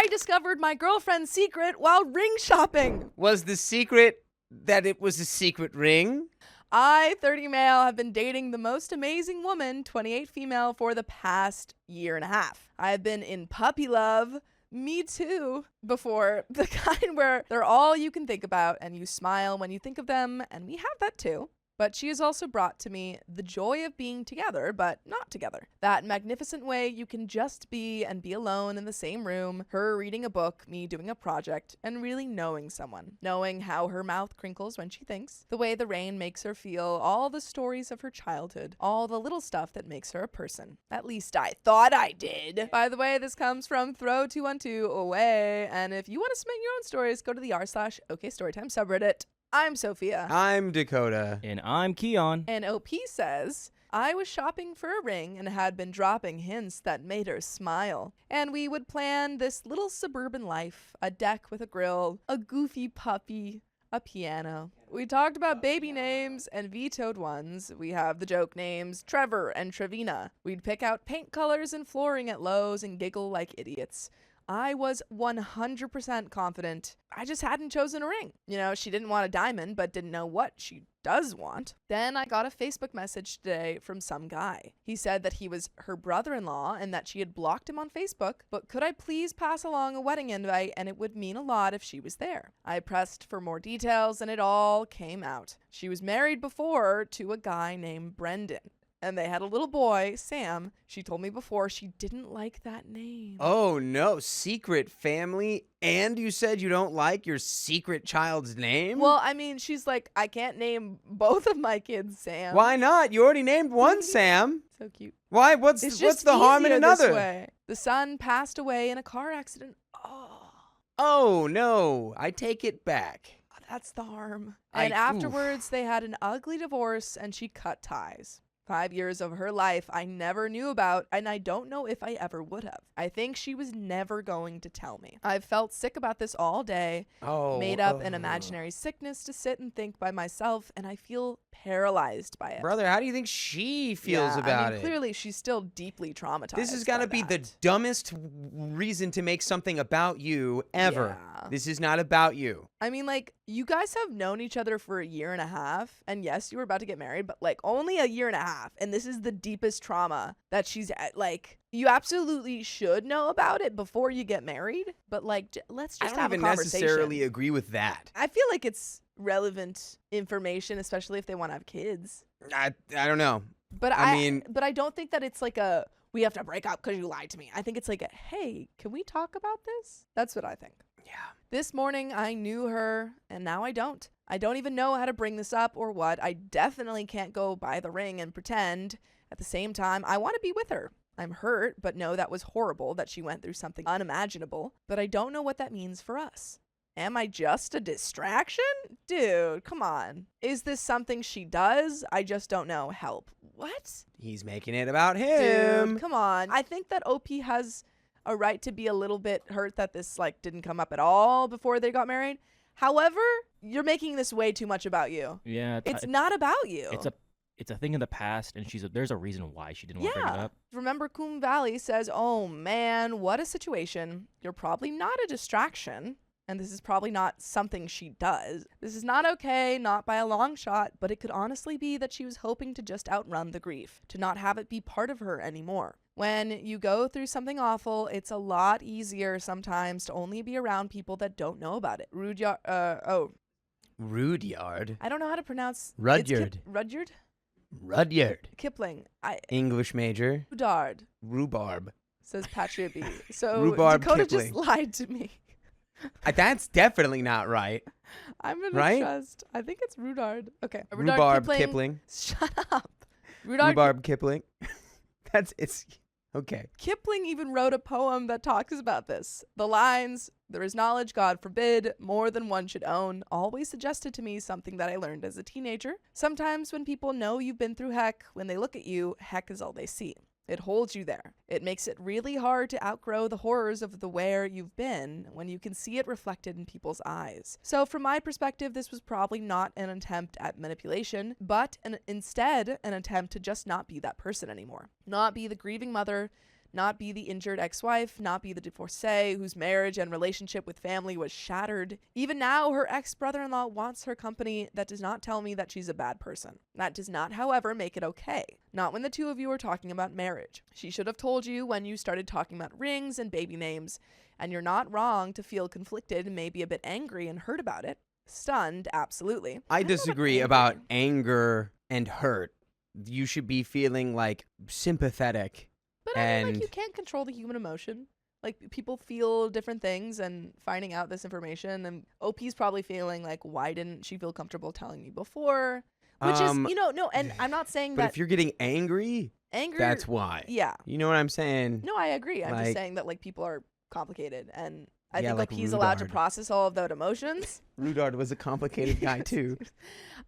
I discovered my girlfriend's secret while ring shopping. Was the secret that it was a secret ring? I, 30 male, have been dating the most amazing woman, 28 female, for the past year and a half. I have been in puppy love, me too, before, the kind where they're all you can think about and you smile when you think of them, and we have that too. But she has also brought to me the joy of being together, but not together. That magnificent way you can just be and be alone in the same room, her reading a book, me doing a project, and really knowing someone. Knowing how her mouth crinkles when she thinks, the way the rain makes her feel, all the stories of her childhood, all the little stuff that makes her a person. At least I thought I did. By the way, this comes from Throw212 away, and if you want to submit your own stories, go to the r/OKStorytime subreddit. I'm Sophia. I'm Dakota. And I'm Keon. And OP says, I was shopping for a ring and had been dropping hints that made her smile. And we would plan this little suburban life, a deck with a grill, a goofy puppy, a piano. We talked about baby names and vetoed ones. We have the joke names Trevor and Trevina. We'd pick out paint colors and flooring at Lowe's and giggle like idiots. I was 100% confident. I just hadn't chosen a ring. You know, she didn't want a diamond, but didn't know what she does want. Then I got a Facebook message today from some guy. He said that he was her brother-in-law and that she had blocked him on Facebook, but could I please pass along a wedding invite and it would mean a lot if she was there. I pressed for more details and it all came out. She was married before to a guy named Brendan. And they had a little boy, Sam. She told me before she didn't like that name. Oh, no. Secret family? And you said you don't like your secret child's name? Well, I mean, she's like, I can't name both of my kids Sam. Why not? You already named one Sam. So cute. Why? What's the harm in another? This way. The son passed away in a car accident. Oh, no. I take it back. That's the harm. And afterwards, they had an ugly divorce and she cut ties. 5 years of her life I never knew about, and I don't know if I ever would have. I think she was never going to tell me. I've felt sick about this all day, made up an imaginary sickness to sit and think by myself, and I feel paralyzed by it. Brother, how do you think she feels about it? Clearly, she's still deeply traumatized. This has got to be the dumbest reason to make something about you ever. Yeah. This is not about you. I mean, like, you guys have known each other for a year and a half, and yes, you were about to get married, but, like, only a year and a half, and this is the deepest trauma that she's at. Like, you absolutely should know about it before you get married, but, like, let's just have a conversation. I don't even necessarily agree with that. I feel like it's relevant information, especially if they want to have kids. I don't know. But I don't think that it's like a, we have to break up because you lied to me. I think it's like a, hey, can we talk about this? That's what I think. Yeah. This morning I knew her and now I don't. I don't even know how to bring this up or what. I definitely can't go buy the ring and pretend. At the same time, I want to be with her. I'm hurt, but know that was horrible that she went through something unimaginable. But I don't know what that means for us. Am I just a distraction? Dude, come on. Is this something she does? I just don't know. Help. What? He's making it about him. Dude, come on. I think that OP has a right to be a little bit hurt that this like didn't come up at all before they got married. However, you're making this way too much about you. Yeah. It's not about you. It's a thing in the past, and there's a reason why she didn't want to bring it up. Remember, Coon Valley says, oh man, what a situation. You're probably not a distraction. And this is probably not something she does. This is not okay, not by a long shot, but it could honestly be that she was hoping to just outrun the grief, to not have it be part of her anymore. When you go through something awful, it's a lot easier sometimes to only be around people that don't know about it. Rudyard. Rudyard? I don't know how to pronounce. Rudyard. Rudyard? Rudyard. Kipling. English major. Rudard. Rhubarb. Says Patria B. So Rhubarb Dakota Kipling. just lied to me. That's definitely not right. I'm gonna right? trust. I think it's Rudard. Okay. Rhubarb Kipling. Shut up. Rhubarb Kipling. It's okay. Kipling even wrote a poem that talks about this. The lines, there is knowledge, God forbid, more than one should own, always suggested to me something that I learned as a teenager. Sometimes when people know you've been through heck, when they look at you, heck is all they see. It holds you there. It makes it really hard to outgrow the horrors of the where you've been when you can see it reflected in people's eyes. So from my perspective, this was probably not an attempt at manipulation, but instead an attempt to just not be that person anymore. Not be the grieving mother, not be the injured ex-wife, not be the divorcee whose marriage and relationship with family was shattered. Even now, her ex-brother-in-law wants her company. That does not tell me that she's a bad person. That does not, however, make it okay. Not when the two of you are talking about marriage. She should have told you when you started talking about rings and baby names, and you're not wrong to feel conflicted and maybe a bit angry and hurt about it. Stunned, absolutely. I don't know disagree angry. about anger and hurt. You should be feeling like sympathetic. But I mean, like, and you can't control the human emotion. Like, people feel different things, and finding out this information, and OP's probably feeling like, why didn't she feel comfortable telling me before? Which is, no, and I'm not saying but that if you're getting angry, anger, that's why. yeah. You know what I'm saying? No, I agree. I'm just Like- saying that, like, people are complicated, and I Yeah, think like OP's allowed to Rudard. process all of those emotions. Rudard was a complicated guy too.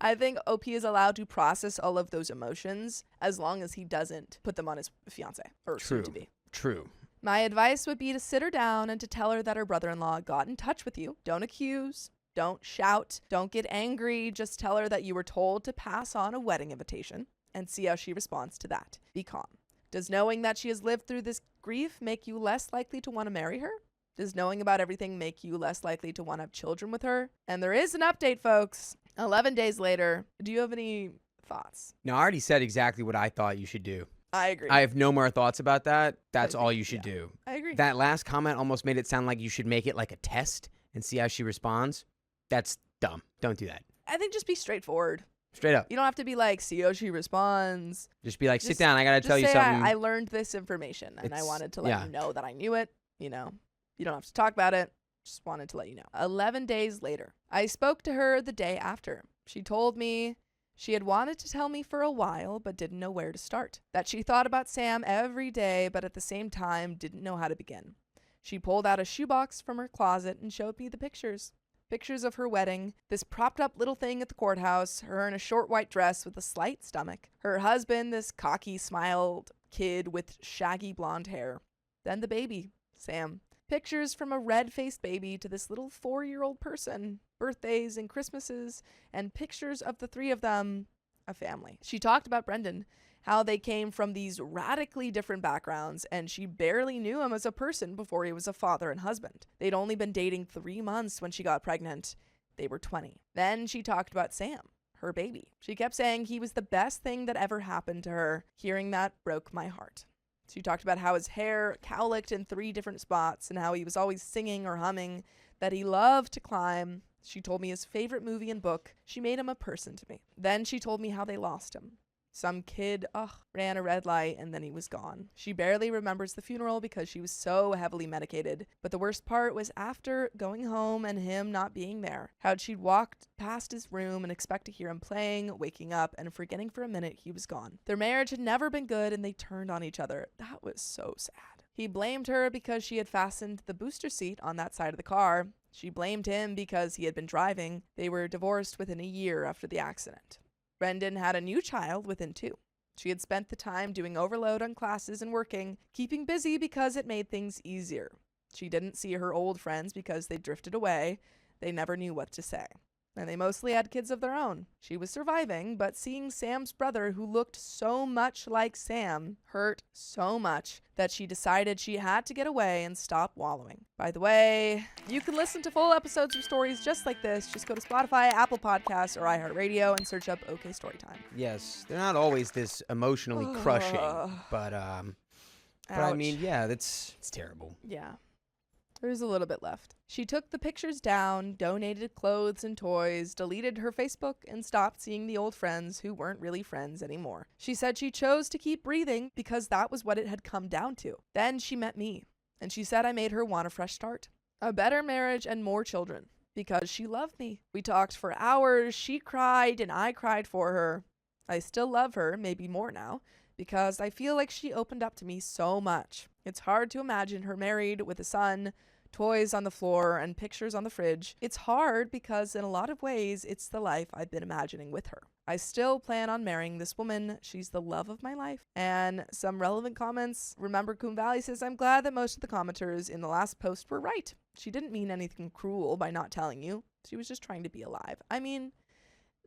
I think OP is allowed to process all of those emotions as long as he doesn't put them on his fiance or soon to be. True. My advice would be to sit her down and to tell her that her brother-in-law got in touch with you. Don't accuse. Don't shout. Don't get angry. Just tell her that you were told to pass on a wedding invitation and see how she responds to that. Be calm. Does knowing that she has lived through this grief make you less likely to want to marry her? Does knowing about everything make you less likely to want to have children with her? And there is an update, folks. 11 days later. Do you have any thoughts? Now, I already said exactly what I thought you should do. I agree. I have no more thoughts about that. That's agree, all you should yeah. do. I agree. That last comment almost made it sound like you should make it like a test and see how she responds. That's dumb. Don't do that. I think just be straightforward. Straight up. You don't have to be like, see how she responds. Just be like, sit Just- down. I got to Just tell you say, something. I learned this information, and I It's- wanted to let yeah. you know that I knew it. You know, you don't have to talk about it. Just wanted to let you know. 11 days later, I spoke to her the day after. She told me she had wanted to tell me for a while, but didn't know where to start. That she thought about Sam every day, but at the same time didn't know how to begin. She pulled out a shoebox from her closet and showed me the pictures. Pictures of her wedding, this propped up little thing at the courthouse, her in a short white dress with a slight stomach, her husband, this cocky, smiled kid with shaggy blonde hair. Then the baby, Sam. Pictures from a red-faced baby to this little 4-year-old person, birthdays and Christmases, and pictures of the three of them, a family. She talked about Brendan, how they came from these radically different backgrounds, and she barely knew him as a person before he was a father and husband. They'd only been dating 3 months when she got pregnant. They were 20. Then she talked about Sam, her baby. She kept saying he was the best thing that ever happened to her. Hearing that broke my heart. She talked about how his hair cowlicked in 3 different spots and how he was always singing or humming, that he loved to climb. She told me his favorite movie and book. She made him a person to me. Then she told me how they lost him. Some kid, ran a red light and then he was gone. She barely remembers the funeral because she was so heavily medicated. But the worst part was after going home and him not being there. How she'd walked past his room and expect to hear him playing, waking up, and forgetting for a minute he was gone. Their marriage had never been good and they turned on each other. That was so sad. He blamed her because she had fastened the booster seat on that side of the car. She blamed him because he had been driving. They were divorced within a year after the accident. Brendan had a new child within 2. She had spent the time doing overload on classes and working, keeping busy because it made things easier. She didn't see her old friends because they drifted away. They never knew what to say. And they mostly had kids of their own. She was surviving, but seeing Sam's brother, who looked so much like Sam, hurt so much that she decided she had to get away and stop wallowing. By the way, you can listen to full episodes of stories just like this. Just go to Spotify, Apple Podcasts, or iHeartRadio and search up OK Storytime. Yes, they're not always this emotionally crushing, but I mean, yeah, it's terrible. Yeah. There's a little bit left. She took the pictures down, donated clothes and toys, deleted her Facebook, and stopped seeing the old friends who weren't really friends anymore. She said she chose to keep breathing because that was what it had come down to. Then she met me, and she said I made her want a fresh start. A better marriage and more children. Because she loved me. We talked for hours, she cried, and I cried for her. I still love her, maybe more now, because I feel like she opened up to me so much. It's hard to imagine her married with a son, toys on the floor, and pictures on the fridge. It's hard because in a lot of ways, it's the life I've been imagining with her. I still plan on marrying this woman. She's the love of my life. And some relevant comments. Remember, Coon Valley says, I'm glad that most of the commenters in the last post were right. She didn't mean anything cruel by not telling you. She was just trying to be alive. I mean,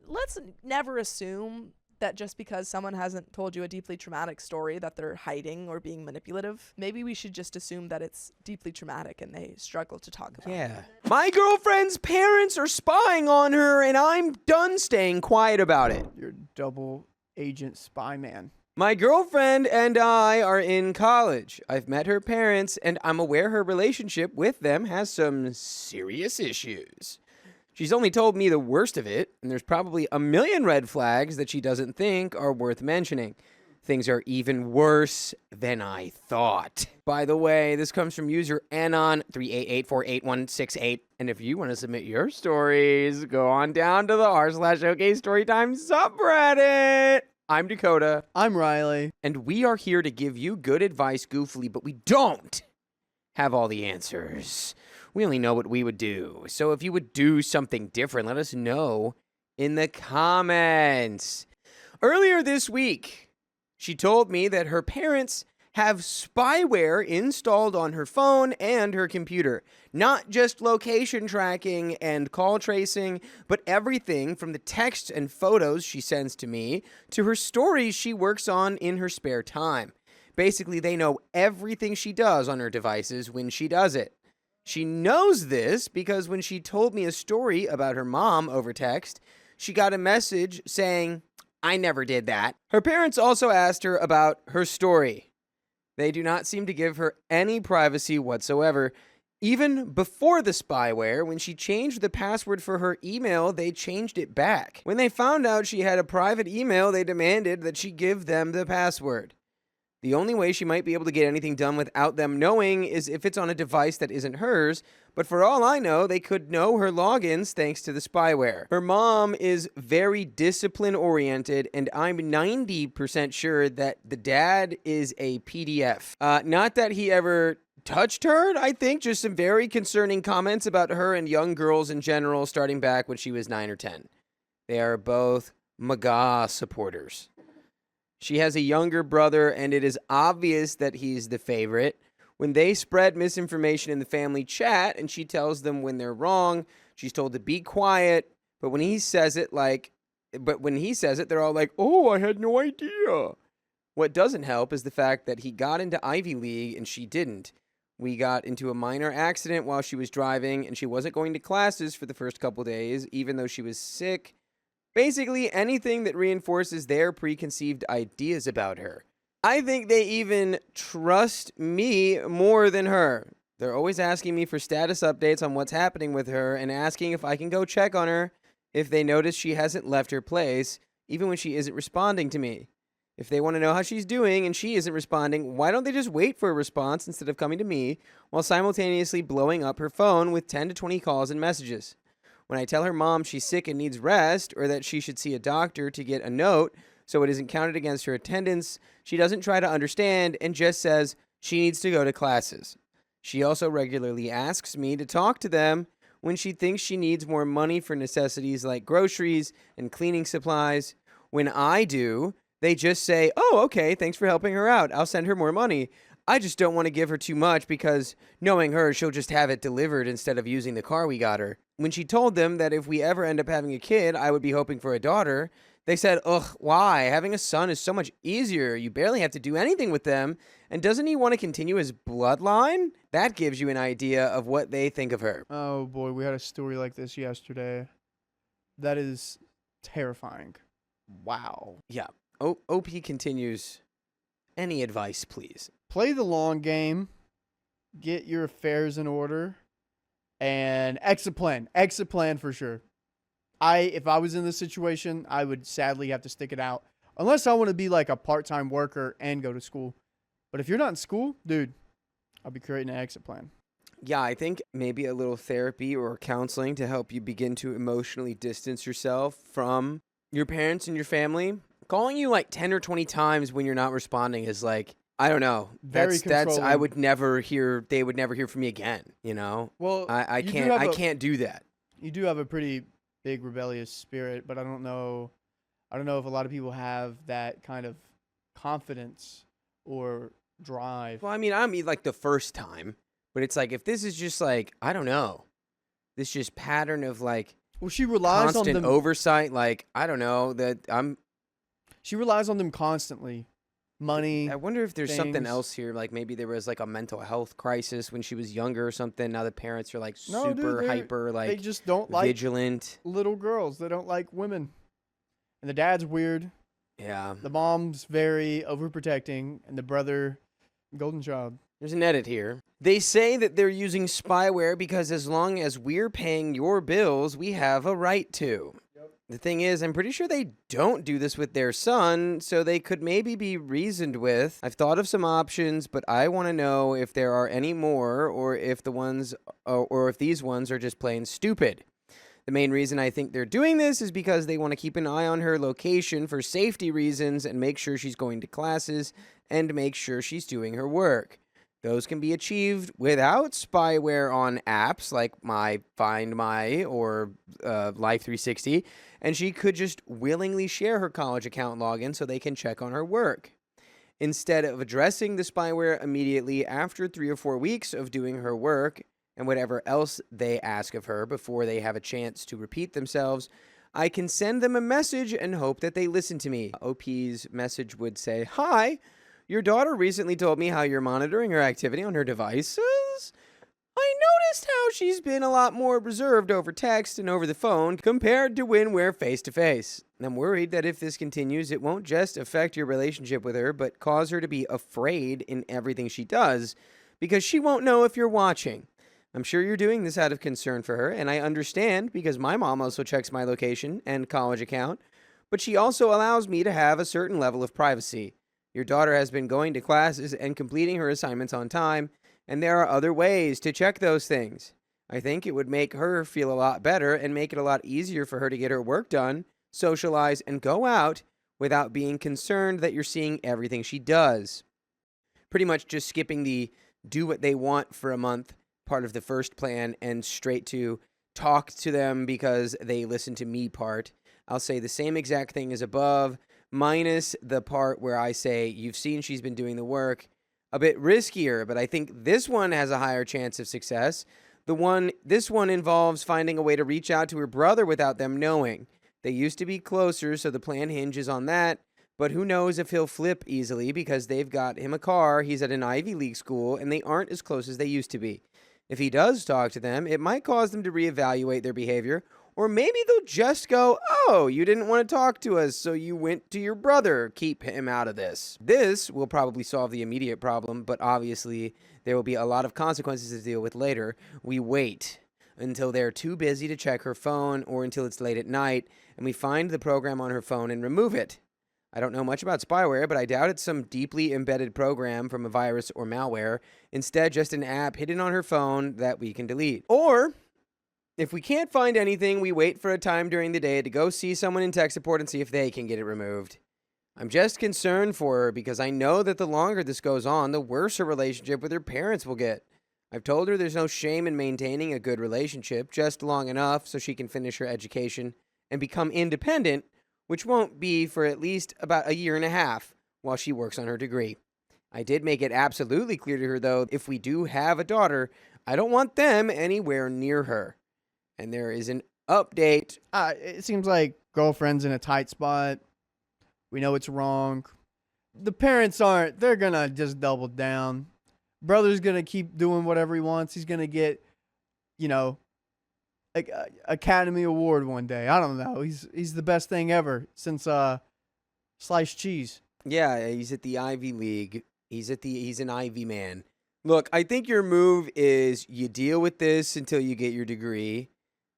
let's never assume that just because someone hasn't told you a deeply traumatic story that they're hiding or being manipulative. Maybe we should just assume that it's deeply traumatic and they struggle to talk about it. Yeah. My girlfriend's parents are spying on her, and I'm done staying quiet about it. You're double agent spy man. My girlfriend and I are in college. I've met her parents, and I'm aware her relationship with them has some serious issues. She's only told me the worst of it, and there's probably a million red flags that she doesn't think are worth mentioning. Things are even worse than I thought. By the way, this comes from user Anon388481168. And if you want to submit your stories, go on down to the r/OK Storytime subreddit. I'm Dakota. I'm Riley. And we are here to give you good advice goofily, but we don't have all the answers. We only know what we would do. So if you would do something different, let us know in the comments. Earlier this week, she told me that her parents have spyware installed on her phone and her computer. Not just location tracking and call tracing, but everything from the texts and photos she sends to me to her stories she works on in her spare time. Basically, they know everything she does on her devices when she does it. She knows this because when she told me a story about her mom over text, she got a message saying, "I never did that." Her parents also asked her about her story. They do not seem to give her any privacy whatsoever. Even before the spyware, when she changed the password for her email, they changed it back. When they found out she had a private email, they demanded that she give them the password. The only way she might be able to get anything done without them knowing is if it's on a device that isn't hers, but for all I know, they could know her logins thanks to the spyware. Her mom is very discipline-oriented, and I'm 90% sure that the dad is a PDF. Not that he ever touched her, I think, just some very concerning comments about her and young girls in general starting back when she was 9 or 10. They are both MEGA supporters. She has a younger brother, and it is obvious that he's the favorite. When they spread misinformation in the family chat and she tells them when they're wrong, she's told to be quiet. But when he says it, they're all like, "Oh, I had no idea." What doesn't help is the fact that he got into Ivy League and she didn't. We got into a minor accident while she was driving, and she wasn't going to classes for the first couple days, even though she was sick. Basically, anything that reinforces their preconceived ideas about her. I think they even trust me more than her. They're always asking me for status updates on what's happening with her and asking if I can go check on her if they notice she hasn't left her place, even when she isn't responding to me. If they want to know how she's doing and she isn't responding, why don't they just wait for a response instead of coming to me while simultaneously blowing up her phone with 10 to 20 calls and messages? When I tell her mom she's sick and needs rest, or that she should see a doctor to get a note so it isn't counted against her attendance, she doesn't try to understand and just says she needs to go to classes. She also regularly asks me to talk to them when she thinks she needs more money for necessities like groceries and cleaning supplies. When I do, they just say, "Oh, okay, thanks for helping her out. I'll send her more money." I just don't want to give her too much because, knowing her, she'll just have it delivered instead of using the car we got her. When she told them that if we ever end up having a kid, I would be hoping for a daughter, they said, "Ugh, why? Having a son is so much easier. You barely have to do anything with them. And doesn't he want to continue his bloodline?" That gives you an idea of what they think of her. Oh boy, we had a story like this yesterday. That is terrifying. Wow. Yeah. OP continues. Any advice, please? Play the long game. Get your affairs in order. And exit plan. Exit plan for sure. If I was in this situation, I would sadly have to stick it out. Unless I want to be like a part-time worker and go to school. But if you're not in school, dude, I'll be creating an exit plan. Yeah, I think maybe a little therapy or counseling to help you begin to emotionally distance yourself from your parents and your family. Calling you like 10 or 20 times when you're not responding is like, I don't know. Very that's I controlling. would never hear, they would never hear from me again, you know? Well, I you can't do that. You do have a pretty big rebellious spirit, but I don't know if a lot of people have that kind of confidence or drive. Well, I mean like the first time, but it's like if this is just like, I don't know, this just pattern of like Well, she relies on constant them. oversight, like I don't know that She relies on them constantly. Money. I wonder if there's something things. else here. Like maybe there was like a mental health crisis when she was younger or something. Now the parents are like No, dude, super they're- hyper, They like just don't like vigilant. little girls. They don't like women. And the dad's weird. Yeah. The mom's very overprotecting, and the brother, golden child. There's an edit here. They say that they're using spyware because as long as we're paying your bills, we have a right to. The thing is, I'm pretty sure they don't do this with their son, so they could maybe be reasoned with. I've thought of some options, but I want to know if there are any more, or if these ones are just plain stupid. The main reason I think they're doing this is because they want to keep an eye on her location for safety reasons and make sure she's going to classes and make sure she's doing her work. Those can be achieved without spyware on apps like my Find My or Life 360, and she could just willingly share her college account login so they can check on her work. Instead of addressing the spyware immediately after 3 or 4 weeks of doing her work and whatever else they ask of her before they have a chance to repeat themselves, I can send them a message and hope that they listen to me. OP's message would say, "Hi, your daughter recently told me how you're monitoring her activity on her devices. I noticed how she's been a lot more reserved over text and over the phone compared to when we're face to face. I'm worried that if this continues, it won't just affect your relationship with her, but cause her to be afraid in everything she does because she won't know if you're watching. I'm sure you're doing this out of concern for her, and I understand because my mom also checks my location and college account, but she also allows me to have a certain level of privacy. Your daughter has been going to classes and completing her assignments on time, and there are other ways to check those things. I think it would make her feel a lot better and make it a lot easier for her to get her work done, socialize, and go out without being concerned that you're seeing everything she does." Pretty much just skipping the do what they want for a month part of the first plan and straight to talk to them because they listen to me part. I'll say the same exact thing as above, minus the part where I say, you've seen she's been doing the work. A bit riskier, but I think this one has a higher chance of success. This one involves finding a way to reach out to her brother without them knowing. They used to be closer, so the plan hinges on that. But who knows if he'll flip easily because they've got him a car, he's at an Ivy League school, and they aren't as close as they used to be. If he does talk to them, it might cause them to reevaluate their behavior, or maybe they'll just go, "Oh, you didn't want to talk to us, so you went to your brother. Keep him out of this." This will probably solve the immediate problem, but obviously there will be a lot of consequences to deal with later. We wait until they're too busy to check her phone or until it's late at night, and we find the program on her phone and remove it. I don't know much about spyware, but I doubt it's some deeply embedded program from a virus or malware. Instead, just an app hidden on her phone that we can delete. Or if we can't find anything, we wait for a time during the day to go see someone in tech support and see if they can get it removed. I'm just concerned for her because I know that the longer this goes on, the worse her relationship with her parents will get. I've told her there's no shame in maintaining a good relationship, just long enough so she can finish her education and become independent, which won't be for at least about 1.5 years while she works on her degree. I did make it absolutely clear to her, though, if we do have a daughter, I don't want them anywhere near her. And there is an update. It seems like girlfriend's in a tight spot. We know it's wrong. The parents aren't. They're going to just double down. Brother's going to keep doing whatever he wants. He's going to get, Academy Award one day. I don't know. He's the best thing ever since sliced cheese. Yeah, he's at the Ivy League. He's an Ivy man. Look, I think your move is you deal with this until you get your degree.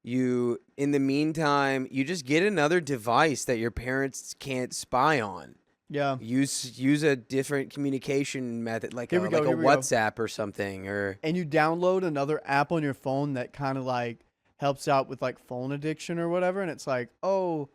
In the meantime, you just get another device that your parents can't spy on. Yeah. Use a different communication method, like a WhatsApp or something, and you download another app on your phone that kind of like helps out with like phone addiction or whatever, and it's like, oh,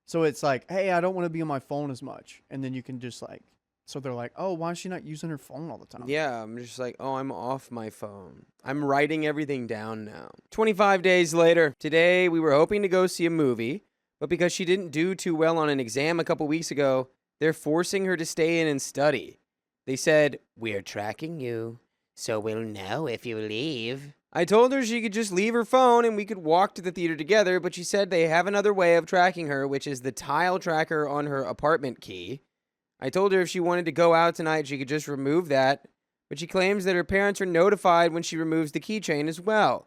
so it's like, hey, I don't want to be on my phone as much, and then you can just like, so they're like, oh, why is she not using her phone all the time? Yeah, I'm just like, oh, I'm off my phone. I'm writing everything down now. 25 days later, today we were hoping to go see a movie, but because she didn't do too well on an exam a couple weeks ago, they're forcing her to stay in and study. They said, "We're tracking you, so we'll know if you leave." I told her she could just leave her phone and we could walk to the theater together, but she said they have another way of tracking her, which is the tile tracker on her apartment key. I told her if she wanted to go out tonight, she could just remove that, but she claims that her parents are notified when she removes the keychain as well.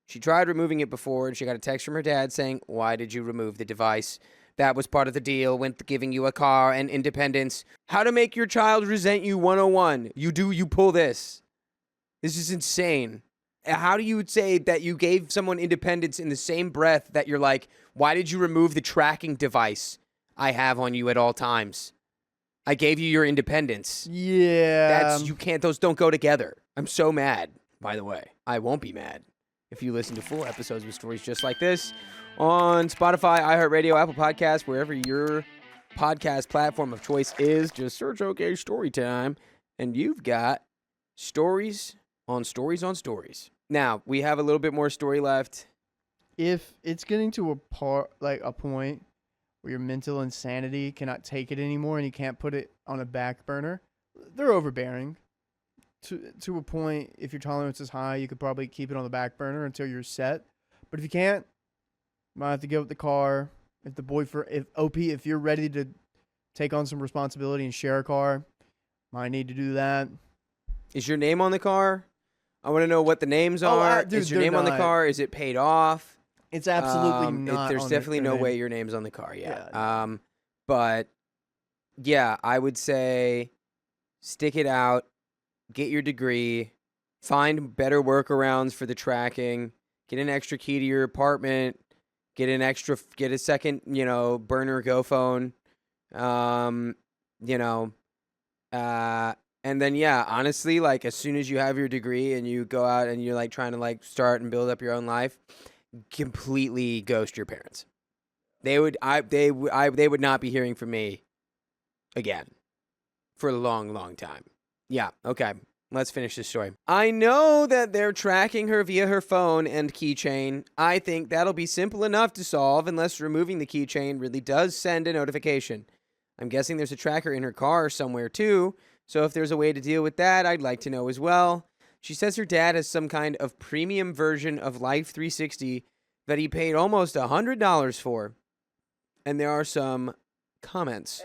She tried removing it before, and she got a text from her dad saying, "Why did you remove the device? That was part of the deal with giving you a car and independence. How to make your child resent you 101. You pull this. This is insane. How do you say that you gave someone independence in the same breath that you're like, why did you remove the tracking device I have on you at all times? I gave you your independence." Yeah. You can't, those don't go together. I'm so mad, by the way. I won't be mad if you listen to full episodes with stories just like this on Spotify, iHeartRadio, Apple Podcasts, wherever your podcast platform of choice is. Just search OK Storytime, and you've got stories on stories on stories. Now, we have a little bit more story left. If it's getting to a point where your mental insanity cannot take it anymore and you can't put it on a back burner, they're overbearing. To a point, if your tolerance is high, you could probably keep it on the back burner until you're set. But if you can't, you might have to give up the car. If you're ready to take on some responsibility and share a car, might need to do that. Is your name on the car? I want to know what the names are. Dude, is your name on the car? Is it paid off? It's absolutely not. There's definitely no way your name's on the car. Yeah. But yeah, I would say stick it out. Get your degree, find better workarounds for the tracking, get an extra key to your apartment, get a second, burner Go phone, and then, yeah, honestly, like, as soon as you have your degree and you go out and you're, like, trying to, like, start and build up your own life, completely ghost your parents. They would not be hearing from me again for a long, long time. Yeah, okay. Let's finish this story. I know that they're tracking her via her phone and keychain. I think that'll be simple enough to solve unless removing the keychain really does send a notification. I'm guessing there's a tracker in her car somewhere too, so if there's a way to deal with that, I'd like to know as well. She says her dad has some kind of premium version of Life 360 that he paid almost $100 for. And there are some comments.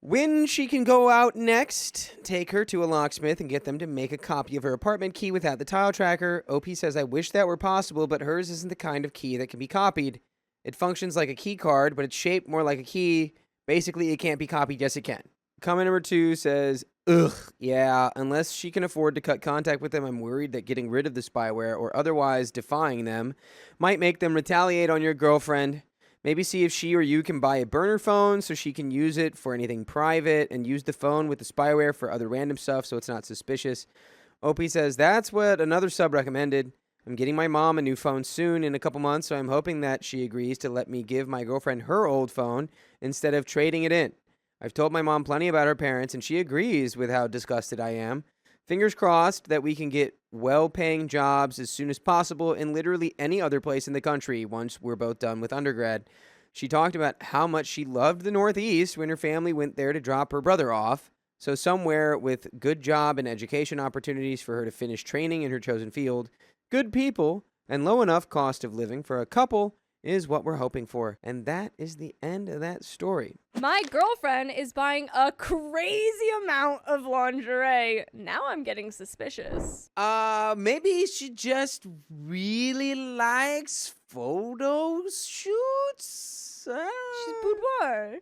When she can go out next, take her to a locksmith and get them to make a copy of her apartment key without the tile tracker. OP says, I wish that were possible, but hers isn't the kind of key that can be copied. It functions like a key card, but it's shaped more like a key. Basically, it can't be copied. Yes, it can. Comment number 2 says, ugh, yeah, unless she can afford to cut contact with them, I'm worried that getting rid of the spyware or otherwise defying them might make them retaliate on your girlfriend. Maybe see if she or you can buy a burner phone so she can use it for anything private and use the phone with the spyware for other random stuff so it's not suspicious. OP says, that's what another sub recommended. I'm getting my mom a new phone soon in a couple months, so I'm hoping that she agrees to let me give my girlfriend her old phone instead of trading it in. I've told my mom plenty about her parents, and she agrees with how disgusted I am. Fingers crossed that we can get well-paying jobs as soon as possible in literally any other place in the country once we're both done with undergrad. She talked about how much she loved the Northeast when her family went there to drop her brother off. So somewhere with good job and education opportunities for her to finish training in her chosen field, good people, and low enough cost of living for a couple is what we're hoping for. And that is the end of that story. My girlfriend is buying a crazy amount of lingerie. Now I'm getting suspicious. Maybe she just really likes photo shoots? She's boudoir.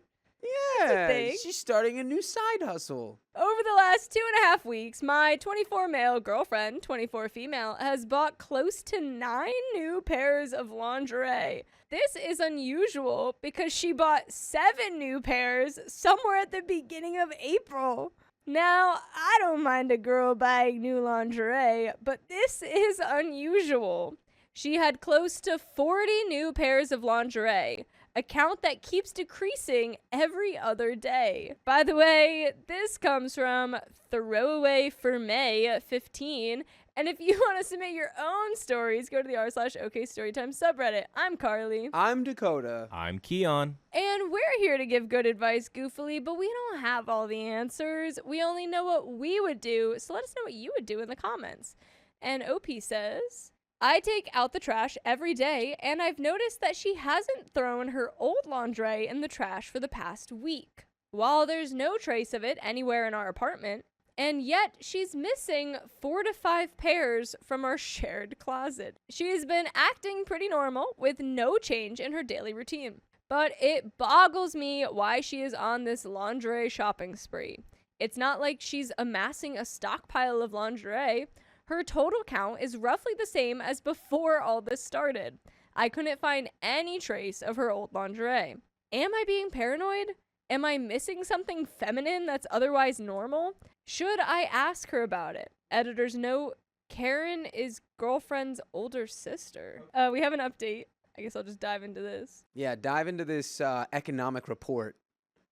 Yeah, thing. she's starting a new side hustle. Over the last 2.5 weeks, my 24 male girlfriend, 24 female, has bought close to 9 new pairs of lingerie. This is unusual because she bought 7 new pairs somewhere at the beginning of April. Now, I don't mind a girl buying new lingerie, but this is unusual. She had close to 40 new pairs of lingerie, a count that keeps decreasing every other day. By the way, this comes from throwRA for May 15. And if you want to submit your own stories, go to the r/OK Storytime subreddit. I'm Carly. I'm Dakota. I'm Keon. And we're here to give good advice goofily, but we don't have all the answers. We only know what we would do, so let us know what you would do in the comments. And OP says, I take out the trash every day, and I've noticed that she hasn't thrown her old lingerie in the trash for the past week. While there's no trace of it anywhere in our apartment, and yet she's missing 4 to 5 pairs from our shared closet. She's been acting pretty normal with no change in her daily routine. But it boggles me why she is on this lingerie shopping spree. It's not like she's amassing a stockpile of lingerie. Her total count is roughly the same as before all this started. I couldn't find any trace of her old lingerie. Am I being paranoid? Am I missing something feminine that's otherwise normal? Should I ask her about it? Editor's note, Karen is girlfriend's older sister. We have an update. I guess I'll just dive into this. Yeah, dive into this economic report,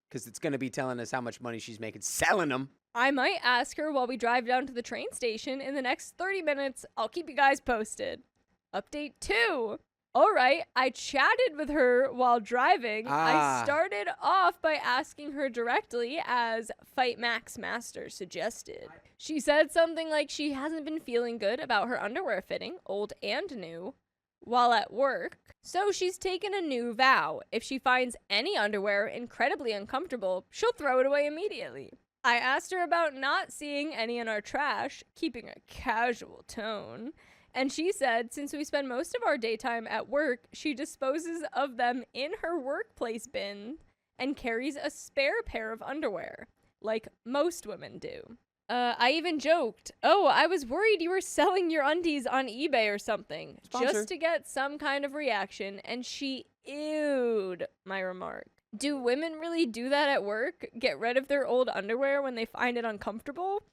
because it's going to be telling us how much money she's making selling them. I might ask her while we drive down to the train station in the next 30 minutes. I'll keep you guys posted. Update 2. All right, I chatted with her while driving. I started off by asking her directly, as Fight Max Master suggested. She said something like she hasn't been feeling good about her underwear fitting, old and new, while at work. So she's taken a new vow. If she finds any underwear incredibly uncomfortable, she'll throw it away immediately. I asked her about not seeing any in our trash, keeping a casual tone. And she said since we spend most of our daytime at work, she disposes of them in her workplace bin and carries a spare pair of underwear, like most women do. I even joked, oh, I was worried you were selling your undies on eBay or something, Sponsor. just to get some kind of reaction, and she ewed my remark. Do women really do that at work? Get rid of their old underwear when they find it uncomfortable?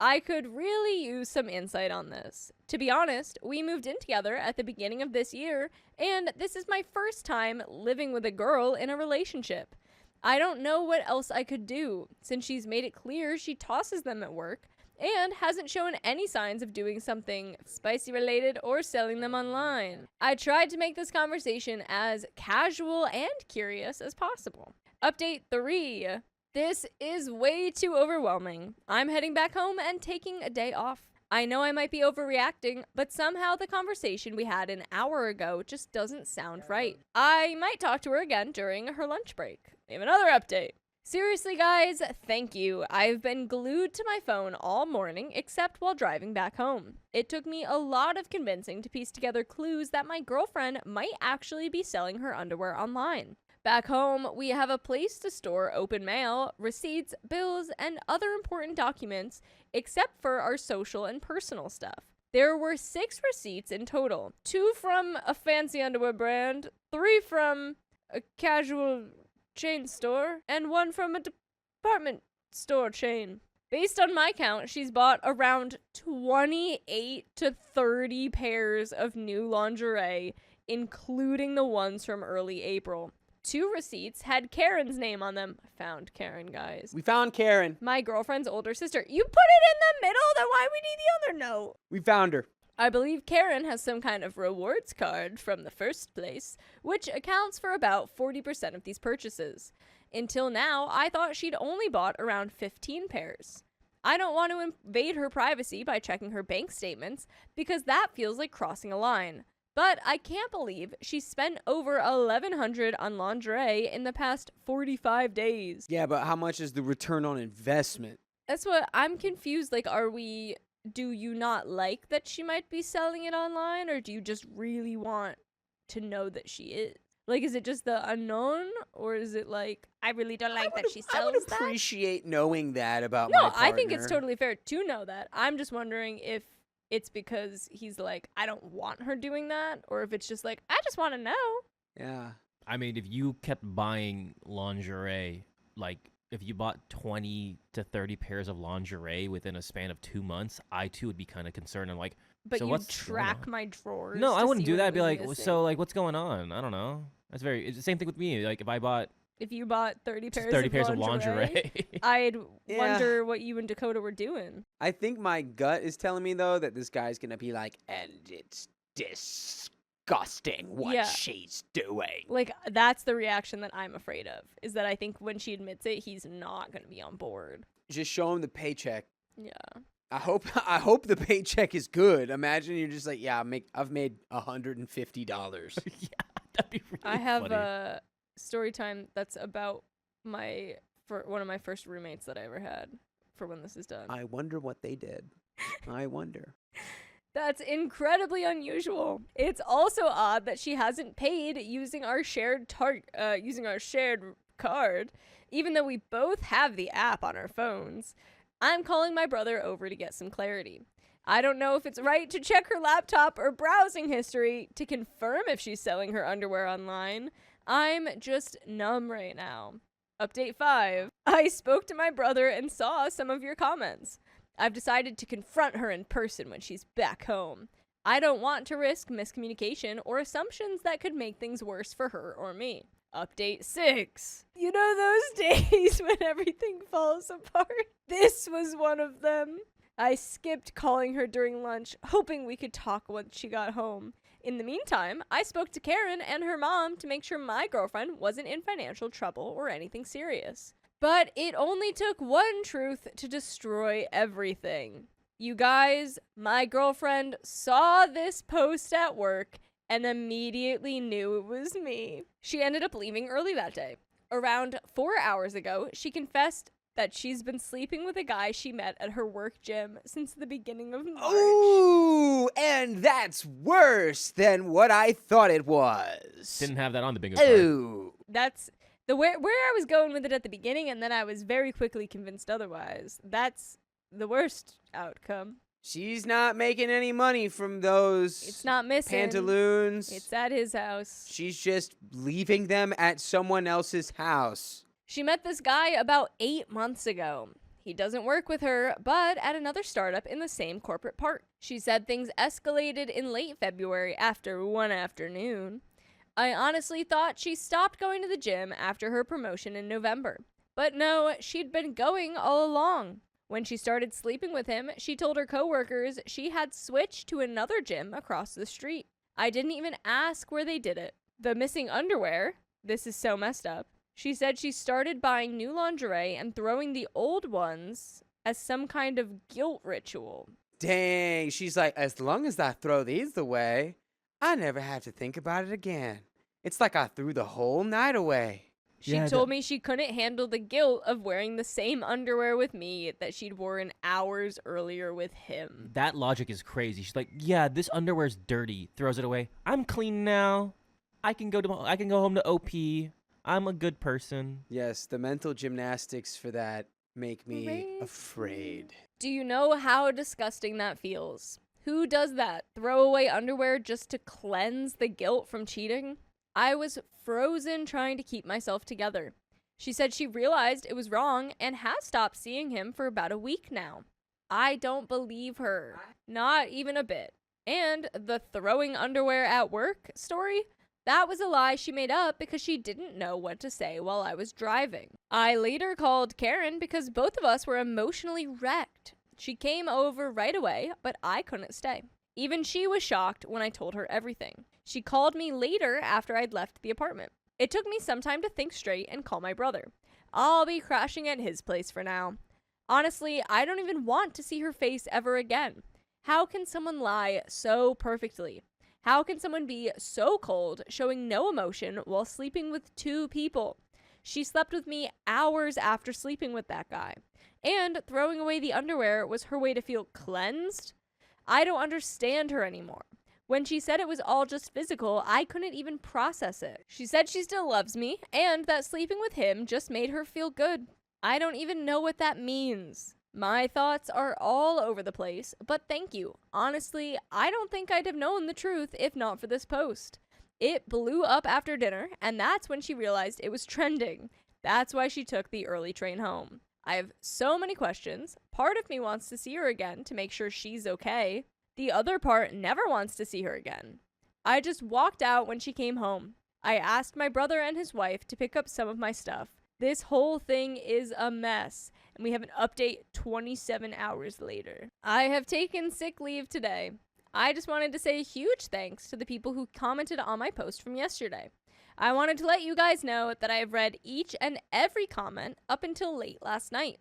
I could really use some insight on this. To be honest, we moved in together at the beginning of this year, and this is my first time living with a girl in a relationship. I don't know what else I could do, since she's made it clear she tosses them at work and hasn't shown any signs of doing something spicy related or selling them online. I tried to make this conversation as casual and curious as possible. Update 3. This is way too overwhelming. I'm heading back home and taking a day off. I know I might be overreacting, but somehow the conversation we had an hour ago just doesn't sound right. I might talk to her again during her lunch break. We have another update. Seriously, guys, thank you. I've been glued to my phone all morning, except while driving back home. It took me a lot of convincing to piece together clues that my girlfriend might actually be selling her underwear online. Back home, we have a place to store open mail, receipts, bills, and other important documents, except for our social and personal stuff. There were 6 receipts in total. 2 from a fancy underwear brand, 3 from a casual chain store, and 1 from a department store chain. Based on my count, she's bought around 28 to 30 pairs of new lingerie, including the ones from early April. 2 receipts had Karen's name on them. I found Karen, guys. We found Karen. My girlfriend's older sister. You put it in the middle, then why we need the other note? We found her. I believe Karen has some kind of rewards card from the first place, which accounts for about 40% of these purchases. Until now, I thought she'd only bought around 15 pairs. I don't want to invade her privacy by checking her bank statements, because that feels like crossing a line. But I can't believe she spent over $1,100 on lingerie in the past 45 days. Yeah, but how much is the return on investment? That's what I'm confused. Like, do you not like that she might be selling it online, or do you just really want to know that she is? Like, is it just the unknown, or is it like, I really don't like that she sells that? I would appreciate knowing that about my No, partner. I think it's totally fair to know that. I'm just wondering if it's because he's like, I don't want her doing that, or if it's just like, I just want to know. Yeah. I mean, if you kept buying lingerie, like if you bought 20 to 30 pairs of lingerie within a span of 2 months, I too would be kind of concerned. I'm like, But so you what's going track on? my drawers. No, I to wouldn't see do what that. I'd be was like, missing. so like, what's going on? I don't know. It's the same thing with me. Like, if I bought If you bought 30 pairs, of lingerie, I'd Yeah. wonder what you and Dakota were doing. I think my gut is telling me, though, that this guy's going to be like, and it's disgusting what Yeah. she's doing. Like, that's the reaction that I'm afraid of, is that I think when she admits it, he's not going to be on board. Just show him the paycheck. Yeah. I hope the paycheck is good. Imagine you're just like, yeah, I've made $150. Yeah, that'd be really I have funny. a story time that's about one of my first roommates that I ever had for when this is done. I wonder what they did. I wonder. That's incredibly unusual. It's also odd that she hasn't paid using our shared card, even though we both have the app on our phones. I'm calling my brother over to get some clarity. I don't know if it's right to check her laptop or browsing history to confirm if she's selling her underwear online. I'm just numb right now. Update 5. I spoke to my brother and saw some of your comments. I've decided to confront her in person when she's back home. I don't want to risk miscommunication or assumptions that could make things worse for her or me. Update 6. You know those days when everything falls apart? This was one of them. I skipped calling her during lunch, hoping we could talk once she got home. In the meantime, I spoke to Karen and her mom to make sure my girlfriend wasn't in financial trouble or anything serious. But it only took one truth to destroy everything. You guys, my girlfriend saw this post at work and immediately knew it was me. She ended up leaving early that day. Around 4 hours ago, she confessed that she's been sleeping with a guy she met at her work gym since the beginning of March. Ooh, and that's worse than what I thought it was. Didn't have that on the bingo card. Ooh. That's the where I was going with it at the beginning, and then I was very quickly convinced otherwise. That's the worst outcome. She's not making any money from those It's not missing. pantaloons. It's at his house. She's just leaving them at someone else's house. She met this guy about 8 months ago. He doesn't work with her, but at another startup in the same corporate part. She said things escalated in late February after one afternoon. I honestly thought she stopped going to the gym after her promotion in November. But no, she'd been going all along. When she started sleeping with him, she told her coworkers she had switched to another gym across the street. I didn't even ask where they did it. The missing underwear, this is so messed up. She said she started buying new lingerie and throwing the old ones as some kind of guilt ritual. Dang, she's like, as long as I throw these away, I never have to think about it again. It's like I threw the whole night away. She Yeah, told me she couldn't handle the guilt of wearing the same underwear with me that she'd worn hours earlier with him. That logic is crazy. She's like, yeah, this underwear's dirty. Throws it away. I'm clean now. I can go home to OP. I'm a good person. Yes, the mental gymnastics for that make me afraid. Do you know how disgusting that feels? Who does that? Throw away underwear just to cleanse the guilt from cheating? I was frozen trying to keep myself together. She said she realized it was wrong and has stopped seeing him for about a week now. I don't believe her. Not even a bit. And the throwing underwear at work story? That was a lie she made up because she didn't know what to say while I was driving. I later called Karen because both of us were emotionally wrecked. She came over right away, but I couldn't stay. Even she was shocked when I told her everything. She called me later after I'd left the apartment. It took me some time to think straight and call my brother. I'll be crashing at his place for now. Honestly, I don't even want to see her face ever again. How can someone lie so perfectly? How can someone be so cold, showing no emotion while sleeping with 2 people? She slept with me hours after sleeping with that guy. And throwing away the underwear was her way to feel cleansed? I don't understand her anymore. When she said it was all just physical, I couldn't even process it. She said she still loves me, and that sleeping with him just made her feel good. I don't even know what that means. My thoughts are all over the place, but thank you. Honestly, I don't think I'd have known the truth if not for this post. It blew up after dinner, and that's when she realized it was trending. That's why she took the early train home. I have so many questions. Part of me wants to see her again to make sure she's okay. The other part never wants to see her again. I just walked out when she came home. I asked my brother and his wife to pick up some of my stuff. This whole thing is a mess, and we have an update 27 hours later. I have taken sick leave today. I just wanted to say a huge thanks to the people who commented on my post from yesterday. I wanted to let you guys know that I have read each and every comment up until late last night.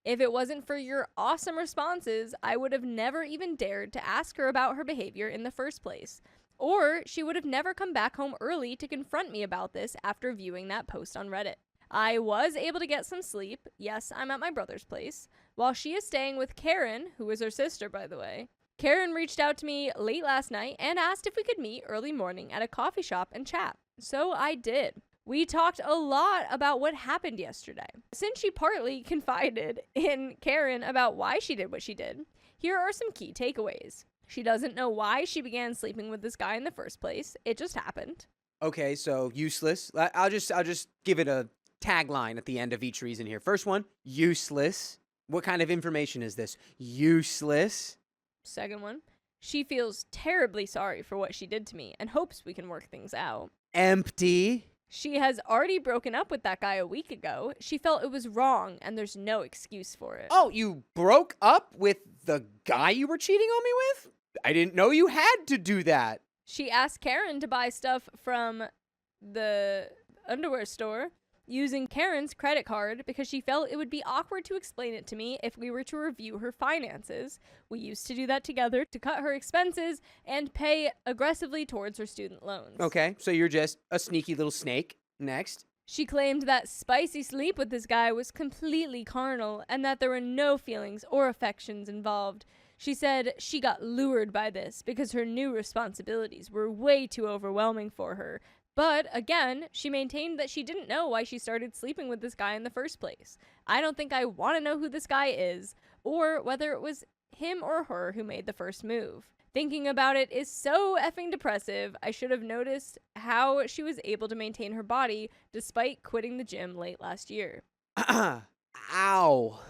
If it wasn't for your awesome responses, I would have never even dared to ask her about her behavior in the first place. Or she would have never come back home early to confront me about this after viewing that post on Reddit. I was able to get some sleep. Yes, I'm at my brother's place. While she is staying with Karen, who is her sister, by the way. Karen reached out to me late last night and asked if we could meet early morning at a coffee shop and chat. So I did. We talked a lot about what happened yesterday. Since she partly confided in Karen about why she did what she did, here are some key takeaways. She doesn't know why she began sleeping with this guy in the first place. It just happened. Okay, so useless. I'll just give it a tagline at the end of each reason here. First one, useless. What kind of information is this? Useless. Second one, she feels terribly sorry for what she did to me and hopes we can work things out. Empty. She has already broken up with that guy a week ago. She felt it was wrong and there's no excuse for it. Oh, you broke up with the guy you were cheating on me with? I didn't know you had to do that. She asked Karen to buy stuff from the underwear store using Karen's credit card because she felt it would be awkward to explain it to me if we were to review her finances. We used to do that together to cut her expenses and pay aggressively towards her student loans. Okay, so you're just a sneaky little snake. Next. She claimed that spicy sleep with this guy was completely carnal and that there were no feelings or affections involved. She said she got lured by this because her new responsibilities were way too overwhelming for her. But again, she maintained that she didn't know why she started sleeping with this guy in the first place. I don't think I want to know who this guy is or whether it was him or her who made the first move. Thinking about it is so effing depressive. I should have noticed how she was able to maintain her body despite quitting the gym late last year. Ow.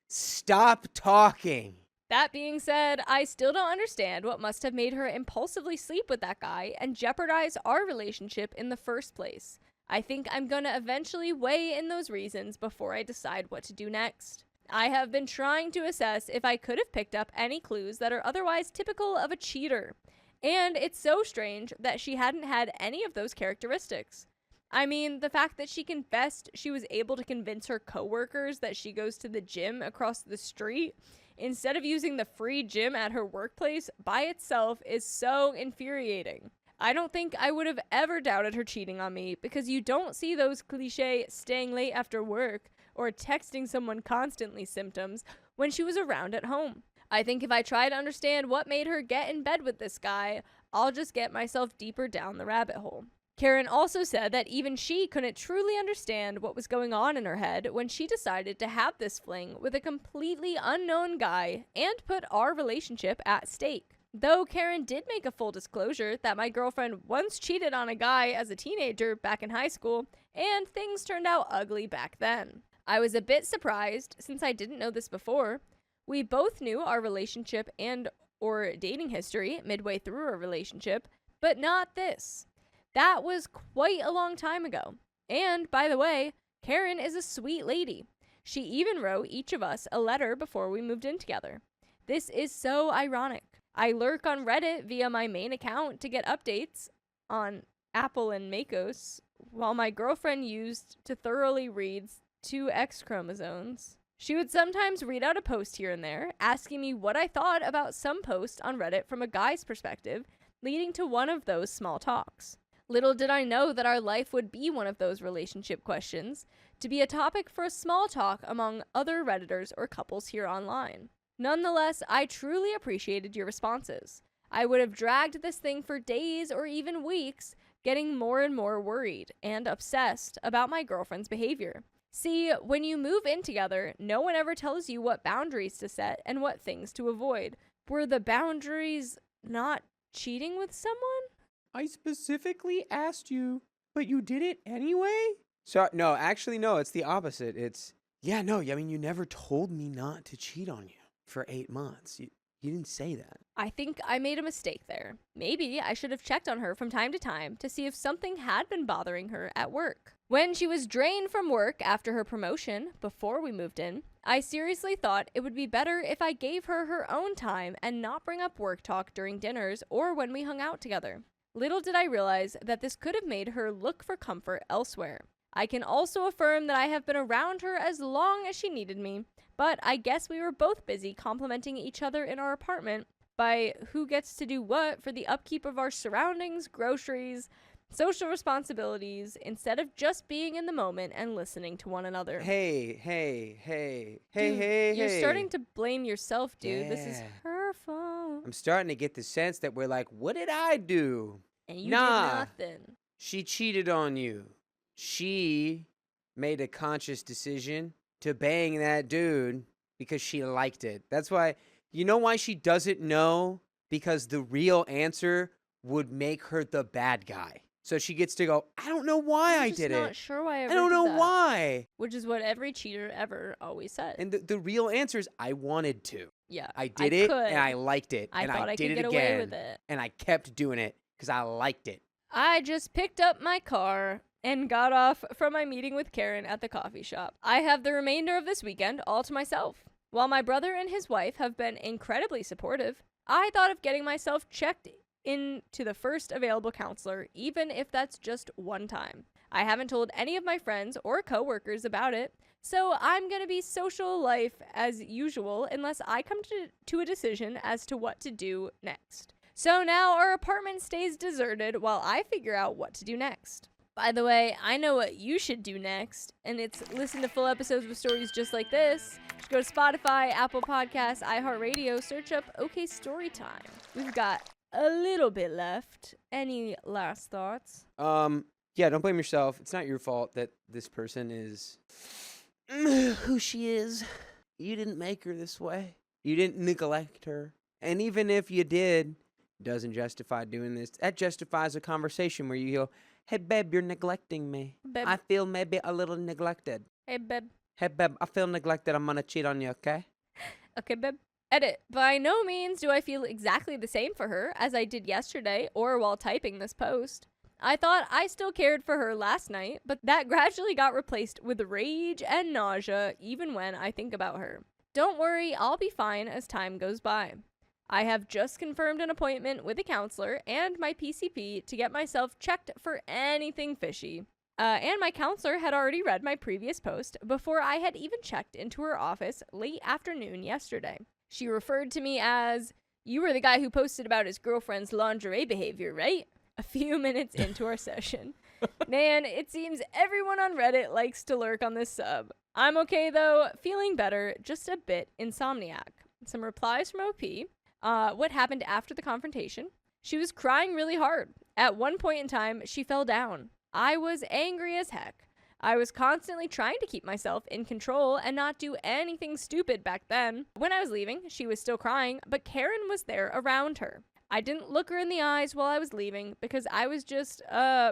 Stop talking. That being said, I still don't understand what must have made her impulsively sleep with that guy and jeopardize our relationship in the first place. I think I'm gonna eventually weigh in those reasons before I decide what to do next. I have been trying to assess if I could have picked up any clues that are otherwise typical of a cheater. And it's so strange that she hadn't had any of those characteristics. I mean, the fact that she confessed she was able to convince her coworkers that she goes to the gym across the street instead of using the free gym at her workplace by itself is so infuriating. I don't think I would have ever doubted her cheating on me because you don't see those cliche staying late after work or texting someone constantly symptoms when she was around at home. I think if I try to understand what made her get in bed with this guy, I'll just get myself deeper down the rabbit hole. Karen also said that even she couldn't truly understand what was going on in her head when she decided to have this fling with a completely unknown guy and put our relationship at stake. Though Karen did make a full disclosure that my girlfriend once cheated on a guy as a teenager back in high school, and things turned out ugly back then. I was a bit surprised since I didn't know this before. We both knew our relationship and or dating history midway through our relationship, but not this. That was quite a long time ago. And, by the way, Karen is a sweet lady. She even wrote each of us a letter before we moved in together. This is so ironic. I lurk on Reddit via my main account to get updates on Apple and Makos, while my girlfriend used to thoroughly read 2 X chromosomes. She would sometimes read out a post here and there, asking me what I thought about some post on Reddit from a guy's perspective, leading to one of those small talks. Little did I know that our life would be one of those relationship questions, to be a topic for a small talk among other Redditors or couples here online. Nonetheless, I truly appreciated your responses. I would have dragged this thing for days or even weeks, getting more and more worried and obsessed about my girlfriend's behavior. See, when you move in together, no one ever tells you what boundaries to set and what things to avoid. Were the boundaries not cheating with someone? I specifically asked you, but you did it anyway? So, no, actually, no, it's the opposite. You never told me not to cheat on you for 8 months. You didn't say that. I think I made a mistake there. Maybe I should have checked on her from time to time to see if something had been bothering her at work. When she was drained from work after her promotion, before we moved in, I seriously thought it would be better if I gave her her own time and not bring up work talk during dinners or when we hung out together. Little did I realize that this could have made her look for comfort elsewhere. I can also affirm that I have been around her as long as she needed me, but I guess we were both busy complimenting each other in our apartment by who gets to do what for the upkeep of our surroundings, groceries, social responsibilities, instead of just being in the moment and listening to one another. Hey, Dude, you're starting to blame yourself, dude. This is Yeah. her fault. I'm starting to get the sense that we're like, what did I do? And you Nah. did nothing. She cheated on you. She made a conscious decision to bang that dude because she liked it. That's why, you know why she doesn't know? Because the real answer would make her the bad guy. So she gets to go, I don't know why I did I'm not it. sure why I I ever don't did know that. why. Which is what every cheater ever always said. And the real answer is I wanted to. Yeah. I did it could. and I liked it. I and thought I I did could it get again. away with it. And I kept doing it because I liked it. I just picked up my car and got off from my meeting with Karen at the coffee shop. I have the remainder of this weekend all to myself. While my brother and his wife have been incredibly supportive, I thought of getting myself checked into the first available counselor, even if that's just one time. I haven't told any of my friends or coworkers about it, so I'm gonna be social life as usual unless I come to a decision as to what to do next. So now our apartment stays deserted while I figure out what to do next. By the way, I know what you should do next, and it's listen to full episodes with stories just like this. Just go to Spotify, Apple Podcasts, iHeartRadio, search up OK Storytime. We've got a little bit left. Any last thoughts? Yeah, don't blame yourself. It's not your fault that this person is who she is. You didn't make her this way. You didn't neglect her. And even if you did, doesn't justify doing this. That justifies a conversation where you go, hey, babe, you're neglecting me. Babe. I feel maybe a little neglected. Hey, babe. Hey, babe, I feel neglected. I'm going to cheat on you, okay? Okay, babe. Edit. By no means do I feel exactly the same for her as I did yesterday or while typing this post. I thought I still cared for her last night, but that gradually got replaced with rage and nausea even when I think about her. Don't worry, I'll be fine as time goes by. I have just confirmed an appointment with a counselor and my PCP to get myself checked for anything fishy. And my counselor had already read my previous post before I had even checked into her office late afternoon yesterday. She referred to me as, "You were the guy who posted about his girlfriend's lingerie behavior, right?" A few minutes into our session. Man, it seems everyone on Reddit likes to lurk on this sub. I'm okay though, feeling better, just a bit insomniac. Some replies from OP. What happened after the confrontation? She was crying really hard. At one point in time, she fell down. I was angry as heck. I was constantly trying to keep myself in control and not do anything stupid back then. When I was leaving, she was still crying, but Karen was there around her. I didn't look her in the eyes while I was leaving because I was just,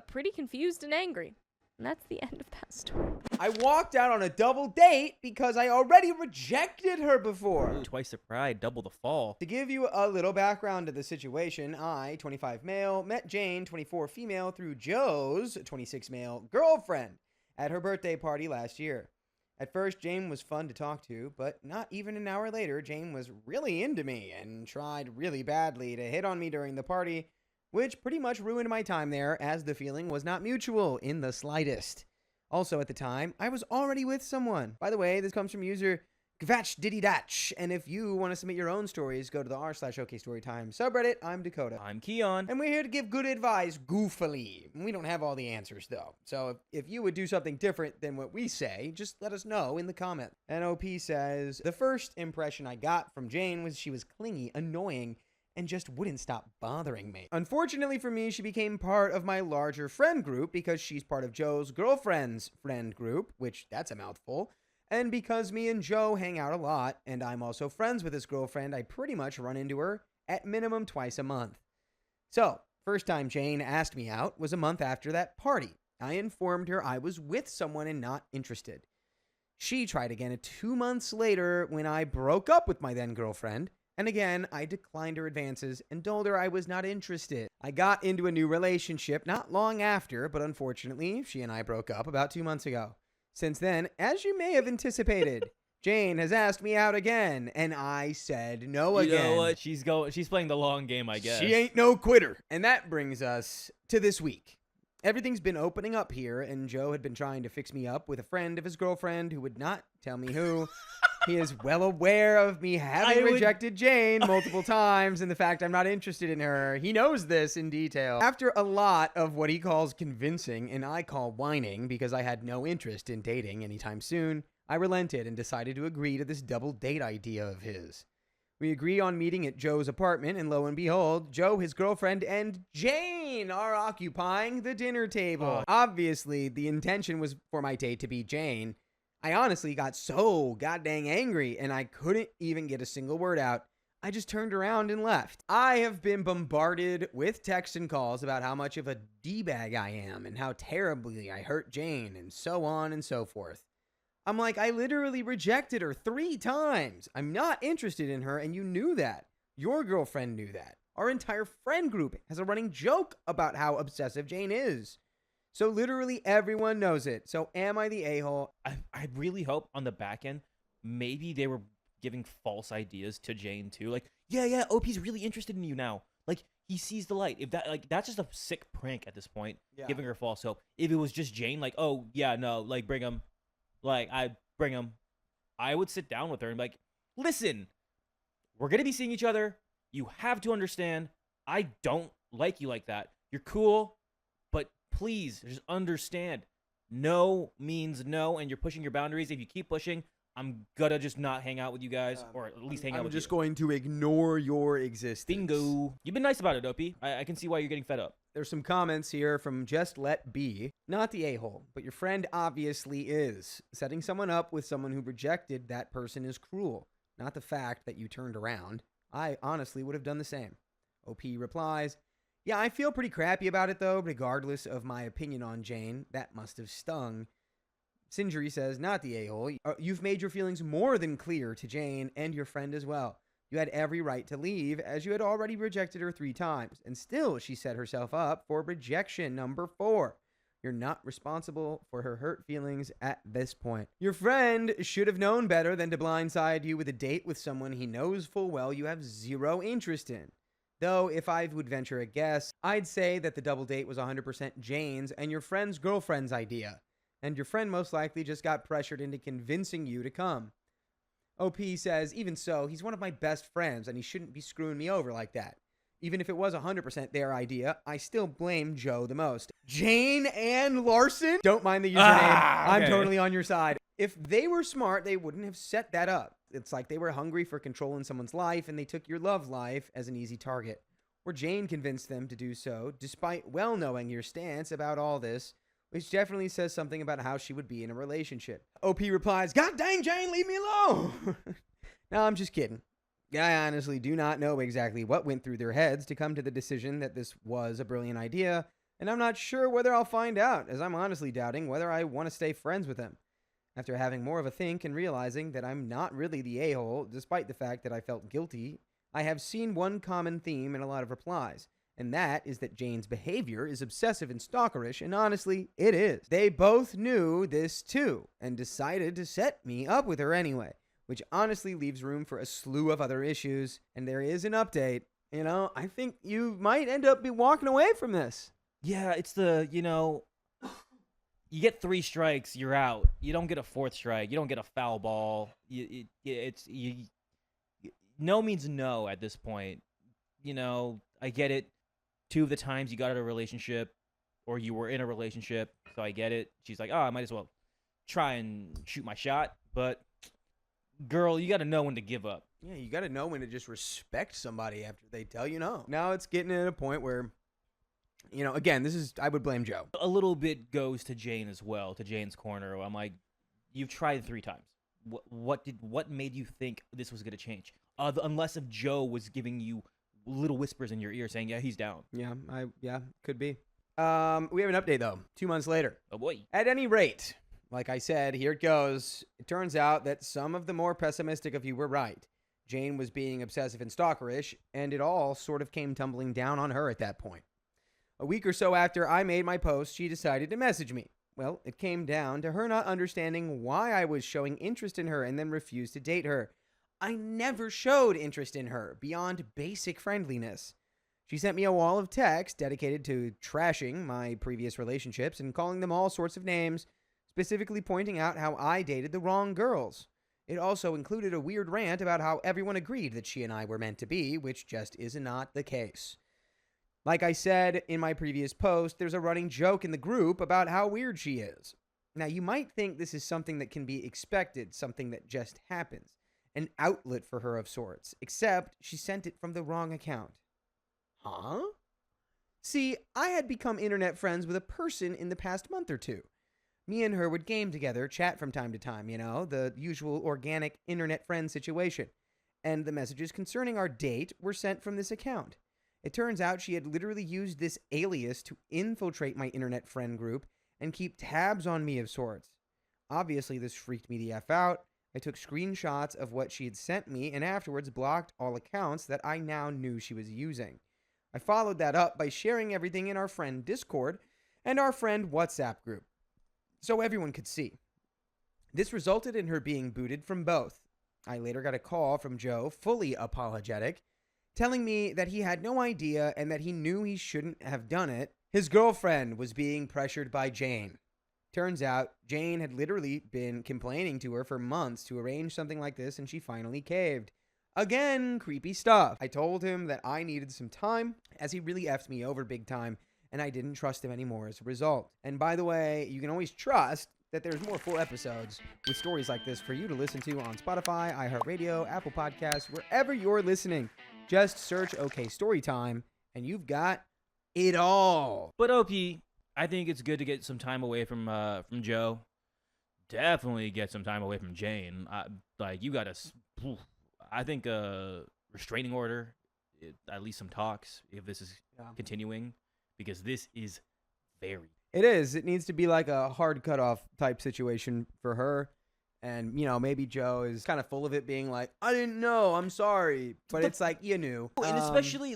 pretty confused and angry. And that's the end of that story. I walked out on a double date because I already rejected her before. Twice the pride, double the fall. To give you a little background to the situation, I, 25 male, met Jane, 24 female, through Joe's, 26 male, girlfriend at her birthday party last year. At first, Jane was fun to talk to, but not even an hour later, Jane was really into me and tried really badly to hit on me during the party, which pretty much ruined my time there as the feeling was not mutual in the slightest. Also at the time, I was already with someone. By the way, this comes from user GvatchDiddyDatch, and if you want to submit your own stories, go to the r/OKStorytime subreddit. I'm Dakota. I'm Keon. And we're here to give good advice goofily. We don't have all the answers, though. So if you would do something different than what we say, just let us know in the comment. And OP says, the first impression I got from Jane was she was clingy, annoying, and just wouldn't stop bothering me. Unfortunately for me, she became part of my larger friend group because she's part of Joe's girlfriend's friend group, which that's a mouthful. And because me and Joe hang out a lot, and I'm also friends with his girlfriend, I pretty much run into her at minimum twice a month. So, first time Jane asked me out was a month after that party. I informed her I was with someone and not interested. She tried again 2 months later when I broke up with my then girlfriend, and again, I declined her advances and told her I was not interested. I got into a new relationship not long after, but unfortunately, she and I broke up about 2 months ago. Since then, as you may have anticipated, Jane has asked me out again, and I said no again. You know what? She's playing the long game, I guess. She ain't no quitter. And that brings us to this week. Everything's been opening up here, and Joe had been trying to fix me up with a friend of his girlfriend who would not tell me who. He is well aware of me having rejected Jane multiple times and the fact I'm not interested in her. He knows this in detail. After a lot of what he calls convincing and I call whining because I had no interest in dating anytime soon, I relented and decided to agree to this double date idea of his. We agree on meeting at Joe's apartment, and lo and behold, Joe, his girlfriend, and Jane are occupying the dinner table. Obviously, the intention was for my date to be Jane. I honestly got so goddamn angry, and I couldn't even get a single word out. I just turned around and left. I have been bombarded with texts and calls about how much of a D-bag I am and how terribly I hurt Jane, and so on and so forth. I'm like, I literally rejected her 3 times. I'm not interested in her, and you knew that. Your girlfriend knew that. Our entire friend group has a running joke about how obsessive Jane is. So literally everyone knows it. So am I the a-hole? I really hope on the back end, maybe they were giving false ideas to Jane too. Like, yeah, OP's really interested in you now. Like, he sees the light. If that, like, that's just a sick prank at this point, giving her false hope. If it was just Jane, like, oh yeah, no, like, bring him. Like, I'd bring him. I would sit down with her and be like, listen, we're going to be seeing each other. You have to understand, I don't like you like that. You're cool, but please just understand. No means no, and you're pushing your boundaries. If you keep pushing, I'm going to just not hang out with you guys, or at least hang out with you. I'm just going to ignore your existence. Bingo. You've been nice about it, Opie. I can see why you're getting fed up. There's some comments here from Just Let Be. Not the a-hole, but your friend obviously is. Setting someone up with someone who rejected that person is cruel. Not the fact that you turned around. I honestly would have done the same. OP replies, yeah, I feel pretty crappy about it though, regardless of my opinion on Jane. That must have stung. Sindri says, not the a-hole. You've made your feelings more than clear to Jane and your friend as well. You had every right to leave, as you had already rejected her 3 times, and still she set herself up for rejection number 4. You're not responsible for her hurt feelings at this point. Your friend should have known better than to blindside you with a date with someone he knows full well you have 0 interest in. Though, if I would venture a guess, I'd say that the double date was 100% Jane's and your friend's girlfriend's idea, and your friend most likely just got pressured into convincing you to come. OP says, even so, he's one of my best friends, and he shouldn't be screwing me over like that. Even if it was 100% their idea, I still blame Joe the most. Jane and Larson? Don't mind the username. I'm totally on your side. If they were smart, they wouldn't have set that up. It's like they were hungry for controlling someone's life, and they took your love life as an easy target. Or Jane convinced them to do so, despite well knowing your stance about all this, which definitely says something about how she would be in a relationship. OP replies, God dang, Jane, leave me alone. No, I'm just kidding. I honestly do not know exactly what went through their heads to come to the decision that this was a brilliant idea, and I'm not sure whether I'll find out, as I'm honestly doubting whether I want to stay friends with them. After having more of a think and realizing that I'm not really the a-hole, despite the fact that I felt guilty, I have seen one common theme in a lot of replies. And that is that Jane's behavior is obsessive and stalkerish, and honestly, it is. They both knew this too, and decided to set me up with her anyway, which honestly leaves room for a slew of other issues, and there is an update. You know, I think you might end up walking away from this. Yeah, it's the, you get 3 strikes, you're out. You don't get a 4th strike. You don't get a foul ball. No means no at this point. I get it. 2 of the times you got out of a relationship or you were in a relationship, so I get it. She's like, I might as well try and shoot my shot. But, girl, you got to know when to give up. Yeah, you got to know when to just respect somebody after they tell you no. Now it's getting at a point where, again, I would blame Joe. A little bit goes to Jane as well, to Jane's corner. I'm like, you've tried 3 times. What made you think this was going to change? Unless if Joe was giving you little whispers in your ear saying, yeah, he's down. Yeah, could be. We have an update, though, 2 months later. Oh, boy. At any rate, like I said, here it goes. It turns out that some of the more pessimistic of you were right. Jane was being obsessive and stalkerish, and it all sort of came tumbling down on her at that point. A week or so after I made my post, she decided to message me. Well, it came down to her not understanding why I was showing interest in her and then refused to date her. I never showed interest in her beyond basic friendliness. She sent me a wall of text dedicated to trashing my previous relationships and calling them all sorts of names, specifically pointing out how I dated the wrong girls. It also included a weird rant about how everyone agreed that she and I were meant to be, which just is not the case. Like I said in my previous post, there's a running joke in the group about how weird she is. Now, you might think this is something that can be expected, something that just happens, an outlet for her of sorts, except she sent it from the wrong account. Huh? See, I had become internet friends with a person in the past month or two. Me and her would game together, chat from time to time, the usual organic internet friend situation. And the messages concerning our date were sent from this account. It turns out she had literally used this alias to infiltrate my internet friend group and keep tabs on me of sorts. Obviously, this freaked me the F out. I took screenshots of what she had sent me and afterwards blocked all accounts that I now knew she was using. I followed that up by sharing everything in our friend Discord and our friend WhatsApp group, so everyone could see. This resulted in her being booted from both. I later got a call from Joe, fully apologetic, telling me that he had no idea and that he knew he shouldn't have done it. His girlfriend was being pressured by Jane. Turns out, Jane had literally been complaining to her for months to arrange something like this, and she finally caved. Again, creepy stuff. I told him that I needed some time, as he really effed me over big time, and I didn't trust him anymore as a result. And by the way, you can always trust that there's more full episodes with stories like this for you to listen to on Spotify, iHeartRadio, Apple Podcasts, wherever you're listening. Just search OK Storytime, and you've got it all. But OP, I think it's good to get some time away from Joe. Definitely get some time away from Jane. You gotta. I think a restraining order, at least some talks, if this is continuing, because this is very. It is. It needs to be like a hard cutoff type situation for her. And, maybe Joe is kind of full of it being like, I didn't know, I'm sorry. But it's like, you knew. And especially,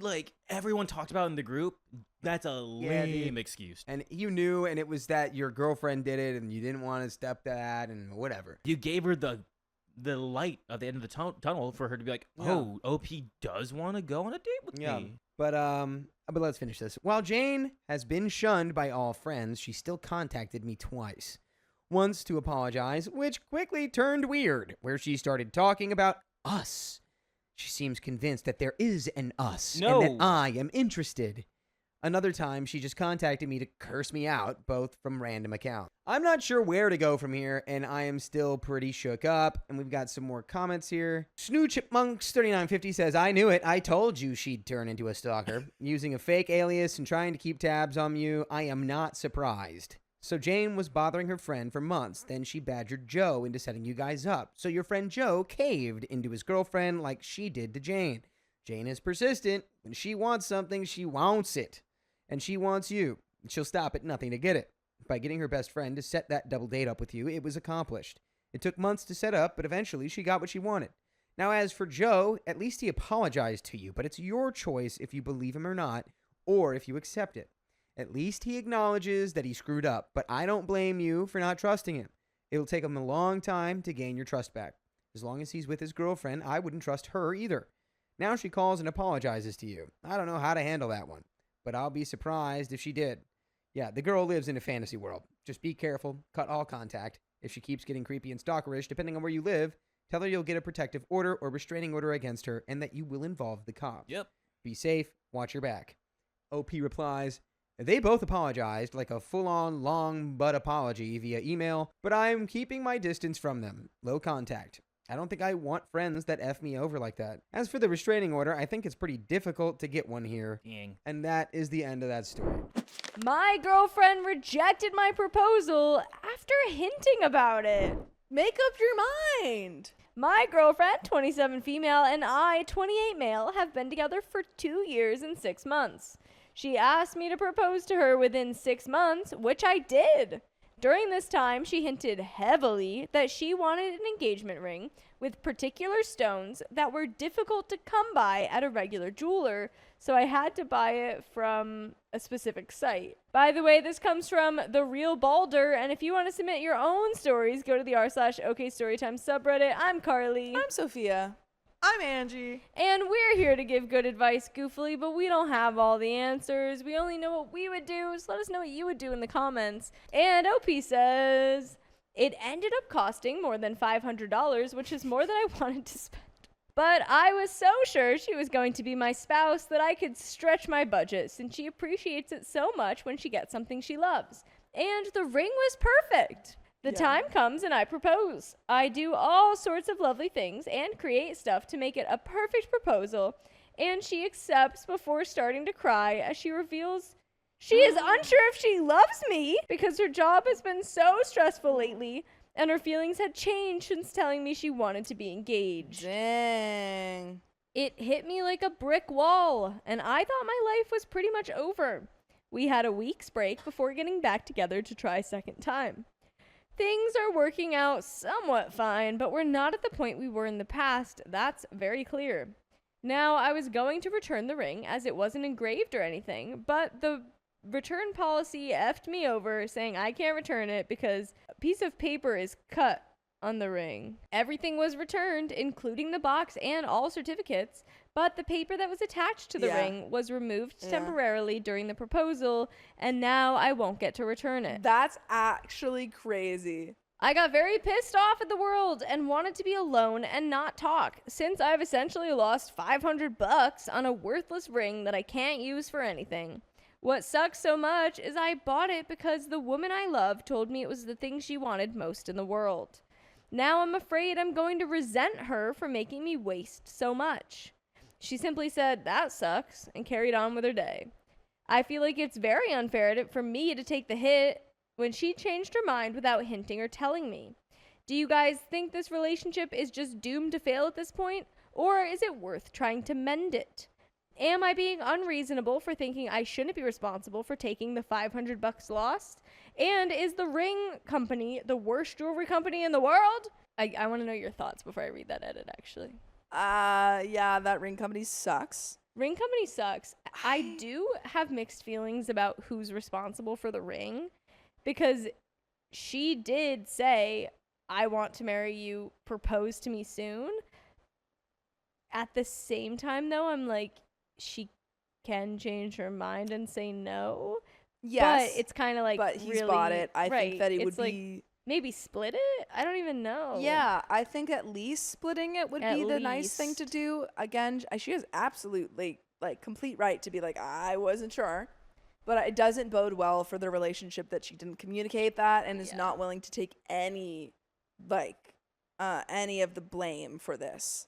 everyone talked about in the group, that's a lame excuse. And you knew, and it was that your girlfriend did it, and you didn't want to step to that, and whatever. You gave her the light at the end of the tunnel for her to be like, oh, OP does want to go on a date with me. But let's finish this. While Jane has been shunned by all friends, she still contacted me twice. Once to apologize, which quickly turned weird, where she started talking about us. She seems convinced that there is an us, and that I am interested. Another time, she just contacted me to curse me out, both from random accounts. I'm not sure where to go from here, and I am still pretty shook up. And we've got some more comments here. Snoochipmunks3950 says, I knew it. I told you she'd turn into a stalker. Using a fake alias and trying to keep tabs on you, I am not surprised. So Jane was bothering her friend for months. Then she badgered Joe into setting you guys up. So your friend Joe caved into his girlfriend like she did to Jane. Jane is persistent. When she wants something, she wants it. And she wants you. She'll stop at nothing to get it. By getting her best friend to set that double date up with you, it was accomplished. It took months to set up, but eventually she got what she wanted. Now, as for Joe, at least he apologized to you, but it's your choice if you believe him or not, or if you accept it. At least he acknowledges that he screwed up, but I don't blame you for not trusting him. It'll take him a long time to gain your trust back. As long as he's with his girlfriend, I wouldn't trust her either. Now she calls and apologizes to you. I don't know how to handle that one, but I'll be surprised if she did. Yeah, the girl lives in a fantasy world. Just be careful, cut all contact. If she keeps getting creepy and stalkerish, depending on where you live, tell her you'll get a protective order or restraining order against her and that you will involve the cops. Yep. Be safe, watch your back. OP replies, they both apologized, like a full-on long butt apology via email, but I'm keeping my distance from them. Low contact. I don't think I want friends that F me over like that. As for the restraining order, I think it's pretty difficult to get one here. Dang. And that is the end of that story. My girlfriend rejected my proposal after hinting about it. Make up your mind. My girlfriend, 27 female, and I, 28 male, have been together for 2 years and 6 months. She asked me to propose to her within 6 months, which I did. During this time, she hinted heavily that she wanted an engagement ring with particular stones that were difficult to come by at a regular jeweler, so I had to buy it from a specific site. By the way, this comes from The Real Balder, and if you want to submit your own stories, go to the r/OK Storytime subreddit. I'm Carly. I'm Sophia. I'm Angie. And we're here to give good advice goofily, but we don't have all the answers. We only know what we would do, so let us know what you would do in the comments. And OP says, it ended up costing more than $500, which is more than I wanted to spend. But I was so sure she was going to be my spouse that I could stretch my budget since she appreciates it so much when she gets something she loves. And the ring was perfect. The time comes and I propose. I do all sorts of lovely things and create stuff to make it a perfect proposal. And she accepts before starting to cry as she reveals she is unsure if she loves me because her job has been so stressful lately. And her feelings had changed since telling me she wanted to be engaged. Dang. It hit me like a brick wall, and I thought my life was pretty much over. We had a week's break before getting back together to try a second time. Things are working out somewhat fine, but we're not at the point we were in the past. That's very clear. Now, I was going to return the ring as it wasn't engraved or anything, but the return policy effed me over, saying I can't return it because a piece of paper is cut on the ring. Everything was returned, including the box and all certificates, but the paper that was attached to the ring was removed temporarily during the proposal, and now I won't get to return it. That's actually crazy. I got very pissed off at the world and wanted to be alone and not talk, since I've essentially lost $500 on a worthless ring that I can't use for anything. What sucks so much is I bought it because the woman I love told me it was the thing she wanted most in the world. Now I'm afraid I'm going to resent her for making me waste so much. She simply said, "That sucks," and carried on with her day. I feel like it's very unfair for me to take the hit when she changed her mind without hinting or telling me. Do you guys think this relationship is just doomed to fail at this point, or is it worth trying to mend it? Am I being unreasonable for thinking I shouldn't be responsible for taking the $500 lost? And is the ring company the worst jewelry company in the world? I want to know your thoughts before I read that edit, actually. Yeah, that ring company sucks. Ring company sucks. I do have mixed feelings about who's responsible for the ring, because she did say, "I want to marry you, propose to me soon." At the same time, though, I'm like, she can change her mind and say no. Yes. But it's kind of like, but he's really, bought it. I think that it would like, be... maybe split it? I don't even know. Yeah, I think at least splitting it would be the nice thing to least. do. Again, she has absolutely, like, complete right to be like, I wasn't sure. But it doesn't bode well for the relationship that she didn't communicate that and is not willing to take any of the blame for this.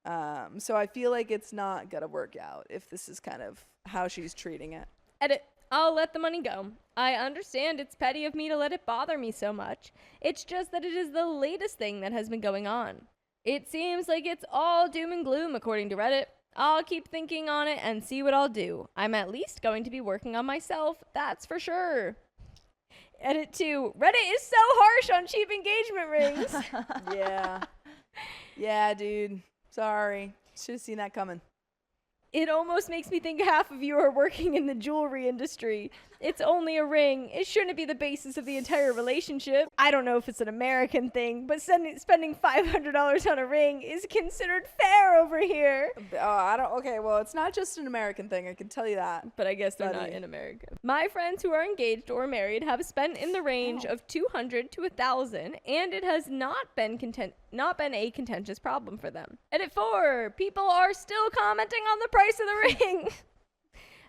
So I feel like it's not gonna work out if this is kind of how she's treating it. Edit. I'll let the money go. I understand it's petty of me to let it bother me so much. It's just that it is the latest thing that has been going on. It seems like it's all doom and gloom according to Reddit. I'll keep thinking on it and see what I'll do. I'm at least going to be working on myself, that's for sure. Edit 2. Reddit is so harsh on cheap engagement rings. Yeah. Yeah, dude. Sorry. Should have seen that coming. It almost makes me think half of you are working in the jewelry industry. It's only a ring. It shouldn't be the basis of the entire relationship. I don't know if it's an American thing, but spending $500 on a ring is considered fair over here. Okay, well, it's not just an American thing, I can tell you that. But I guess they're not in America. My friends who are engaged or married have spent in the range of $200 to $1,000, and it has not been a contentious problem for them. Edit 4. People are still commenting on the price of the ring.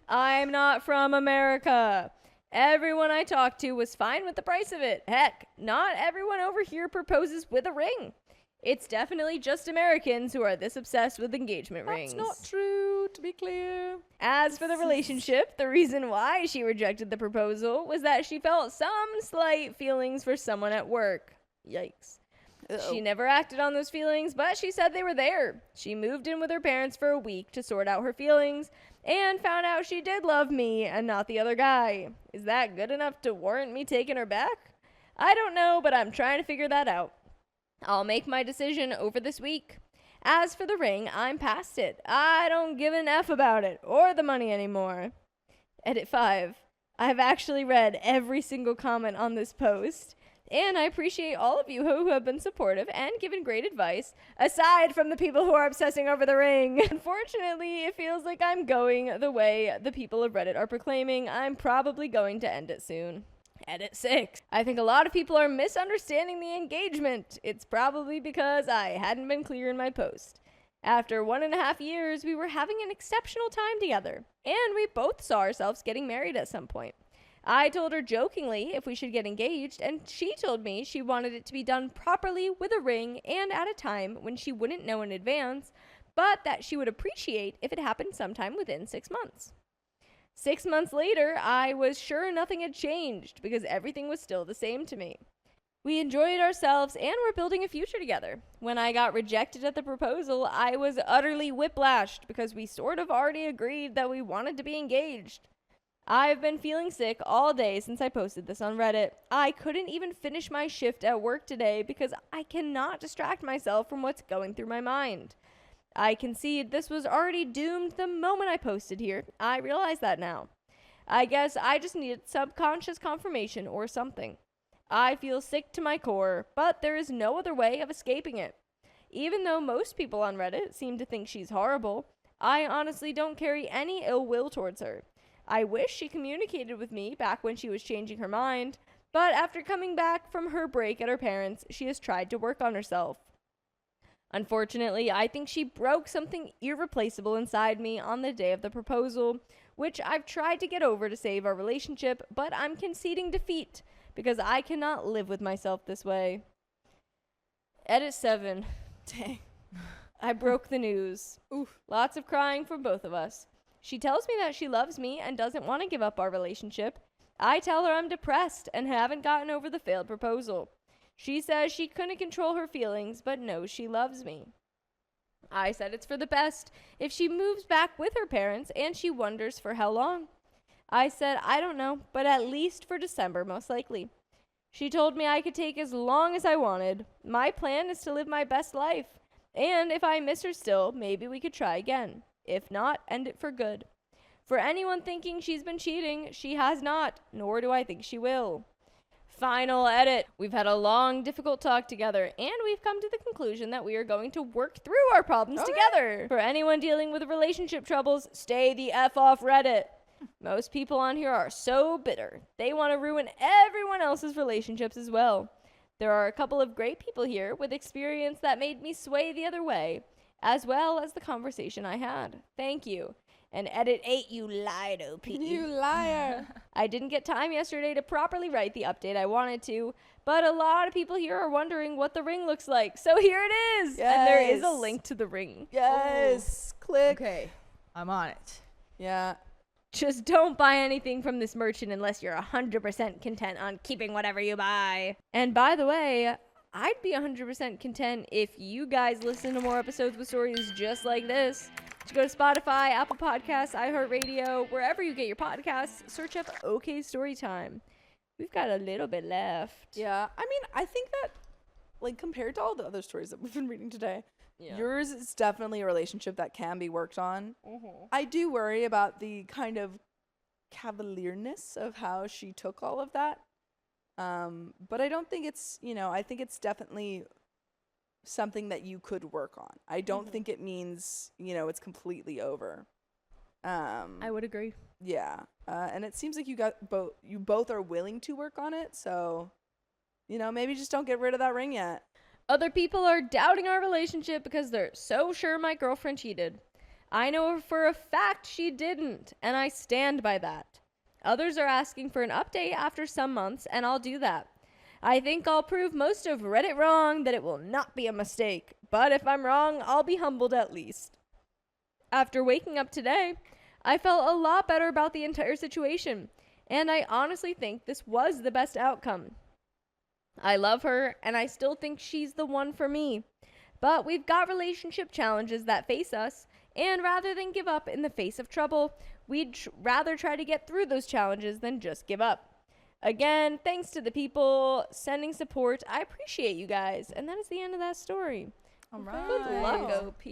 I'm not from America. Everyone I talked to was fine with the price of it. Heck, not everyone over here proposes with a ring. It's definitely just Americans who are this obsessed with engagement rings. That's not true, to be clear. As for the relationship, the reason why she rejected the proposal was that she felt some slight feelings for someone at work. Yikes. She never acted on those feelings, but she said they were there. She moved in with her parents for a week to sort out her feelings and found out she did love me and not the other guy. Is that good enough to warrant me taking her back? I don't know, but I'm trying to figure that out. I'll make my decision over this week. As for the ring, I'm past it. I don't give an F about it or the money anymore. Edit 5. I've actually read every single comment on this post. And I appreciate all of you who have been supportive and given great advice, aside from the people who are obsessing over the ring. Unfortunately, it feels like I'm going the way the people of Reddit are proclaiming. I'm probably going to end it soon. Edit 6. I think a lot of people are misunderstanding the engagement. It's probably because I hadn't been clear in my post. After 1.5 years, we were having an exceptional time together, and we both saw ourselves getting married at some point. I told her jokingly if we should get engaged, and she told me she wanted it to be done properly with a ring and at a time when she wouldn't know in advance, but that she would appreciate if it happened sometime within 6 months. 6 months later, I was sure nothing had changed because everything was still the same to me. We enjoyed ourselves and were building a future together. When I got rejected at the proposal, I was utterly whiplashed because we sort of already agreed that we wanted to be engaged. I've been feeling sick all day since I posted this on Reddit. I couldn't even finish my shift at work today because I cannot distract myself from what's going through my mind. I concede this was already doomed the moment I posted here. I realize that now. I guess I just needed subconscious confirmation or something. I feel sick to my core, but there is no other way of escaping it. Even though most people on Reddit seem to think she's horrible, I honestly don't carry any ill will towards her. I wish she communicated with me back when she was changing her mind, but after coming back from her break at her parents', she has tried to work on herself. Unfortunately, I think she broke something irreplaceable inside me on the day of the proposal, which I've tried to get over to save our relationship, but I'm conceding defeat because I cannot live with myself this way. Edit 7. Dang. I broke the news. Oof. Lots of crying from both of us. She tells me that she loves me and doesn't want to give up our relationship. I tell her I'm depressed and haven't gotten over the failed proposal. She says she couldn't control her feelings, but knows she loves me. I said it's for the best if she moves back with her parents, and she wonders for how long. I said I don't know, but at least for December, most likely. She told me I could take as long as I wanted. My plan is to live my best life, and if I miss her still, maybe we could try again. If not, end it for good. For anyone thinking she's been cheating, she has not, nor do I think she will. Final edit. We've had a long, difficult talk together, and we've come to the conclusion that we are going to work through our problems together. For anyone dealing with relationship troubles, stay the F off Reddit. Most people on here are so bitter. They want to ruin everyone else's relationships as well. There are a couple of great people here with experience that made me sway the other way, as well as the conversation I had. Thank you. And edit 8, you lied, OP. You liar. I didn't get time yesterday to properly write the update I wanted to, but a lot of people here are wondering what the ring looks like. So here it is. And there is a Yes. link to the ring. Yes. Click. Okay, I'm on it. Yeah. Just don't buy anything from this merchant unless you're 100% content on keeping whatever you buy. And by the way, I'd be 100% content if you guys listen to more episodes with stories just like this. To go to Spotify, Apple Podcasts, iHeartRadio, wherever you get your podcasts, search up OK Storytime. We've got a little bit left. Yeah. I mean, I think that, like, compared to all the other stories that we've been reading today, yours is definitely a relationship that can be worked on. Mm-hmm. I do worry about the kind of cavalierness of how she took all of that. But I don't think it's, I think it's definitely something that you could work on. I don't think it means, it's completely over. I would agree. Yeah. And it seems like you both are willing to work on it. So, maybe just don't get rid of that ring yet. Other people are doubting our relationship because they're so sure my girlfriend cheated. I know for a fact she didn't, and I stand by that. Others are asking for an update after some months, and I'll do that. I think I'll prove most of Reddit wrong, that it will not be a mistake. But if I'm wrong, I'll be humbled at least. After waking up today, I felt a lot better about the entire situation, and I honestly think this was the best outcome. I love her, and I still think she's the one for me. But we've got relationship challenges that face us, and rather than give up in the face of trouble, we'd rather try to get through those challenges than just give up. Again, thanks to the people sending support. I appreciate you guys. And that is the end of that story. All right. Good luck, OP.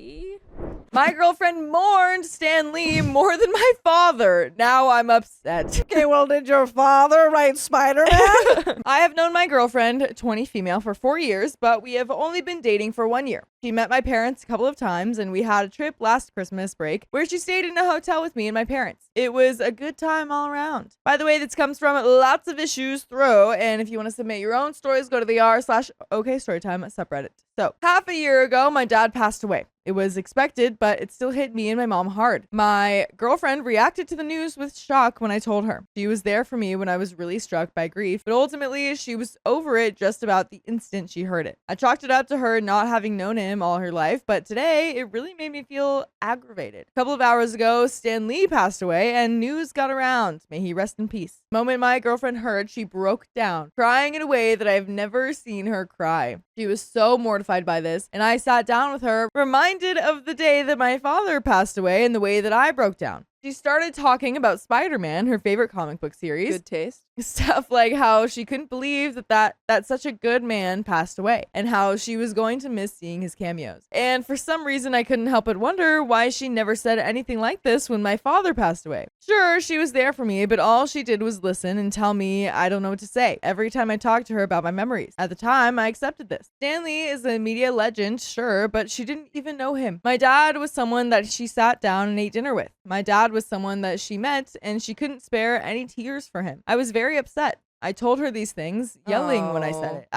My girlfriend mourned Stan Lee more than my father. Now I'm upset. Okay, well, did your father write Spider-Man? I have known my girlfriend, 20 female, for 4 years, but we have only been dating for 1 year. She met my parents a couple of times, and we had a trip last Christmas break where she stayed in a hotel with me and my parents. It was a good time all around. By the way, this comes from Lots of Issues Throw, and if you want to submit your own stories, go to the r/OKStorytime subreddit. So, half a year ago, my dad passed away. It was expected, but it still hit me and my mom hard. My girlfriend reacted to the news with shock when I told her. She was there for me when I was really struck by grief, but ultimately she was over it just about the instant she heard it. I chalked it up to her not having known him all her life, but today it really made me feel aggravated. A couple of hours ago, Stan Lee passed away and news got around. May he rest in peace. The moment my girlfriend heard, she broke down, crying in a way that I've never seen her cry. She was so mortified by this, and I sat down with her, reminded of the day that my father passed away and the way that I broke down. She started talking about Spider-Man, her favorite comic book series. Good taste. Stuff like how she couldn't believe that such a good man passed away and how she was going to miss seeing his cameos. And for some reason, I couldn't help but wonder why she never said anything like this when my father passed away. Sure, she was there for me, but all she did was listen and tell me I don't know what to say every time I talked to her about my memories. At the time, I accepted this. Stan Lee is a media legend, sure, but she didn't even know him. My dad was someone that she sat down and ate dinner with. My dad was someone that she met, and she couldn't spare any tears for him. I was very upset. I told her these things, yelling when I said it.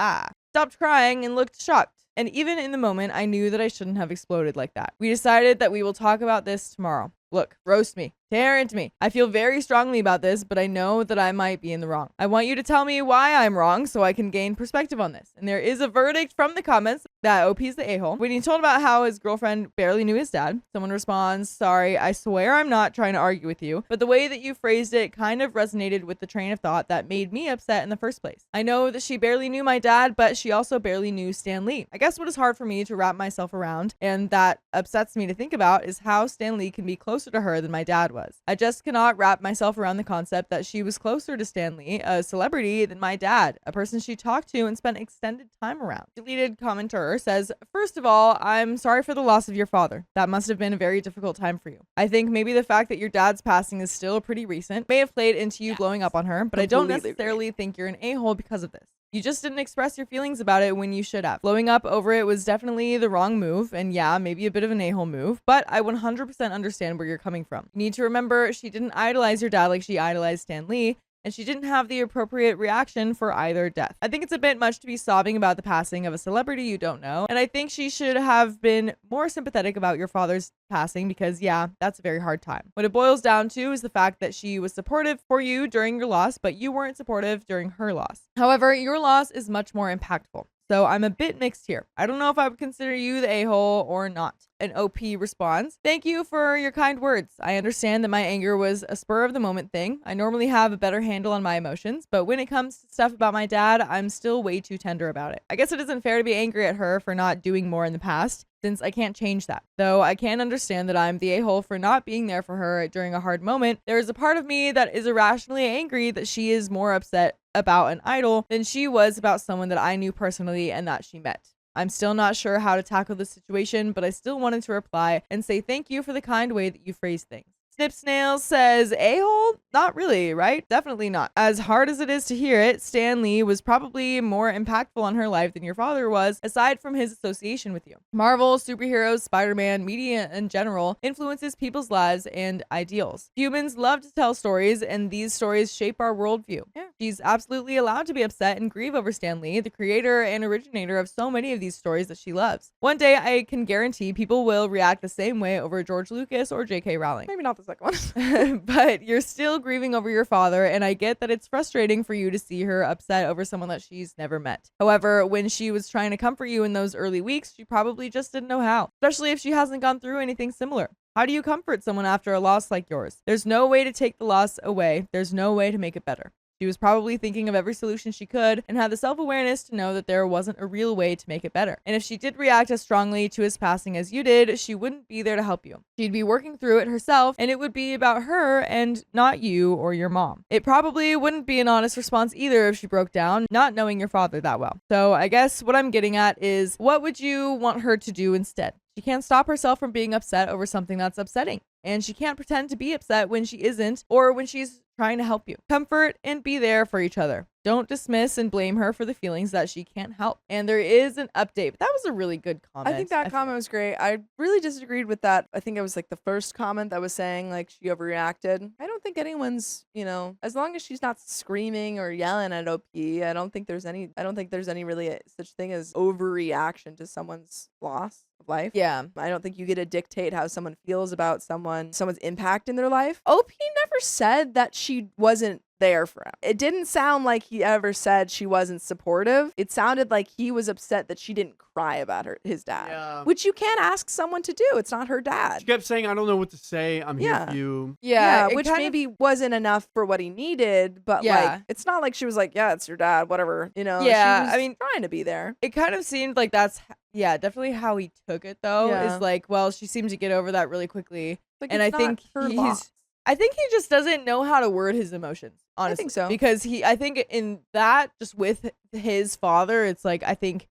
Stopped crying and looked shocked. And even in the moment, I knew that I shouldn't have exploded like that. We decided that we will talk about this tomorrow. Look, roast me, tear into me. I feel very strongly about this, but I know that I might be in the wrong. I want you to tell me why I'm wrong so I can gain perspective on this. And there is a verdict from the comments that OP's the a-hole. When he told about how his girlfriend barely knew his dad, someone responds, "Sorry, I swear I'm not trying to argue with you, but the way that you phrased it kind of resonated with the train of thought that made me upset in the first place. I know that she barely knew my dad, but she also barely knew Stan Lee. I guess what is hard for me to wrap myself around, and that upsets me to think about, is how Stan Lee can be closer to her than my dad was. I just cannot wrap myself around the concept that she was closer to Stan Lee, a celebrity, than my dad, a person she talked to and spent extended time around." Deleted commenter says, "First of all, I'm sorry for the loss of your father. That must have been a very difficult time for you. I think maybe the fact that your dad's passing is still pretty recent may have played into you blowing up on her, but I don't necessarily think you're an a-hole because of this. You just didn't express your feelings about it when you should have. Blowing up over it was definitely the wrong move, and yeah, maybe a bit of an a-hole move, but I 100% understand where you're coming from. You need to remember she didn't idolize your dad like she idolized Stan Lee, and she didn't have the appropriate reaction for either death. I think it's a bit much to be sobbing about the passing of a celebrity you don't know, and I think she should have been more sympathetic about your father's passing because, yeah, that's a very hard time. What it boils down to is the fact that she was supportive for you during your loss, but you weren't supportive during her loss. However, your loss is much more impactful. So I'm a bit mixed here. I don't know if I would consider you the a-hole or not." An OP responds, "Thank you for your kind words. I understand that my anger was a spur of the moment thing. I normally have a better handle on my emotions, but when it comes to stuff about my dad, I'm still way too tender about it. I guess it isn't fair to be angry at her for not doing more in the past, since I can't change that. Though I can understand that I'm the a-hole for not being there for her during a hard moment, there is a part of me that is irrationally angry that she is more upset about an idol than she was about someone that I knew personally and that she met. I'm still not sure how to tackle this situation, but I still wanted to reply and say thank you for the kind way that you phrased things." Snip Snails says, "A-hole? Not really, right? Definitely not. As hard as it is to hear it, Stan Lee was probably more impactful on her life than your father was, aside from his association with you. Marvel, superheroes, Spider-Man, media in general influences people's lives and ideals. Humans love to tell stories, and these stories shape our worldview. Yeah. She's absolutely allowed to be upset and grieve over Stan Lee, the creator and originator of so many of these stories that she loves. One day, I can guarantee people will react the same way over George Lucas or J.K. Rowling. Maybe not the second one. But you're still grieving over your father, and I get that it's frustrating for you to see her upset over someone that she's never met. However, when she was trying to comfort you in those early weeks, she probably just didn't know how, especially if she hasn't gone through anything similar. How do you comfort someone after a loss like yours? There's no way to take the loss away. There's no way to make it better. She was probably thinking of every solution she could and had the self-awareness to know that there wasn't a real way to make it better. And if she did react as strongly to his passing as you did, she wouldn't be there to help you. She'd be working through it herself, and it would be about her and not you or your mom. It probably wouldn't be an honest response either if she broke down, not knowing your father that well. So I guess what I'm getting at is, what would you want her to do instead? She can't stop herself from being upset over something that's upsetting. And she can't pretend to be upset when she isn't or when she's trying to help you. Comfort and be there for each other. Don't dismiss and blame her for the feelings that she can't help. And there is an update. But that was a really good comment. I think that comment was great. I really disagreed with that. I think it was like the first comment that was saying like she overreacted. I don't think anyone's, as long as she's not screaming or yelling at OP, I don't think there's any really such thing as overreaction to someone's loss of life. Yeah. I don't think you get to dictate how someone feels about someone's impact in their life. OP never said that she wasn't there for him. It didn't sound like he ever said she wasn't supportive. It sounded like he was upset that she didn't cry about his dad. Yeah. Which you can't ask someone to do. It's not her dad. She kept saying, I don't know what to say. I'm here Yeah. for you. Yeah. Which maybe wasn't enough for what he needed, but Yeah. it's not like she was like, yeah, it's your dad, whatever. Yeah, she was I mean, trying to be there. It kind of seemed like that's, definitely how he took it, though. Yeah. Is like, well, she seemed to get over that really quickly. Like, And it's I think not her loss. I think he just doesn't know how to word his emotions, honestly. think so. Because I think in that, just with his father, it's like, I think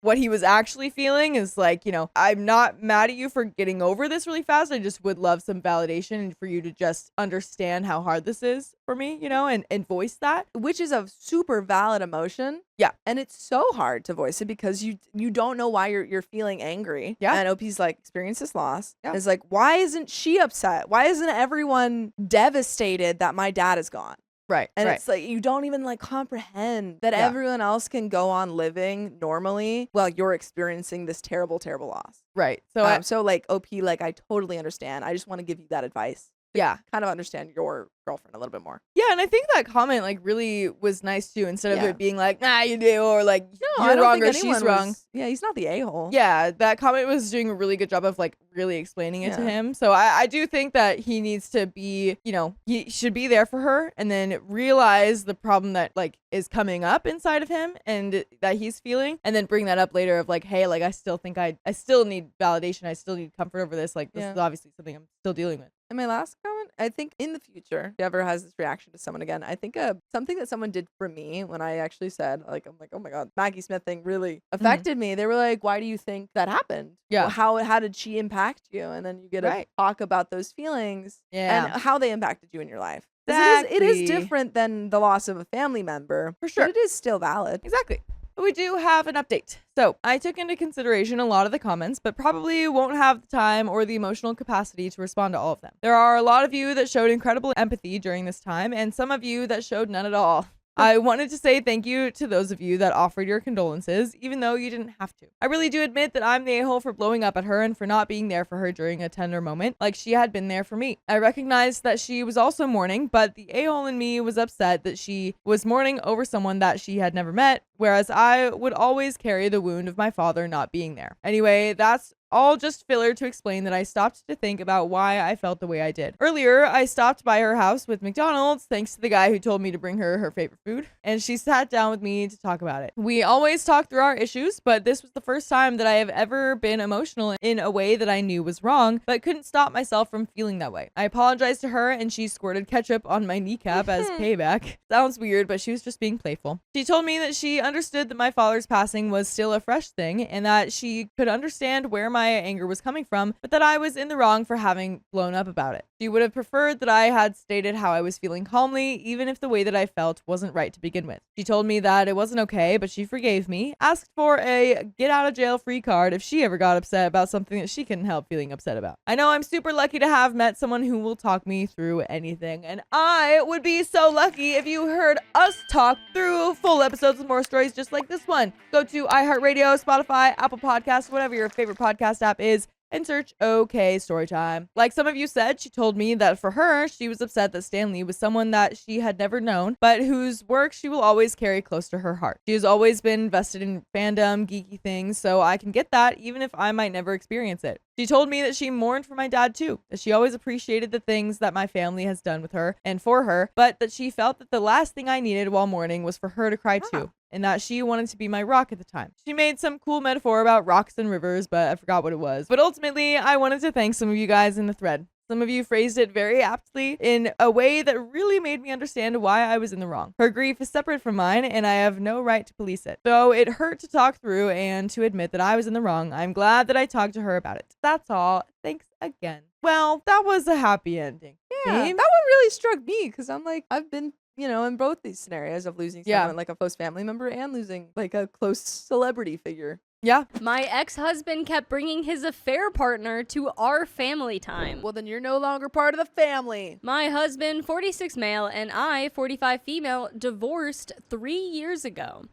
what he was actually feeling is like, I'm not mad at you for getting over this really fast. I just would love some validation and for you to just understand how hard this is for me, and voice that. Which is a super valid emotion. Yeah. And it's so hard to voice it because you don't know why you're feeling angry. Yeah. And OP's like, experienced this loss. Yeah. It's like, why isn't she upset? Why isn't everyone devastated that my dad is gone? Right. And right. it's like, you don't even comprehend that Yeah. everyone else can go on living normally while you're experiencing this terrible, terrible loss. Right. So, So OP, I totally understand. I just want to give you that advice. yeah. Kind of understand your girlfriend a little bit more. Yeah, and I think that comment really was nice too. Instead of Yeah. it being like, nah, you do, or like I you're don't wrong think or she's anyone wrong. was- Yeah, he's not the a-hole. Yeah, that comment was doing a really good job of really explaining it to Yeah. him. So I do think that he needs to be, he should be there for her and then realize the problem that is coming up inside of him and that he's feeling, and then bring that up later of hey, I still think I still need validation. I still need comfort over this. This Yeah. is obviously something I'm still dealing with. And my last comment, I think in the future, if he ever has this reaction to someone again, I think something that someone did for me when I actually said, I'm like, oh my God, Maggie Smith thing really affected me. They were like, why do you think that happened? Yeah. Well, how did she impact you? And then you get to Right. talk about those feelings Yeah. and how they impacted you in your life. 'Cause it is Exactly. different than the loss of a family member. For sure. But it is still valid. Exactly. But we do have an update. So I took into consideration a lot of the comments, but probably won't have the time or the emotional capacity to respond to all of them. There are a lot of you that showed incredible empathy during this time, and some of you that showed none at all. I wanted to say thank you to those of you that offered your condolences, even though you didn't have to. I really do admit that I'm the a-hole for blowing up at her and for not being there for her during a tender moment, like she had been there for me. I recognized that she was also mourning, but the a-hole in me was upset that she was mourning over someone that she had never met, whereas I would always carry the wound of my father not being there. Anyway, that's all just filler to explain that I stopped to think about why I felt the way I did. Earlier, I stopped by her house with McDonald's, thanks to the guy who told me to bring her favorite food, and she sat down with me to talk about it. We always talk through our issues, but this was the first time that I have ever been emotional in a way that I knew was wrong, but couldn't stop myself from feeling that way. I apologized to her, and she squirted ketchup on my kneecap as payback. Sounds weird, but she was just being playful. She told me that she understood that my father's passing was still a fresh thing, and that she could understand where my anger was coming from, but that I was in the wrong for having blown up about it. She would have preferred that I had stated how I was feeling calmly, even if the way that I felt wasn't right to begin with. She told me that it wasn't okay, but she forgave me, asked for a get out of jail free card if she ever got upset about something that she couldn't help feeling upset about. I know I'm super lucky to have met someone who will talk me through anything, and I would be so lucky if you heard us talk through full episodes with more stories just like this one. Go to iHeartRadio, Spotify, Apple Podcasts, whatever your favorite podcast app is, and search OK Storytime. Like some of you said, she told me that for her, she was upset that Stan Lee was someone that she had never known, but whose work she will always carry close to her heart. She has always been invested in fandom, geeky things, so I can get that even if I might never experience it. She told me that she mourned for my dad too, that she always appreciated the things that my family has done with her and for her, but that she felt that the last thing I needed while mourning was for her to cry too, and that she wanted to be my rock at the time. She made some cool metaphor about rocks and rivers, but I forgot what it was. But ultimately, I wanted to thank some of you guys in the thread. Some of you phrased it very aptly in a way that really made me understand why I was in the wrong. Her grief is separate from mine, and I have no right to police it. Though it hurt to talk through and to admit that I was in the wrong, I'm glad that I talked to her about it. That's all. Thanks again. Well, that was a happy ending. Yeah, James? that one really struck me because I'm like, I've been, in both these scenarios of losing Yeah. someone like a close family member and losing like a close celebrity figure. Yeah. My ex-husband kept bringing his affair partner to our family time. Well, then you're no longer part of the family. My husband, 46 male, and I, 45 female, divorced 3 years ago.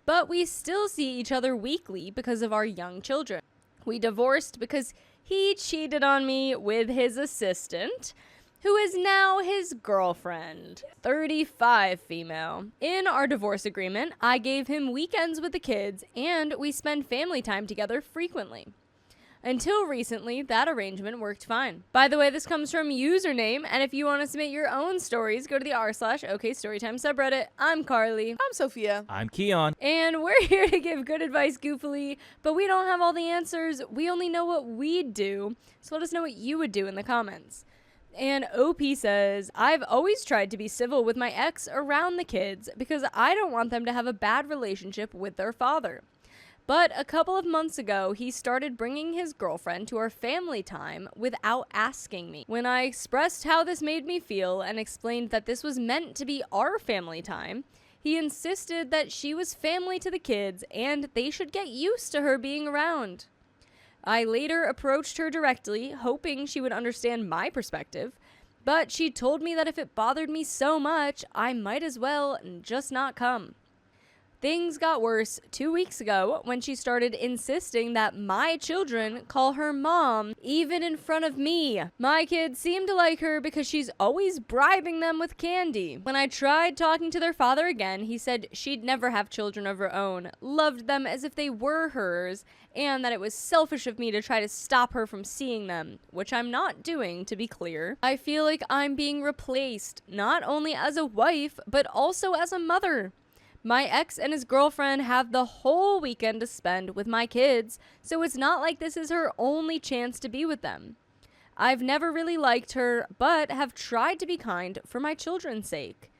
But we still see each other weekly because of our young children. We divorced because he cheated on me with his assistant, who is now his girlfriend, 35 female. In our divorce agreement, I gave him weekends with the kids, and we spend family time together frequently. Until recently, that arrangement worked fine. By the way, this comes from username, and if you want to submit your own stories, go to the r/OKStorytime subreddit. I'm Carly. I'm Sophia. I'm Keon. And we're here to give good advice goofily, but we don't have all the answers. We only know what we'd do, so let us know what you would do in the comments. And OP says, I've always tried to be civil with my ex around the kids because I don't want them to have a bad relationship with their father. But a couple of months ago, he started bringing his girlfriend to our family time without asking me. When I expressed how this made me feel and explained that this was meant to be our family time, he insisted that she was family to the kids and they should get used to her being around. I later approached her directly, hoping she would understand my perspective, but she told me that if it bothered me so much, I might as well just not come. Things got worse 2 weeks ago when she started insisting that my children call her mom, even in front of me. My kids seem to like her because she's always bribing them with candy. When I tried talking to their father again, he said she'd never have children of her own, loved them as if they were hers, and that it was selfish of me to try to stop her from seeing them, which I'm not doing, to be clear. I feel like I'm being replaced, not only as a wife, but also as a mother. My ex and his girlfriend have the whole weekend to spend with my kids, so it's not like this is her only chance to be with them. I've never really liked her, but have tried to be kind for my children's sake.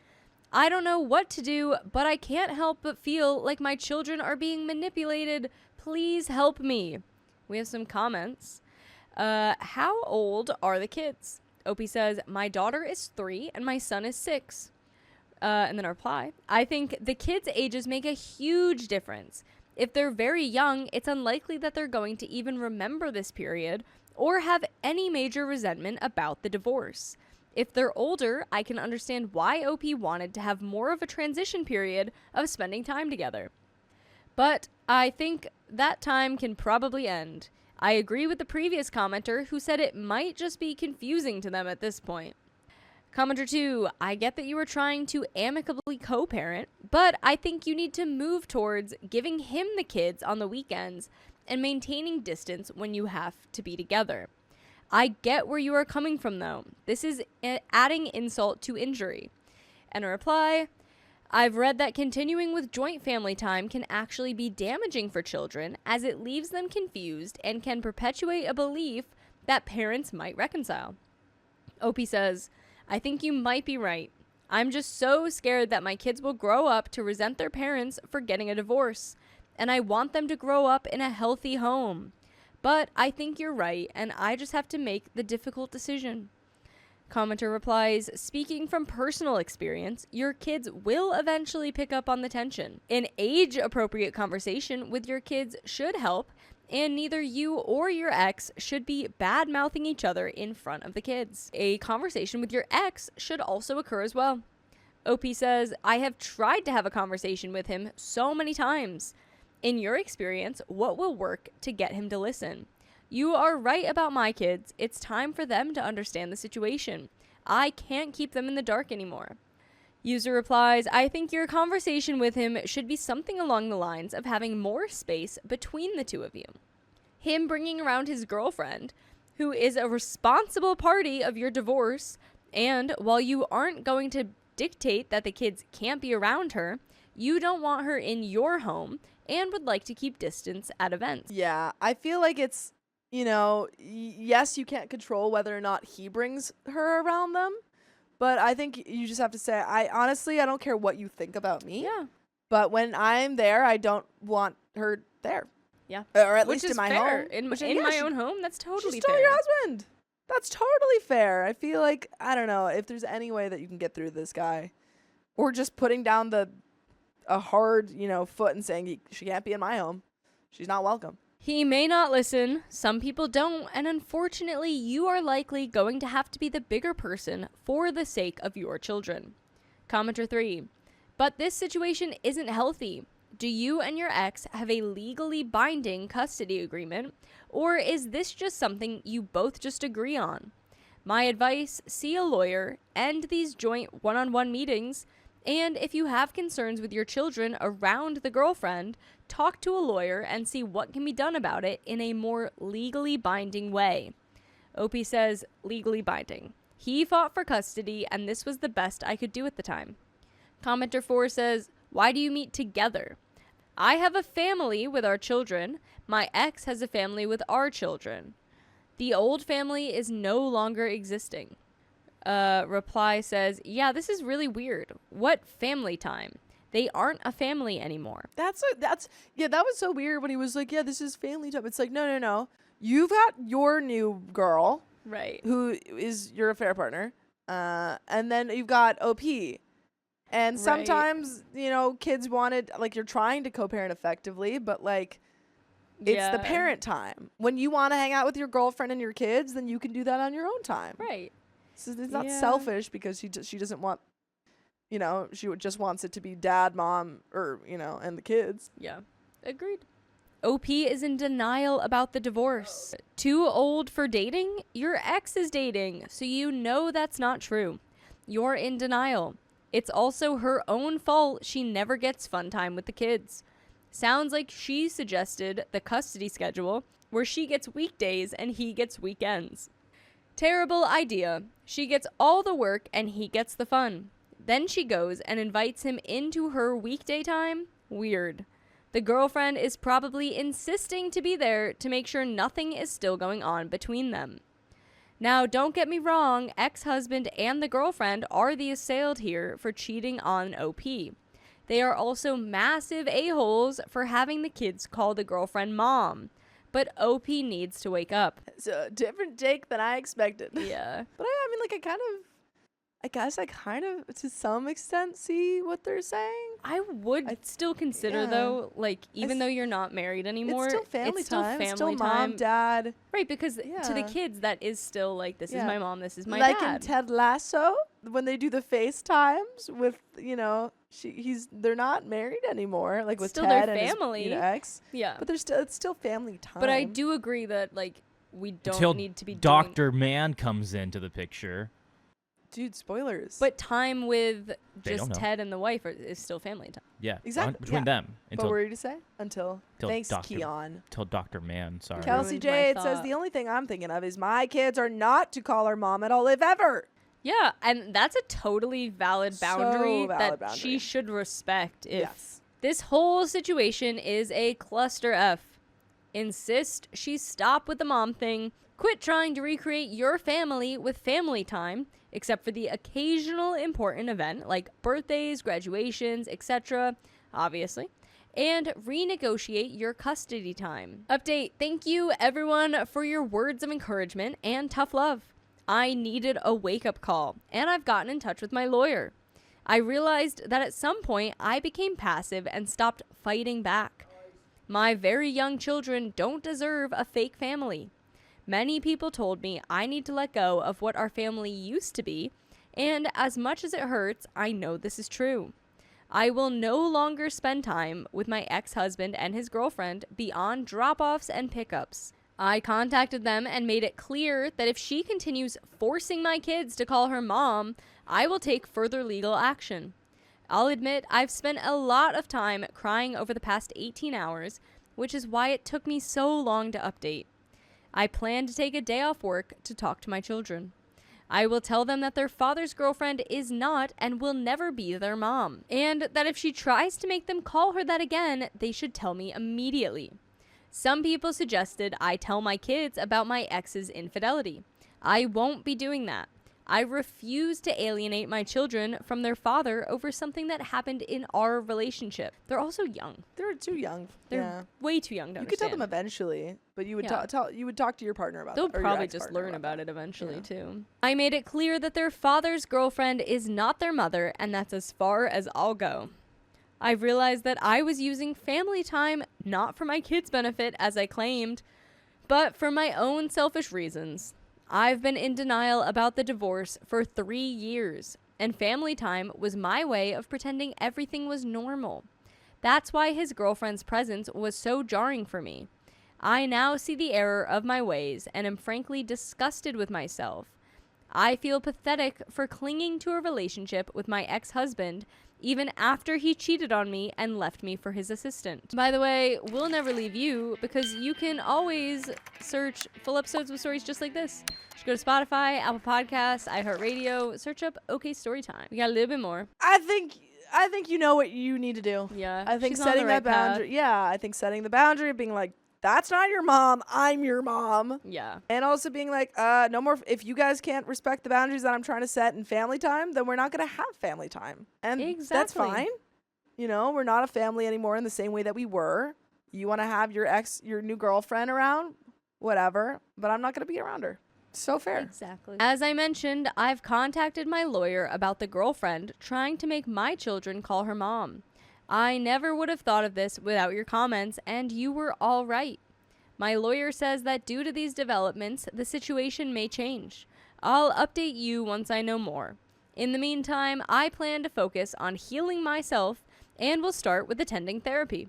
I don't know what to do, but I can't help but feel like my children are being manipulated. Please help me. We have some comments. How old are the kids? Opie says, my daughter is 3 and my son is 6. And then a reply, I think the kids' ages make a huge difference. If they're very young, it's unlikely that they're going to even remember this period or have any major resentment about the divorce. If they're older, I can understand why OP wanted to have more of a transition period of spending time together. But I think that time can probably end. I agree with the previous commenter who said it might just be confusing to them at this point. Commenter 2, I get that you were trying to amicably co-parent, but I think you need to move towards giving him the kids on the weekends and maintaining distance when you have to be together. I get where you are coming from, though. This is adding insult to injury. And a reply, I've read that continuing with joint family time can actually be damaging for children as it leaves them confused and can perpetuate a belief that parents might reconcile. Opie says, I think you might be right. I'm just so scared that my kids will grow up to resent their parents for getting a divorce, and I want them to grow up in a healthy home. But I think you're right, and I just have to make the difficult decision. Commenter replies, speaking from personal experience, your kids will eventually pick up on the tension. An age-appropriate conversation with your kids should help, and neither you or your ex should be bad-mouthing each other in front of the kids. A conversation with your ex should also occur as well. OP says, I have tried to have a conversation with him so many times. In your experience, what will work to get him to listen? You are right about my kids. It's time for them to understand the situation. I can't keep them in the dark anymore. User replies, I think your conversation with him should be something along the lines of having more space between the two of you. Him bringing around his girlfriend, who is a responsible party of your divorce, and while you aren't going to dictate that the kids can't be around her, you don't want her in your home and would like to keep distance at events. Yeah, I feel like it's you know, yes, you can't control whether or not he brings her around them, but I think you just have to say, I don't care what you think about me. Yeah. But when I'm there, I don't want her there. Yeah. Or at Which least is in my fair. home. In Which, my yeah, own home, that's totally she stole fair. your husband. That's totally fair. I feel like, I don't know, if there's any way that you can get through this guy, or just putting down a hard, foot and saying she can't be in my home. She's not welcome. He may not listen, some people don't, and unfortunately, you are likely going to have to be the bigger person for the sake of your children. Commenter 3. But this situation isn't healthy. Do you and your ex have a legally binding custody agreement, or is this just something you both just agree on? My advice, see a lawyer, end these joint one-on-one meetings, and if you have concerns with your children around the girlfriend, talk to a lawyer and see what can be done about it in a more legally binding way. OP says, legally binding. He fought for custody, and this was the best I could do at the time. Commenter 4 says, why do you meet together? I have a family with our children. My ex has a family with our children. The old family is no longer existing. Reply says, yeah, this is really weird. What family time? They aren't a family anymore. That was so weird when he was like, yeah, this is family time. It's like, no. You've got your new girl, Right. who is your affair partner, and then you've got OP. And sometimes, kids wanted, like, you're trying to co-parent effectively, but, like, it's the parent time. When you want to hang out with your girlfriend and your kids, then you can do that on your own time. Right. So it's not selfish because she doesn't want, she just wants it to be dad, mom, or, and the kids. Yeah. Agreed. OP is in denial about the divorce. Too old for dating? Your ex is dating, so you know that's not true. You're in denial. It's also her own fault she never gets fun time with the kids. Sounds like she suggested the custody schedule where she gets weekdays and he gets weekends. Terrible idea. She gets all the work and he gets the fun. Then she goes and invites him into her weekday time? Weird. The girlfriend is probably insisting to be there to make sure nothing is still going on between them. Now, don't get me wrong, ex-husband and the girlfriend are the assailed here for cheating on OP. They are also massive a-holes for having the kids call the girlfriend mom. But OP needs to wake up. It's a different Jake than I expected. Yeah. But I guess I kind of, to some extent, see what they're saying. I would still consider, though, like, even though you're not married anymore, it's still family time. Family it's still time. mom, dad. Right, because to the kids, that is still, like, this is my mom, this is my like dad. in Ted Lasso, when they do the FaceTimes with, they're not married anymore. Like with Still Ted their and family. his ex. Yeah. But it's still family time. But I do agree that, like, we don't Until need to be Dr. Man comes into the picture. Dude, spoilers. But time with They don't just know. Ted and the wife is still family time. Yeah, Exactly, between them what until were you to say? Until thanks, Dr. Keon. till Dr. Man. Sorry. Kelsey Ruined my Jade says thought. the only thing I'm thinking of is my kids are not to call her mom at all, if ever. Yeah, and that's a totally valid boundary valid that boundary. she should respect. If Yes. this whole situation is a cluster F. Insist she stop with the mom thing. Quit trying to recreate your family with family time, except for the occasional important event like birthdays, graduations, etc., obviously, and renegotiate your custody time. Update. Thank you, everyone, for your words of encouragement and tough love. I needed a wake-up call, and I've gotten in touch with my lawyer. I realized that at some point I became passive and stopped fighting back. My very young children don't deserve a fake family. Many people told me I need to let go of what our family used to be, and as much as it hurts, I know this is true. I will no longer spend time with my ex-husband and his girlfriend beyond drop-offs and pickups. I contacted them and made it clear that if she continues forcing my kids to call her mom, I will take further legal action. I'll admit I've spent a lot of time crying over the past 18 hours, which is why it took me so long to update. I plan to take a day off work to talk to my children. I will tell them that their father's girlfriend is not and will never be their mom, and that if she tries to make them call her that again, they should tell me immediately. Some people suggested I tell my kids about my ex's infidelity. I won't be doing that. I refuse to alienate my children from their father over something that happened in our relationship. They're also young. They're too young. They're way too young to You could understand. tell them eventually, but you would Yeah. you would talk to your partner about They'll that. or your probably just ex-partner learn about it eventually, Yeah. too. I made it clear that their father's girlfriend is not their mother, and that's as far as I'll go. I've realized that I was using family time not for my kids' benefit, as I claimed, but for my own selfish reasons. I've been in denial about the divorce for 3 years, and family time was my way of pretending everything was normal. That's why his girlfriend's presence was so jarring for me. I now see the error of my ways and am frankly disgusted with myself. I feel pathetic for clinging to a relationship with my ex-husband even after he cheated on me and left me for his assistant. By the way, we'll never leave you because you can always search full episodes with stories just like this. Just go to Spotify, Apple Podcasts, iHeartRadio, search up OK Storytime. We got a little bit more. I think you know what you need to do. Yeah. I think she's on the setting right that boundary. path. Yeah, I think setting the boundary of being like, that's not your mom, I'm your mom. Yeah. And also being like, no more. If you guys can't respect the boundaries that I'm trying to set in family time, then we're not going to have family time. And that's Exactly. fine. You know, we're not a family anymore in the same way that we were. You want to have your new girlfriend around, whatever, but I'm not going to be around her. So fair. Exactly. As I mentioned, I've contacted my lawyer about the girlfriend trying to make my children call her mom. I never would have thought of this without your comments, and you were all right. My lawyer says that due to these developments, the situation may change. I'll update you once I know more. In the meantime, I plan to focus on healing myself and will start with attending therapy.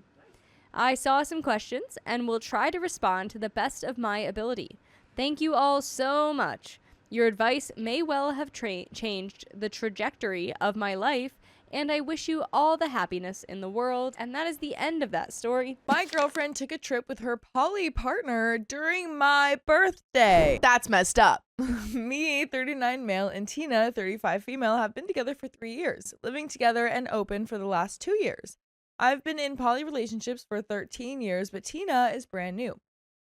I saw some questions and will try to respond to the best of my ability. Thank you all so much. Your advice may well have changed the trajectory of my life, and I wish you all the happiness in the world. And that is the end of that story. My girlfriend took a trip with her poly partner during my birthday. That's messed up. Me, 39 male, and Tina, 35 female, have been together for 3 years, living together and open for the last 2 years. I've been in poly relationships for 13 years, but Tina is brand new.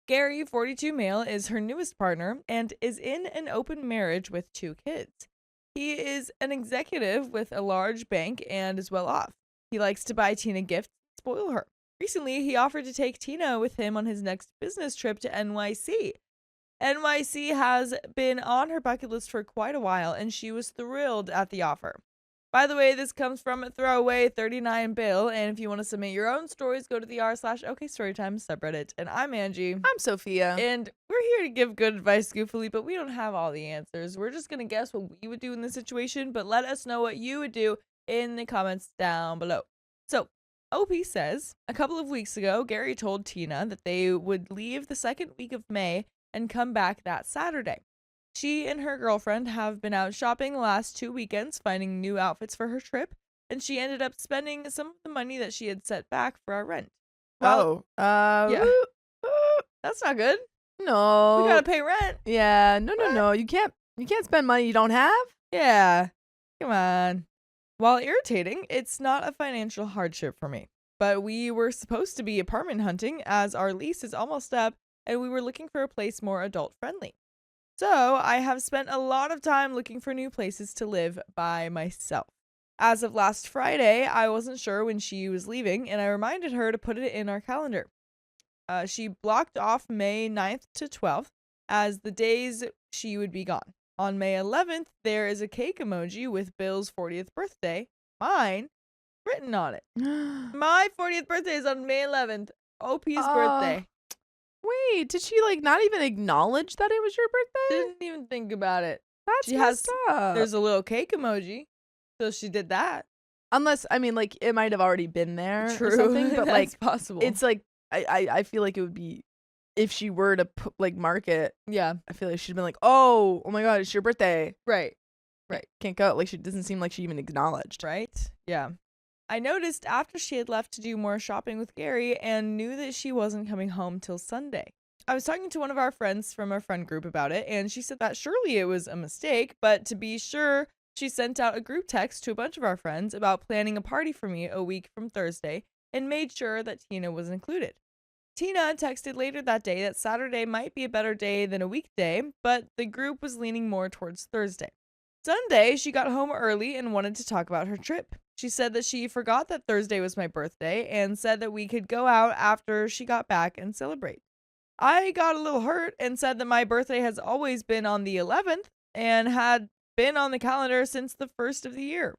Gary, 42 male, is her newest partner and is in an open marriage with 2 kids. He is an executive with a large bank and is well off. He likes to buy Tina gifts and spoil her. Recently, he offered to take Tina with him on his next business trip to NYC. NYC has been on her bucket list for quite a while, and she was thrilled at the offer. By the way, this comes from throwRA 39 Bill, and if you want to submit your own stories, go to the r/OKStorytime subreddit. And I'm Angie. I'm Sophia. And we're here to give good advice goofily, but we don't have all the answers. We're just going to guess what we would do in this situation, but let us know what you would do in the comments down below. So, OP says, a couple of weeks ago, Gary told Tina that they would leave the second week of May and come back that Saturday. She and her girlfriend have been out shopping the last 2 weekends, finding new outfits for her trip, and she ended up spending some of the money that she had set back for our rent. Well, yeah. That's not good. No. We gotta pay rent. Yeah, no. You can't spend money you don't have. Yeah. Come on. While irritating, it's not a financial hardship for me. But we were supposed to be apartment hunting as our lease is almost up and we were looking for a place more adult friendly. So I have spent a lot of time looking for new places to live by myself. As of last Friday, I wasn't sure when she was leaving and I reminded her to put it in our calendar. She blocked off May 9th to 12th as the days she would be gone. On May 11th, there is a cake emoji with Bill's 40th birthday, mine, written on it. My 40th birthday is on May 11th, OP's birthday. Wait, did she not even acknowledge that it was your birthday? Didn't even think about it. That's She messed up. There's a little cake emoji, so she did that. Unless, it might have already been there True. or something, but That's possible. it's I feel like it would be, if she were to mark it, yeah, I feel like she'd been like, oh my god, it's your birthday. right. Can't go. She doesn't seem like she even acknowledged. Right? Yeah. I noticed after she had left to do more shopping with Gary and knew that she wasn't coming home till Sunday. I was talking to one of our friends from our friend group about it, and she said that surely it was a mistake, but to be sure, she sent out a group text to a bunch of our friends about planning a party for me a week from Thursday and made sure that Tina was included. Tina texted later that day that Saturday might be a better day than a weekday, but the group was leaning more towards Thursday. Sunday, she got home early and wanted to talk about her trip. She said that she forgot that Thursday was my birthday and said that we could go out after she got back and celebrate. I got a little hurt and said that my birthday has always been on the 11th and had been on the calendar since the first of the year.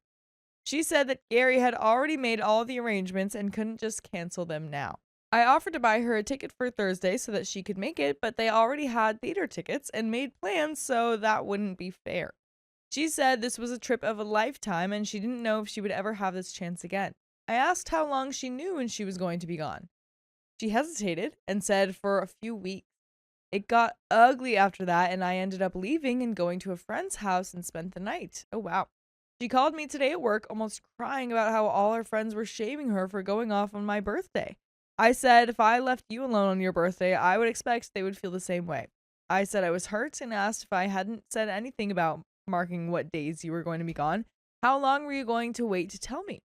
She said that Gary had already made all the arrangements and couldn't just cancel them now. I offered to buy her a ticket for Thursday so that she could make it, but they already had theater tickets and made plans, so that wouldn't be fair. She said this was a trip of a lifetime and she didn't know if she would ever have this chance again. I asked how long she knew when she was going to be gone. She hesitated and said for a few weeks. It got ugly after that, and I ended up leaving and going to a friend's house and spent the night. Oh, wow. She called me today at work, almost crying about how all her friends were shaming her for going off on my birthday. I said if I left you alone on your birthday, I would expect they would feel the same way. I said I was hurt and asked if I hadn't said anything about marking what days you were going to be gone. How long were you going to wait to tell me?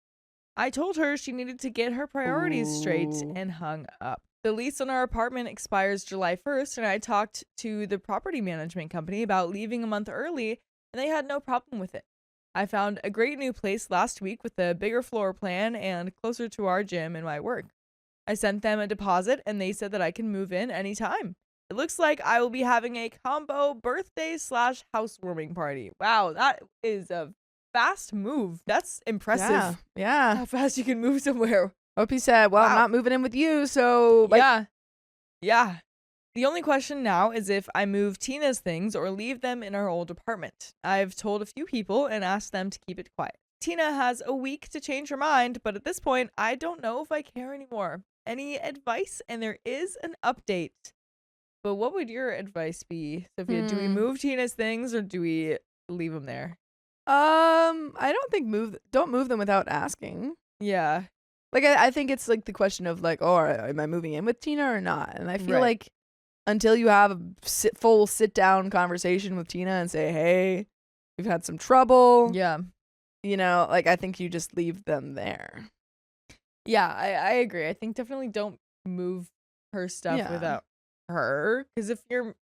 I told her she needed to get her priorities straight and hung up. The lease on our apartment expires July 1st, and I talked to the property management company about leaving a month early, and they had no problem with it. I found a great new place last week with a bigger floor plan and closer to our gym and my work. I sent them a deposit, and they said that I can move in anytime. It looks like I will be having a combo birthday/housewarming party. Wow, that is a fast move. That's impressive. Yeah. How fast you can move somewhere. Hope he said, well, I'm Wow. not moving in with you, so... Yeah. The only question now is if I move Tina's things or leave them in our old apartment. I've told a few people and asked them to keep it quiet. Tina has a week to change her mind, but at this point, I don't know if I care anymore. Any advice? And there is an update. But what would your advice be, Sophia? Do we move Tina's things or do we leave them there? I don't think don't move them without asking. Yeah. Like, I think it's like the question of like, oh, am I moving in with Tina or not? And I feel Right. like until you have a full sit down conversation with Tina and say, hey, we've had some trouble. Yeah. You know, like, I think you just leave them there. Yeah, I agree. I think definitely don't move her stuff Yeah. without her. Because if you're,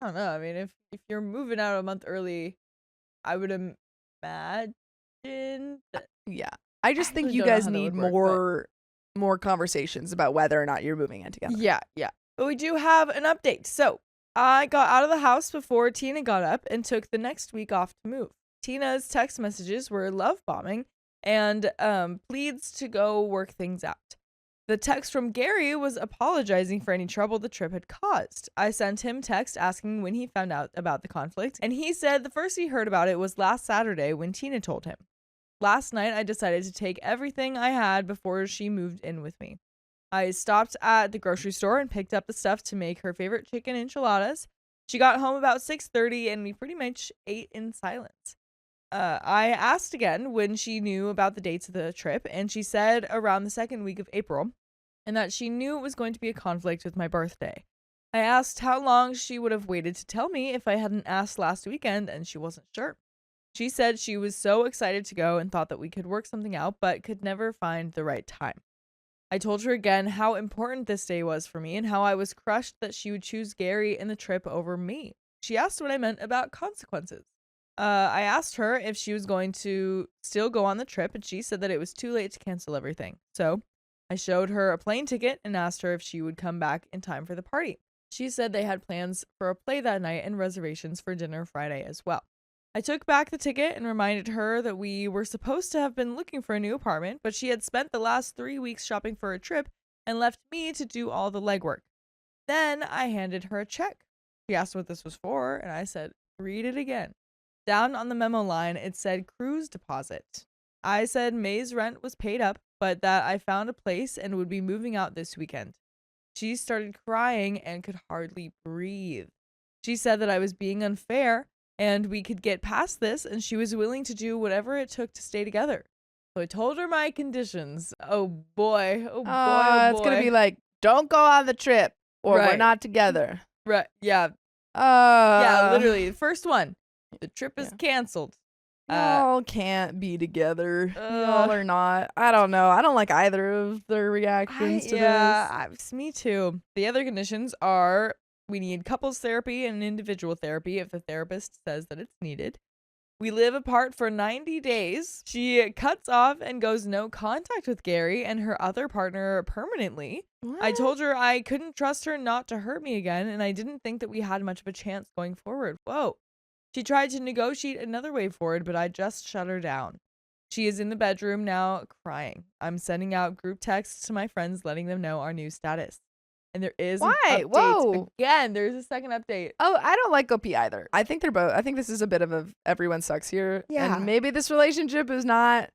I don't know, I mean, if you're moving out a month early, I would imagine that. Yeah. I just think actually you don't know guys how that need would work, more conversations about whether or not you're moving in together. Yeah. But we do have an update. So I got out of the house before Tina got up and took the next week off to move. Tina's text messages were love bombing and pleads to go work things out. The text from Gary was apologizing for any trouble the trip had caused. I sent him text asking when he found out about the conflict, and he said the first he heard about it was last Saturday when Tina told him. Last night, I decided to take everything I had before she moved in with me. I stopped at the grocery store and picked up the stuff to make her favorite chicken enchiladas. She got home about 6:30 and we pretty much ate in silence. I asked again when she knew about the dates of the trip, and she said around the second week of April, and that she knew it was going to be a conflict with my birthday. I asked how long she would have waited to tell me if I hadn't asked last weekend, and she wasn't sure. She said she was so excited to go and thought that we could work something out, but could never find the right time. I told her again how important this day was for me and how I was crushed that she would choose Gary and the trip over me. She asked what I meant about consequences. I asked her if she was going to still go on the trip, and she said that it was too late to cancel everything. So I showed her a plane ticket and asked her if she would come back in time for the party. She said they had plans for a play that night and reservations for dinner Friday as well. I took back the ticket and reminded her that we were supposed to have been looking for a new apartment, but she had spent the last 3 weeks shopping for a trip and left me to do all the legwork. Then I handed her a check. She asked what this was for, and I said, read it again. Down on the memo line, it said cruise deposit. I said May's rent was paid up, but that I found a place and would be moving out this weekend. She started crying and could hardly breathe. She said that I was being unfair and we could get past this, and she was willing to do whatever it took to stay together. So I told her my conditions. Oh boy. It's going to be like, don't go on the trip or we're Right. not together. Right. Yeah. Yeah, literally. The first one. The trip is Yeah. canceled. Y'all can't be together. Y'all Ugh. are not. I don't know. I don't like either of their reactions to Me too. The other conditions are we need couples therapy and individual therapy if the therapist says that it's needed. We live apart for 90 days. She cuts off and goes no contact with Gary and her other partner permanently. this. I told her I couldn't trust her not to hurt me again, and I didn't think that we had much of a chance going forward. Whoa. She tried to negotiate another way forward, but I just shut her down. She is in the bedroom now crying. I'm sending out group texts to my friends letting them know our new status. And there is an Why? update. Whoa. Again, there's a second update. Oh, I don't like OP either. I think they're both. I think this is a bit of a everyone sucks here. Yeah. And maybe this relationship is not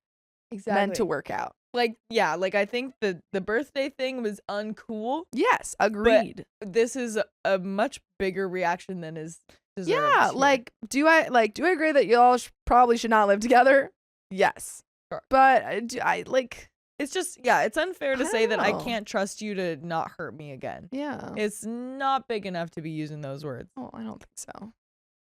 Exactly. meant to work out. Like, yeah, like I think the birthday thing was uncool. Yes, agreed. This is a much bigger reaction than is deserved. Yeah, here. do I agree that y'all probably should not live together? Yes. Sure. But It's just, yeah, it's unfair to I say don't that I know. can't trust you to not hurt me again. yeah. It's not big enough to be using those words. Oh, I don't think so.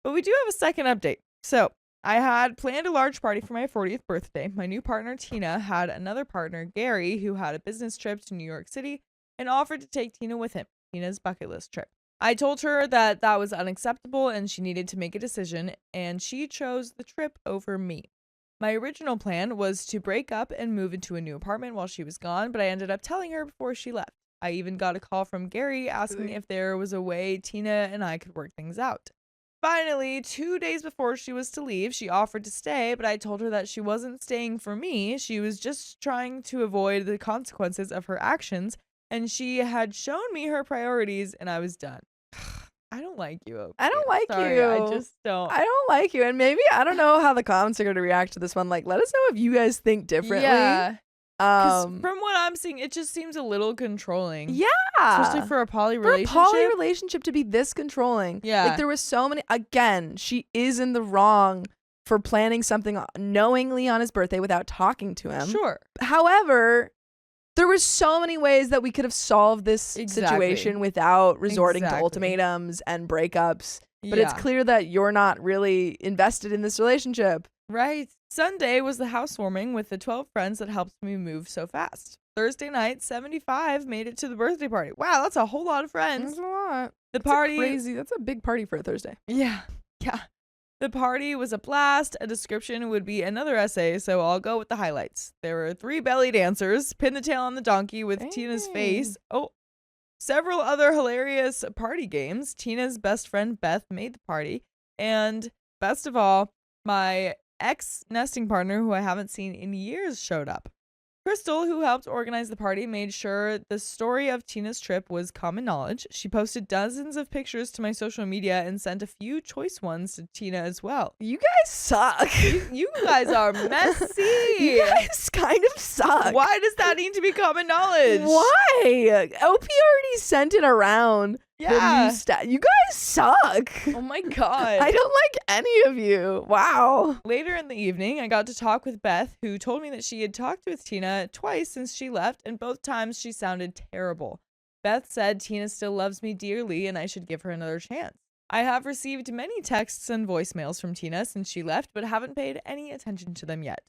But we do have a second update. So I had planned a large party for my 40th birthday. My new partner, Tina, had another partner, Gary, who had a business trip to New York City and offered to take Tina with him, Tina's bucket list trip. I told her that that was unacceptable and she needed to make a decision, and she chose the trip over me. My original plan was to break up and move into a new apartment while she was gone, but I ended up telling her before she left. I even got a call from Gary asking if there was a way Tina and I could work things out. Finally, 2 days before she was to leave, she offered to stay, but I told her that she wasn't staying for me. She was just trying to avoid the consequences of her actions, and she had shown me her priorities, and I was done. I don't like you, Opie. I don't like Sorry, you. I just don't. I don't like you. And maybe I don't know how the comments are going to react to this one. Like, let us know if you guys think differently. Yeah. 'Cause Um, from what I'm seeing, it just seems a little controlling. yeah. Especially for a poly For relationship. a poly relationship to be this controlling. Yeah. Like, there was so many. Again, she is in the wrong for planning something knowingly on his birthday without talking to him. Sure. However, there were so many ways that we could have solved this Exactly. situation without resorting to Exactly. ultimatums and breakups. But Yeah. it's clear that you're not really invested in this relationship. Right. Sunday was the housewarming with the 12 friends that helped me move so fast. Thursday night, 75 made it to the birthday party. Wow, that's a whole lot of friends. That's a lot. The That's party. crazy. That's a big party for a Thursday. Yeah. Yeah. The party was a blast. A description would be another essay, so I'll go with the highlights. There were 3 belly dancers, pin the tail on the donkey with Tina's face. Oh, several other hilarious party games. Tina's best friend Beth made the party. And best of all, my ex-nesting partner, who I haven't seen in years, showed up. Crystal, who helped organize the party, made sure the story of Tina's trip was common knowledge. She posted dozens of pictures to my social media and sent a few choice ones to Tina as well. You guys suck. You guys are messy. You guys kind of suck. Why does that need to be common knowledge? Why? OP already sent it around. Yeah. You guys suck. Oh my god. I don't like any of you. Wow. Later in the evening, I got to talk with Beth, who told me that she had talked with Tina twice since she left, and both times she sounded terrible. Beth said Tina still loves me dearly and I should give her another chance. I have received many texts and voicemails from Tina since she left, but haven't paid any attention to them yet.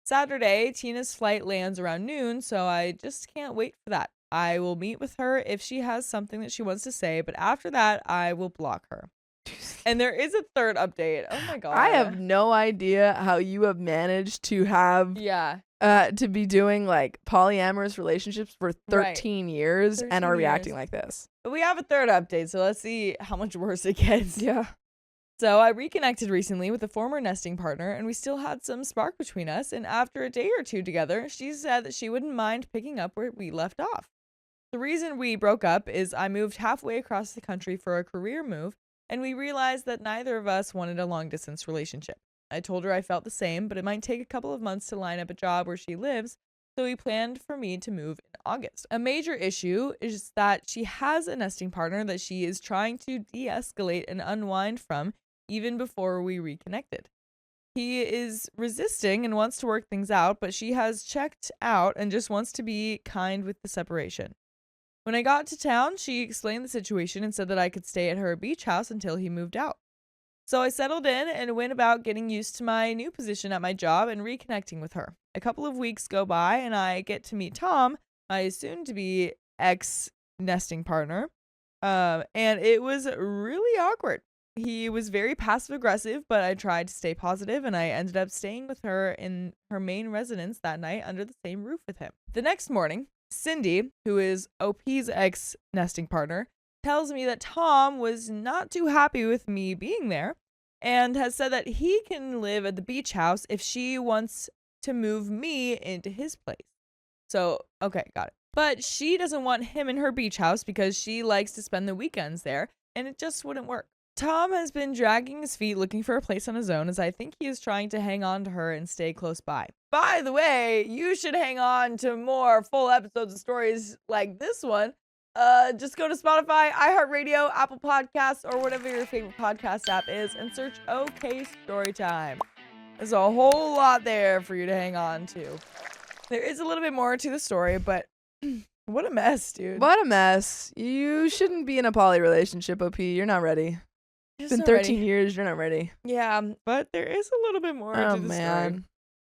Saturday, Tina's flight lands around noon, so I just can't wait for that. I will meet with her if she has something that she wants to say, but after that, I will block her. And there is a third update. Oh my god. I have no idea how you have managed to have Yeah. to be doing like polyamorous relationships for 13 years 13 and are reacting years. like this. But we have a third update, so let's see how much worse it gets. Yeah. So I reconnected recently with a former nesting partner, and we still had some spark between us. And after a day or two together, she said that she wouldn't mind picking up where we left off. The reason we broke up is I moved halfway across the country for a career move, and we realized that neither of us wanted a long-distance relationship. I told her I felt the same, but it might take a couple of months to line up a job where she lives, so we planned for me to move in August. A major issue is that she has a nesting partner that she is trying to de-escalate and unwind from even before we reconnected. He is resisting and wants to work things out, but she has checked out and just wants to be kind with the separation. When I got to town, she explained the situation and said that I could stay at her beach house until he moved out. So I settled in and went about getting used to my new position at my job and reconnecting with her. A couple of weeks go by and I get to meet Tom, my soon-to-be ex-nesting partner, and it was really awkward. He was very passive-aggressive, but I tried to stay positive, and I ended up staying with her in her main residence that night under the same roof with him. The next morning, Cindy, who is OP's ex-nesting partner, tells me that Tom was not too happy with me being there and has said that he can live at the beach house if she wants to move me into his place. So, okay, got it. But she doesn't want him in her beach house because she likes to spend the weekends there, and it just wouldn't work. Tom has been dragging his feet looking for a place on his own, as I think he is trying to hang on to her and stay close by. By the way, you should hang on to more full episodes of stories like this one. Just go to Spotify, iHeartRadio, Apple Podcasts, or whatever your favorite podcast app is, and search OK Storytime. There's a whole lot there for you to hang on to. There is a little bit more to the story, but what a mess, dude. What a mess. You shouldn't be in a poly relationship, OP. You're not ready. It's been 13 years. You're not ready. Yeah, but there is a little bit more to the story. Man.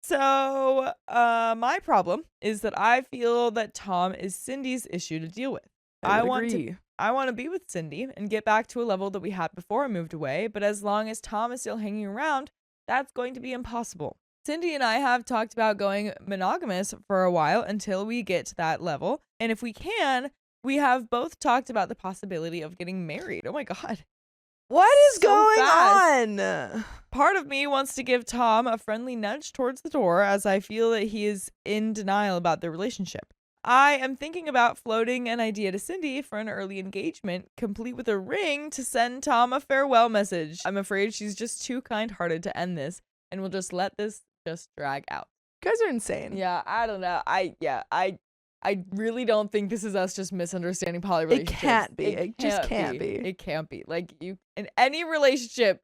So, my problem is that I feel that Tom is Cindy's issue to deal with. I want to be with Cindy and get back to a level that we had before I moved away, but as long as Tom is still hanging around, that's going to be impossible. Cindy and I have talked about going monogamous for a while until we get to that level, and if we can, we have both talked about the possibility of getting married. Oh my god. What is So going fast. on? Part of me wants to give Tom a friendly nudge towards the door as I feel that he is in denial about the relationship. I am thinking about floating an idea to Cindy for an early engagement, complete with a ring to send Tom a farewell message. I'm afraid she's just too kind-hearted to end this, and we'll just let this just drag out. You guys are insane. Yeah, I don't know. I really don't think this is us just misunderstanding poly It relationships. can't be. It just can't be. It can't be. Like, you in any relationship,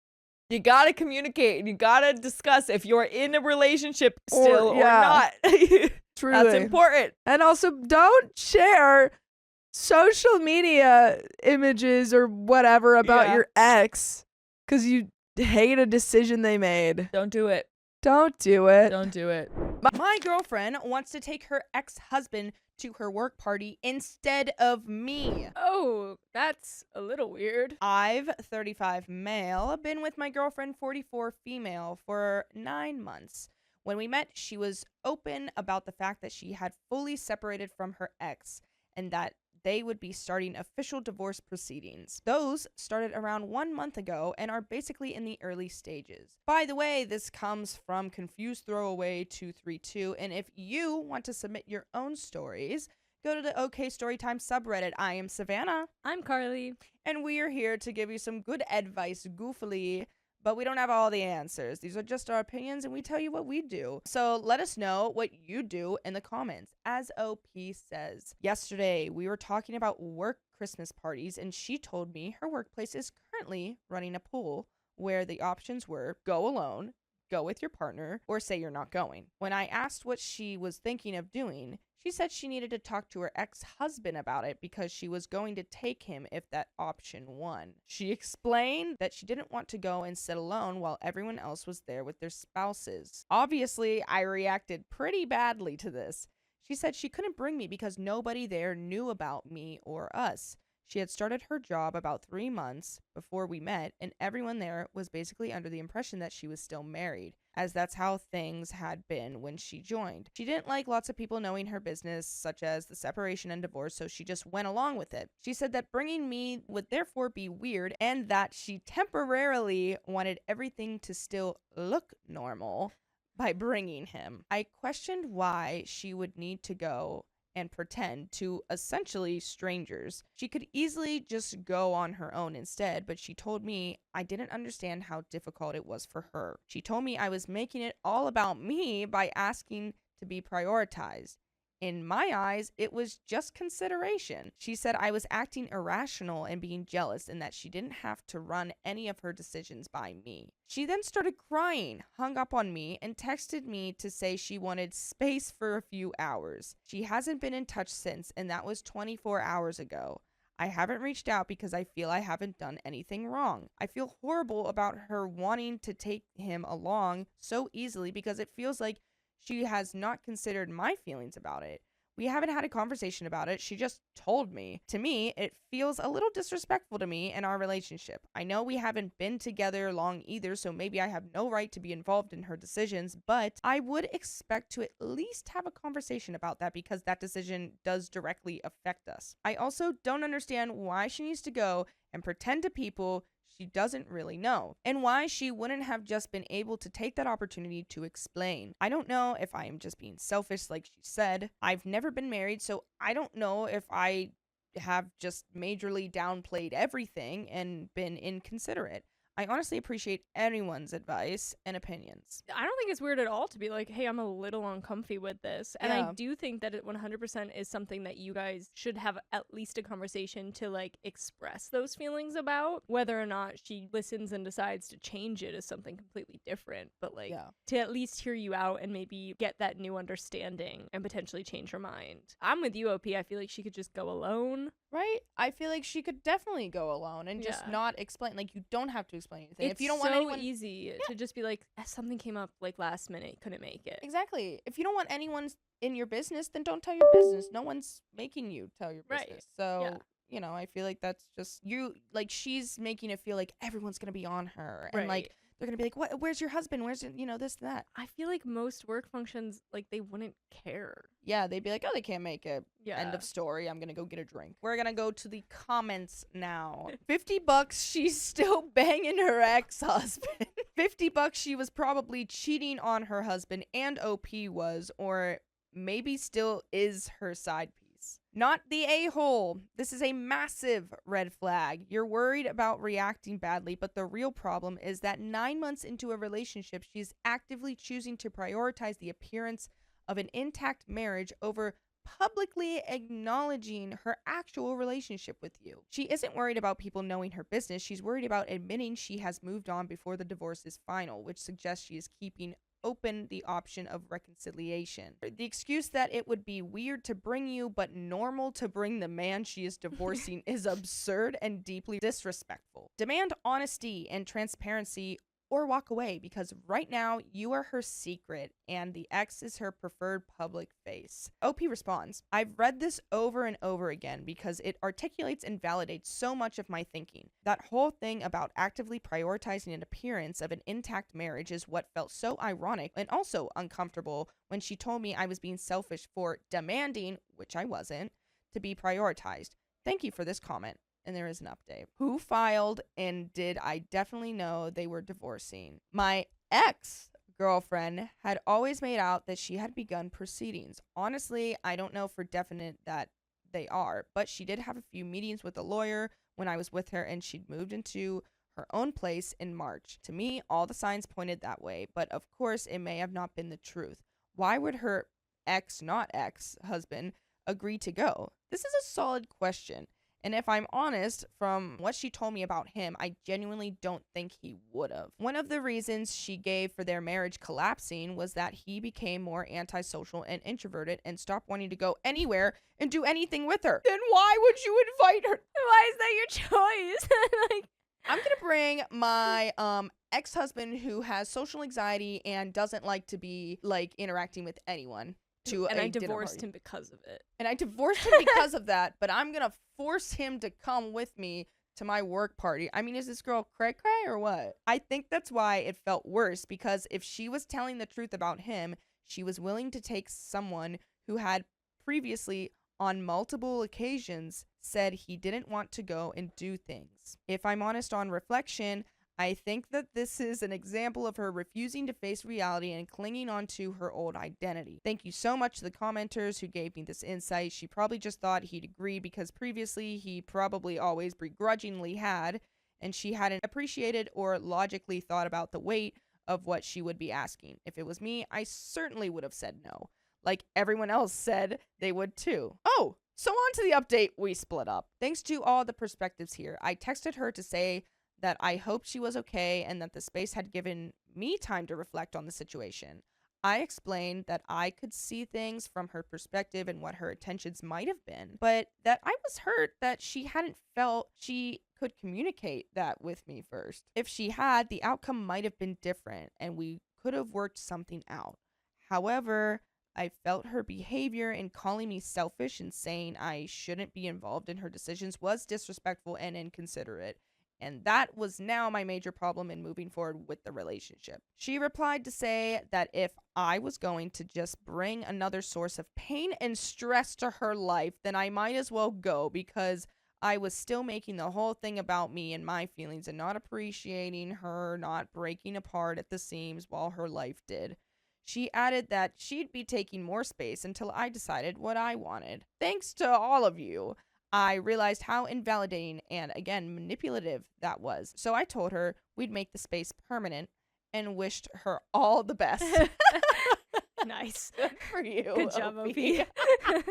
you gotta communicate and you gotta discuss if you're in a relationship still or not. Truly. That's important. And also, don't share social media images or whatever about your ex because you hate a decision they made. Don't do it. Don't do it. Don't do it. My girlfriend wants to take her ex-husband to her work party instead of me. Oh, that's a little weird. I've 35 male, been with my girlfriend 44 female for 9 months. When we met, she was open about the fact that she had fully separated from her ex and that they would be starting official divorce proceedings. Those started around 1 month ago and are basically in the early stages. By the way, this comes from Confused Throwaway 232, and if you want to submit your own stories, go to the OK Storytime subreddit. I am Savannah, I'm Carly. and we are here to give you some good advice goofily, but we don't have all the answers. These are just our opinions, and we tell you what we do. So let us know what you do in the comments. As OP says, yesterday we were talking about work Christmas parties, and she told me her workplace is currently running a poll where the options were go alone, go with your partner, or say you're not going. When I asked what she was thinking of doing, she said she needed to talk to her ex-husband about it because she was going to take him if that option won. She explained that she didn't want to go and sit alone while everyone else was there with their spouses. Obviously, I reacted pretty badly to this. She said she couldn't bring me because nobody there knew about me or us. She had started her job about 3 months before we met, and everyone there was basically under the impression that she was still married, as that's how things had been when she joined. She didn't like lots of people knowing her business, such as the separation and divorce, so she just went along with it. She said that bringing me would therefore be weird, and that she temporarily wanted everything to still look normal by bringing him. I questioned why she would need to go and pretend to essentially strangers. She could easily just go on her own instead, but she told me I didn't understand how difficult it was for her. She told me I was making it all about me by asking to be prioritized. In my eyes, it was just consideration. She said I was acting irrational and being jealous and that she didn't have to run any of her decisions by me. She then started crying, hung up on me, and texted me to say she wanted space for a few hours. She hasn't been in touch since, and that was 24 hours ago. I haven't reached out because I feel I haven't done anything wrong. I feel horrible about her wanting to take him along so easily because it feels like she has not considered my feelings about it. We haven't had a conversation about it. She just told me. To me, it feels a little disrespectful to me and our relationship. I know we haven't been together long either, so maybe I have no right to be involved in her decisions, but I would expect to at least have a conversation about that because that decision does directly affect us. I also don't understand why she needs to go and pretend to people she doesn't really know, and why she wouldn't have just been able to take that opportunity to explain. I don't know if I am just being selfish, like she said. I've never been married, so I don't know if I have just majorly downplayed everything and been inconsiderate. I honestly appreciate anyone's advice and opinions. I don't think it's weird at all to be like, hey, I'm a little uncomfy with this. And Yeah. I do think that it 100% is something that you guys should have at least a conversation to like express those feelings about. Whether or not she listens and decides to change it is something completely different. But like Yeah. to at least hear you out and maybe get that new understanding and potentially change her mind. I'm with you, OP. I feel like she could just go alone. Right? I feel like she could definitely go alone and just Yeah. not explain. Like, you don't have to explain anything. It's If you don't so want anyone. easy to just be like, something came up like last minute, couldn't make it. Exactly. If you don't want anyone in your business, then don't tell your business. No one's making you tell your Right. business. So, Yeah. you know, I feel like that's just you. Like, she's making it feel like everyone's going to be on her. And, like, Right. they're going to be like, what? Where's your husband? Where's, this and that? I feel like most work functions, like, they wouldn't care. Yeah, they'd be like, oh, they can't make it. Yeah. End of story. I'm going to go get a drink. We're going to go to the comments now. $50, she's still banging her ex-husband. $50, she was probably cheating on her husband and OP was, or maybe still is her side piece. Not the a-hole. This is a massive red flag. You're worried about reacting badly, but the real problem is that 9 months into a relationship, she's actively choosing to prioritize the appearance of an intact marriage over publicly acknowledging her actual relationship with you. She isn't worried about people knowing her business. She's worried about admitting she has moved on before the divorce is final, which suggests she is keeping open the option of reconciliation. The excuse that it would be weird to bring you but normal to bring the man she is divorcing is absurd and deeply disrespectful. Demand honesty and transparency or walk away, because right now you are her secret and the ex is her preferred public face. OP responds, I've read this over and over again because it articulates and validates so much of my thinking. That whole thing about actively prioritizing an appearance of an intact marriage is what felt so ironic and also uncomfortable when she told me I was being selfish for demanding, which I wasn't, to be prioritized. Thank you for this comment. And there is an update. Who filed, and did I definitely know they were divorcing? My ex-girlfriend had always made out that she had begun proceedings. Honestly, I don't know for definite that they are, but she did have a few meetings with a lawyer when I was with her, and she'd moved into her own place in March. To me, all the signs pointed that way, but of course it may have not been the truth. Why would her not ex-husband agree to go? This is a solid question. And if I'm honest, from what she told me about him, I genuinely don't think he would have. One of the reasons she gave for their marriage collapsing was that he became more antisocial and introverted and stopped wanting to go anywhere and do anything with her. Then why would you invite her? Why is that your choice? Like, I'm gonna bring my ex-husband who has social anxiety and doesn't like to be like interacting with anyone to and a I dinner divorced party. him because of it. And I divorced him because of that, but I'm gonna force him to come with me to my work party. I mean, is this girl cray or what? I think that's why it felt worse, because if she was telling the truth about him, she was willing to take someone who had previously, on multiple occasions, said he didn't want to go and do things. If I'm honest on reflection, I think that this is an example of her refusing to face reality and clinging on to her old identity. Thank you so much to the commenters who gave me this insight. She probably just thought he'd agree because previously he probably always begrudgingly had, and she hadn't appreciated or logically thought about the weight of what she would be asking. If it was me, I certainly would have said no, like everyone else said they would too. Oh, so on to the update. We split up. Thanks to all the perspectives here. I texted her to say that I hoped she was okay and that the space had given me time to reflect on the situation. I explained that I could see things from her perspective and what her intentions might have been, but that I was hurt that she hadn't felt she could communicate that with me first. If she had, the outcome might have been different and we could have worked something out. However, I felt her behavior in calling me selfish and saying I shouldn't be involved in her decisions was disrespectful and inconsiderate. And that was now my major problem in moving forward with the relationship. She replied to say that if I was going to just bring another source of pain and stress to her life, then I might as well go, because I was still making the whole thing about me and my feelings and not appreciating her not breaking apart at the seams while her life did. She added that she'd be taking more space until I decided what I wanted. Thanks to all of you, I realized how invalidating and, again, manipulative that was. So I told her we'd make the space permanent and wished her all the best. Nice. Good for you. Good job, OP. Her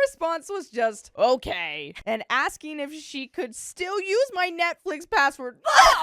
response was just, okay, and asking if she could still use my Netflix password.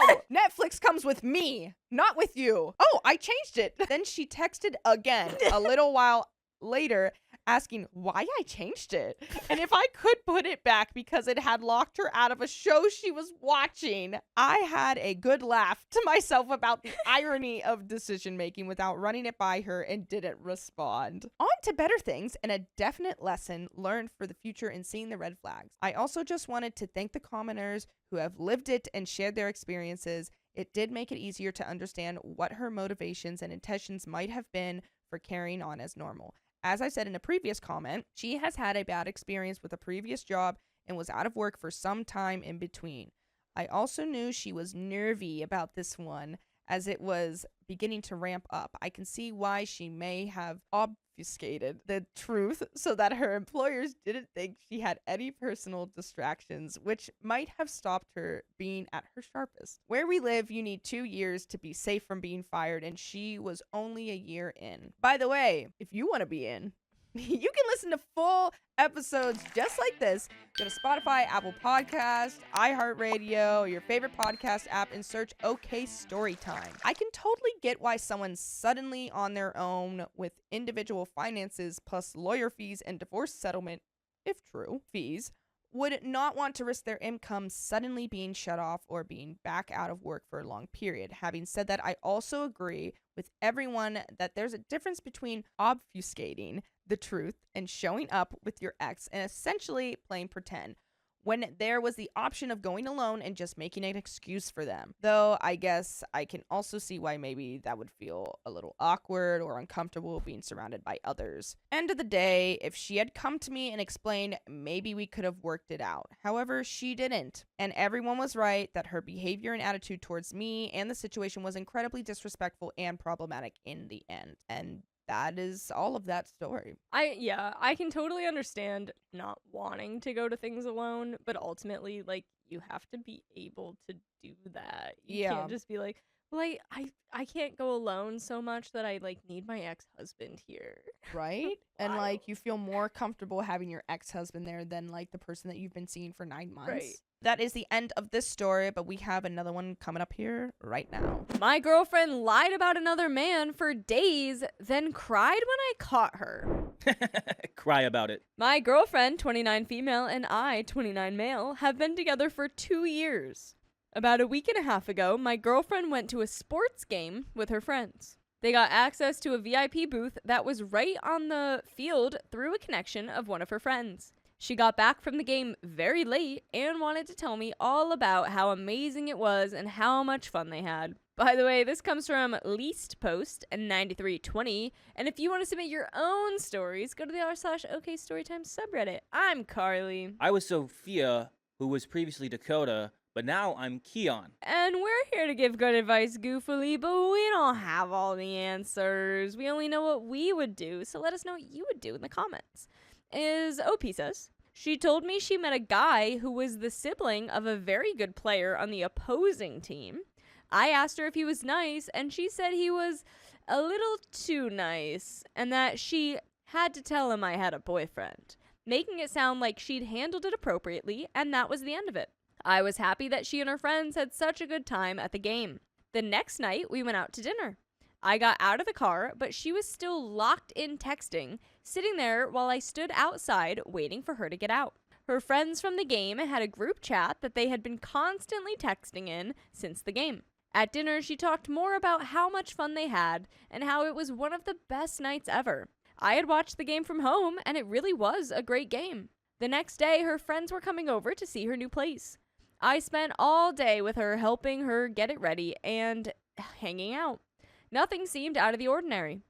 No! Netflix comes with me, not with you. Oh, I changed it. Then she texted again a little while later asking why I changed it and if I could put it back because it had locked her out of a show she was watching. I had a good laugh to myself about the irony of decision making without running it by her and didn't respond. On to better things and a definite lesson learned for the future in seeing the red flags. I also just wanted to thank the commenters who have lived it and shared their experiences. It did make it easier to understand what her motivations and intentions might have been for carrying on as normal. As I said in a previous comment, she has had a bad experience with a previous job and was out of work for some time in between. I also knew she was nervy about this one as it was beginning to ramp up. I can see why she may have obfuscated the truth so that her employers didn't think she had any personal distractions, which might have stopped her being at her sharpest. Where we live, you need 2 years to be safe from being fired, and she was only a year in. By the way, if you want to be in, you can listen to full episodes just like this. Go to Spotify, Apple Podcast, iHeartRadio, or your favorite podcast app, and search OK Storytime. I can totally get why someone suddenly on their own with individual finances plus lawyer fees and divorce settlement, if true, fees, would not want to risk their income suddenly being shut off or being back out of work for a long period. Having said that, I also agree with everyone that there's a difference between obfuscating the truth and showing up with your ex and essentially playing pretend, when there was the option of going alone and just making an excuse for them. Though I guess I can also see why maybe that would feel a little awkward or uncomfortable being surrounded by others. End of the day, if she had come to me and explained, maybe we could have worked it out. However, she didn't. And everyone was right that her behavior and attitude towards me and the situation was incredibly disrespectful and problematic in the end. And that is all of that story. I can totally understand not wanting to go to things alone, but ultimately, like, you have to be able to do that. You can't just be like, well, I can't go alone so much that I, like, need my ex-husband here. Right? And, like, you feel more comfortable having your ex-husband there than, like, the person that you've been seeing for 9 months. Right. That is the end of this story, but we have another one coming up here right now. My girlfriend lied about another man for days, then cried when I caught her. Cry about it. My girlfriend, 29 female, and I, 29 male, have been together for 2 years. About a week and a half ago, my girlfriend went to a sports game with her friends. They got access to a VIP booth that was right on the field through a connection of one of her friends. She got back from the game very late and wanted to tell me all about how amazing it was and how much fun they had. By the way, this comes from Least Post and 9320, and if you want to submit your own stories, go to the r/OK Storytime subreddit. I'm Carly. I was Sophia, who was previously Dakota, but now I'm Keon. And we're here to give good advice goofily, but we don't have all the answers. We only know what we would do, so let us know what you would do in the comments. Is OP says, she told me she met a guy who was the sibling of a very good player on the opposing team. I asked her if he was nice, and she said he was a little too nice, and that she had to tell him I had a boyfriend, making it sound like she'd handled it appropriately, and that was the end of it. I was happy that she and her friends had such a good time at the game. The next night, we went out to dinner. I got out of the car, but she was still locked in texting, sitting there while I stood outside waiting for her to get out. Her friends from the game had a group chat that they had been constantly texting in since the game. At dinner, she talked more about how much fun they had and how it was one of the best nights ever. I had watched the game from home, and it really was a great game. The next day, her friends were coming over to see her new place. I spent all day with her, helping her get it ready and hanging out. Nothing seemed out of the ordinary.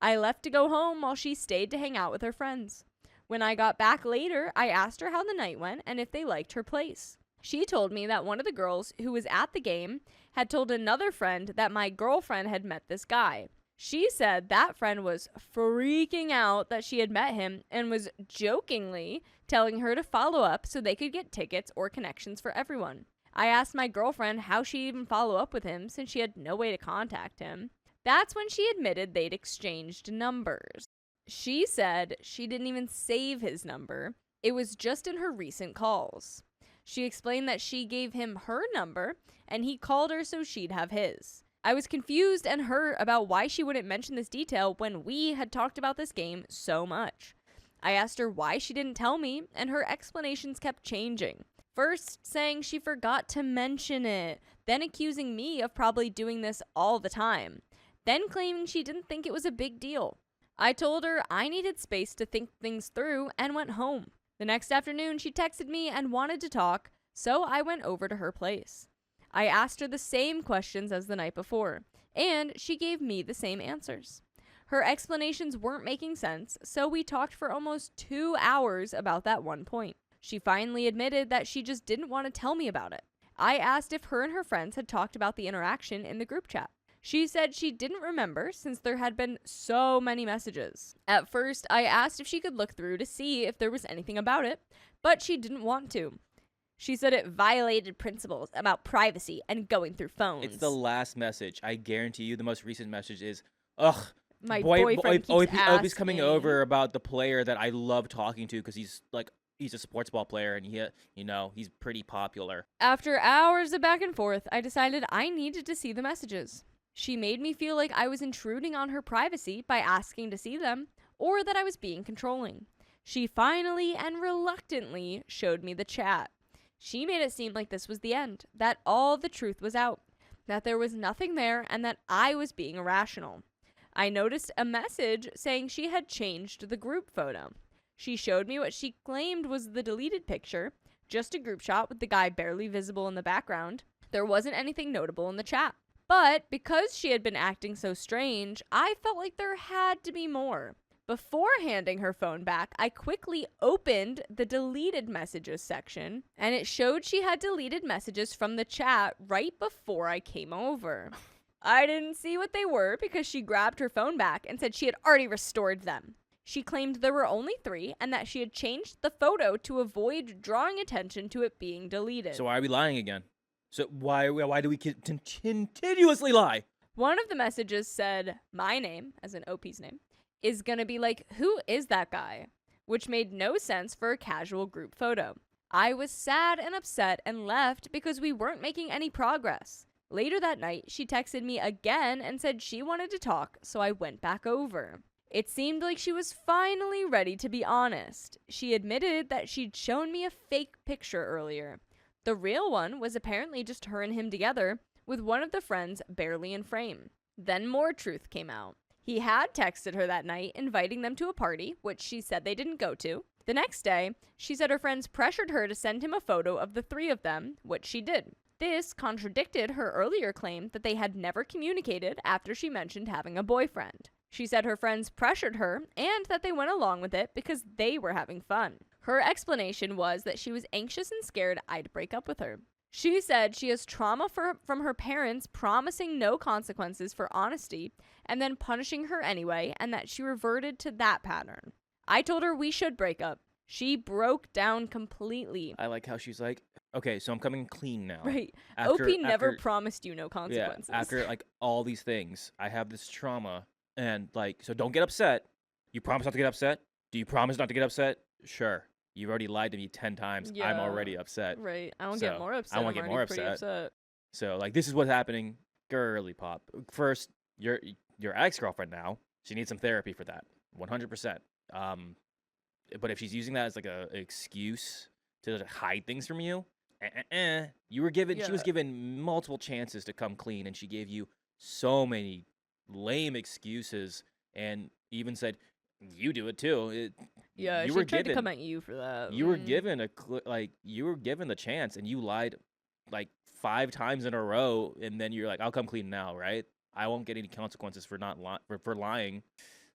I left to go home while she stayed to hang out with her friends. When I got back later, I asked her how the night went and if they liked her place. She told me that one of the girls who was at the game had told another friend that my girlfriend had met this guy. She said that friend was freaking out that she had met him and was jokingly telling her to follow up so they could get tickets or connections for everyone. I asked my girlfriend how she'd even follow up with him since she had no way to contact him. That's when she admitted they'd exchanged numbers. She said she didn't even save his number. It was just in her recent calls. She explained that she gave him her number and he called her so she'd have his. I was confused and hurt about why she wouldn't mention this detail when we had talked about this game so much. I asked her why she didn't tell me, and her explanations kept changing. First saying she forgot to mention it, then accusing me of probably doing this all the time, then claiming she didn't think it was a big deal. I told her I needed space to think things through and went home. The next afternoon, she texted me and wanted to talk, so I went over to her place. I asked her the same questions as the night before, and she gave me the same answers. Her explanations weren't making sense, so we talked for almost 2 hours about that one point. She finally admitted that she just didn't want to tell me about it. I asked if her and her friends had talked about the interaction in the group chat. She said she didn't remember since there had been so many messages. At first, I asked if she could look through to see if there was anything about it, but she didn't want to. She said it violated principles about privacy and going through phones. It's the last message. I guarantee you the most recent message is, ugh, My boyfriend keeps OP's coming asking. over about the player that I love talking to because he's a sports ball player and he's pretty popular. After hours of back and forth, I decided I needed to see the messages. She made me feel like I was intruding on her privacy by asking to see them, or that I was being controlling. She finally and reluctantly showed me the chat. She made it seem like this was the end, that all the truth was out, that there was nothing there, and that I was being irrational. I noticed a message saying she had changed the group photo. She showed me what she claimed was the deleted picture, just a group shot with the guy barely visible in the background. There wasn't anything notable in the chat. But because she had been acting so strange, I felt like there had to be more. Before handing her phone back, I quickly opened the deleted messages section, and it showed she had deleted messages from the chat right before I came over. I didn't see what they were because she grabbed her phone back and said she had already restored them. She claimed there were only 3 and that she had changed the photo to avoid drawing attention to it being deleted. So why are we lying again? So why do we continuously lie? One of the messages said, my name, as in OP's name, is gonna be like, who is that guy? Which made no sense for a casual group photo. I was sad and upset and left because we weren't making any progress. Later that night, she texted me again and said she wanted to talk, so I went back over. It seemed like she was finally ready to be honest. She admitted that she'd shown me a fake picture earlier. The real one was apparently just her and him together, with one of the friends barely in frame. Then more truth came out. He had texted her that night, inviting them to a party, which she said they didn't go to. The next day, she said her friends pressured her to send him a photo of the 3 of them, which she did. This contradicted her earlier claim that they had never communicated after she mentioned having a boyfriend. She said her friends pressured her and that they went along with it because they were having fun. Her explanation was that she was anxious and scared I'd break up with her. She said she has trauma from her parents promising no consequences for honesty and then punishing her anyway, and that she reverted to that pattern. I told her we should break up. She broke down completely. I like how she's like, okay, so I'm coming clean now. Right. After- OP never after- promised you no consequences. Yeah, after like all these things, I have this trauma, and like, so don't get upset. You promise not to get upset? Do you promise not to get upset? Sure. You've already lied to me 10 times. I'm Yeah. already upset. Right. I won't So, get more upset. I won't I'm get more already pretty upset. So like, this is what's happening. Girly pop. First, your ex-girlfriend now. She needs some therapy for that, 100%. But if she's using that as like a excuse to hide things from you, you were given. She was given multiple chances to come clean, and she gave you so many lame excuses, and even said, "You do it too." Yeah, she tried to come at you for that. You were given you were given the chance, and you lied like 5 times in a row, and then you're like, "I'll come clean now, right? I won't get any consequences for not for lying."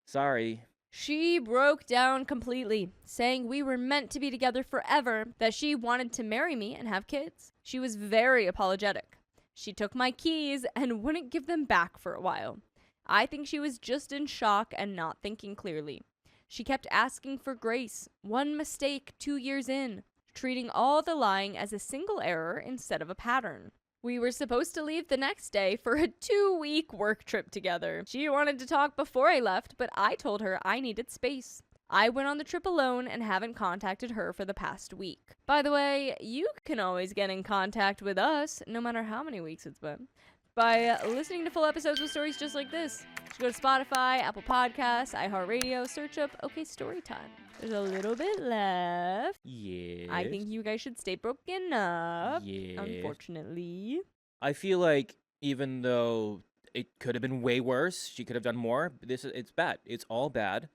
Sorry. She broke down completely, saying we were meant to be together forever, that she wanted to marry me and have kids. She was very apologetic. She took my keys and wouldn't give them back for a while. I think she was just in shock and not thinking clearly. She kept asking for grace, one mistake 2 years in, treating all the lying as a single error instead of a pattern. We were supposed to leave the next day for a 2-week work trip together. She wanted to talk before I left, but I told her I needed space. I went on the trip alone and haven't contacted her for the past week. By the way, you can always get in contact with us, no matter how many weeks it's been, by listening to full episodes with stories just like this. Just go to Spotify, Apple Podcasts, iHeartRadio, search up OK Storytime. There's a little bit left. Yeah. I think you guys should stay broken up. Yeah. Unfortunately. I feel like even though it could have been way worse, she could have done more. It's bad. It's all bad.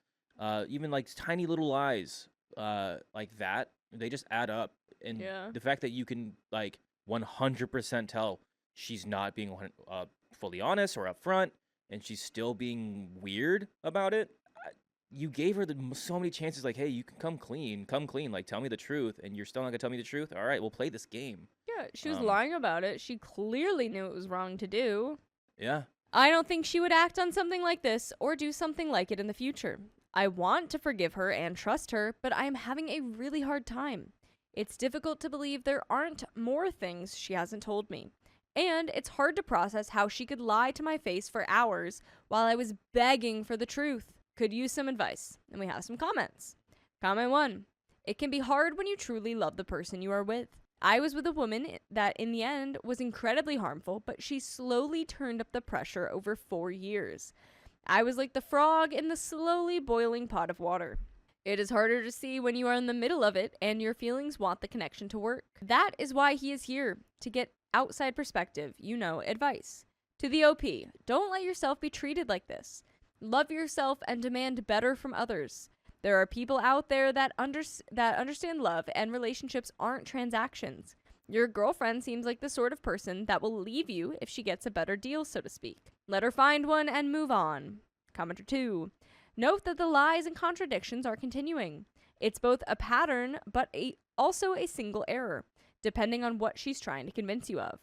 Even like tiny little lies, like that, they just add up. And the fact that you can like 100% tell she's not being fully honest or upfront, and she's still being weird about it. You gave her so many chances, like, hey, you can come clean, like, tell me the truth, and you're still not gonna tell me the truth? All right, we'll play this game. Yeah, she was lying about it. She clearly knew it was wrong to do. Yeah. I don't think she would act on something like this or do something like it in the future. I want to forgive her and trust her, but I am having a really hard time. It's difficult to believe there aren't more things she hasn't told me. And it's hard to process how she could lie to my face for hours while I was begging for the truth. Could use some advice. And we have some comments. Comment 1. It can be hard when you truly love the person you are with. I was with a woman that in the end was incredibly harmful, but she slowly turned up the pressure over 4 years. I was like the frog in the slowly boiling pot of water. It is harder to see when you are in the middle of it and your feelings want the connection to work. That is why he is here, to get outside perspective, advice. To the OP, don't let yourself be treated like this. Love yourself and demand better from others. There are people out there that understand love, and relationships aren't transactions. Your girlfriend seems like the sort of person that will leave you if she gets a better deal, so to speak. Let her find one and move on. Commenter 2. Note that the lies and contradictions are continuing. It's both a pattern, but also a single error, depending on what she's trying to convince you of.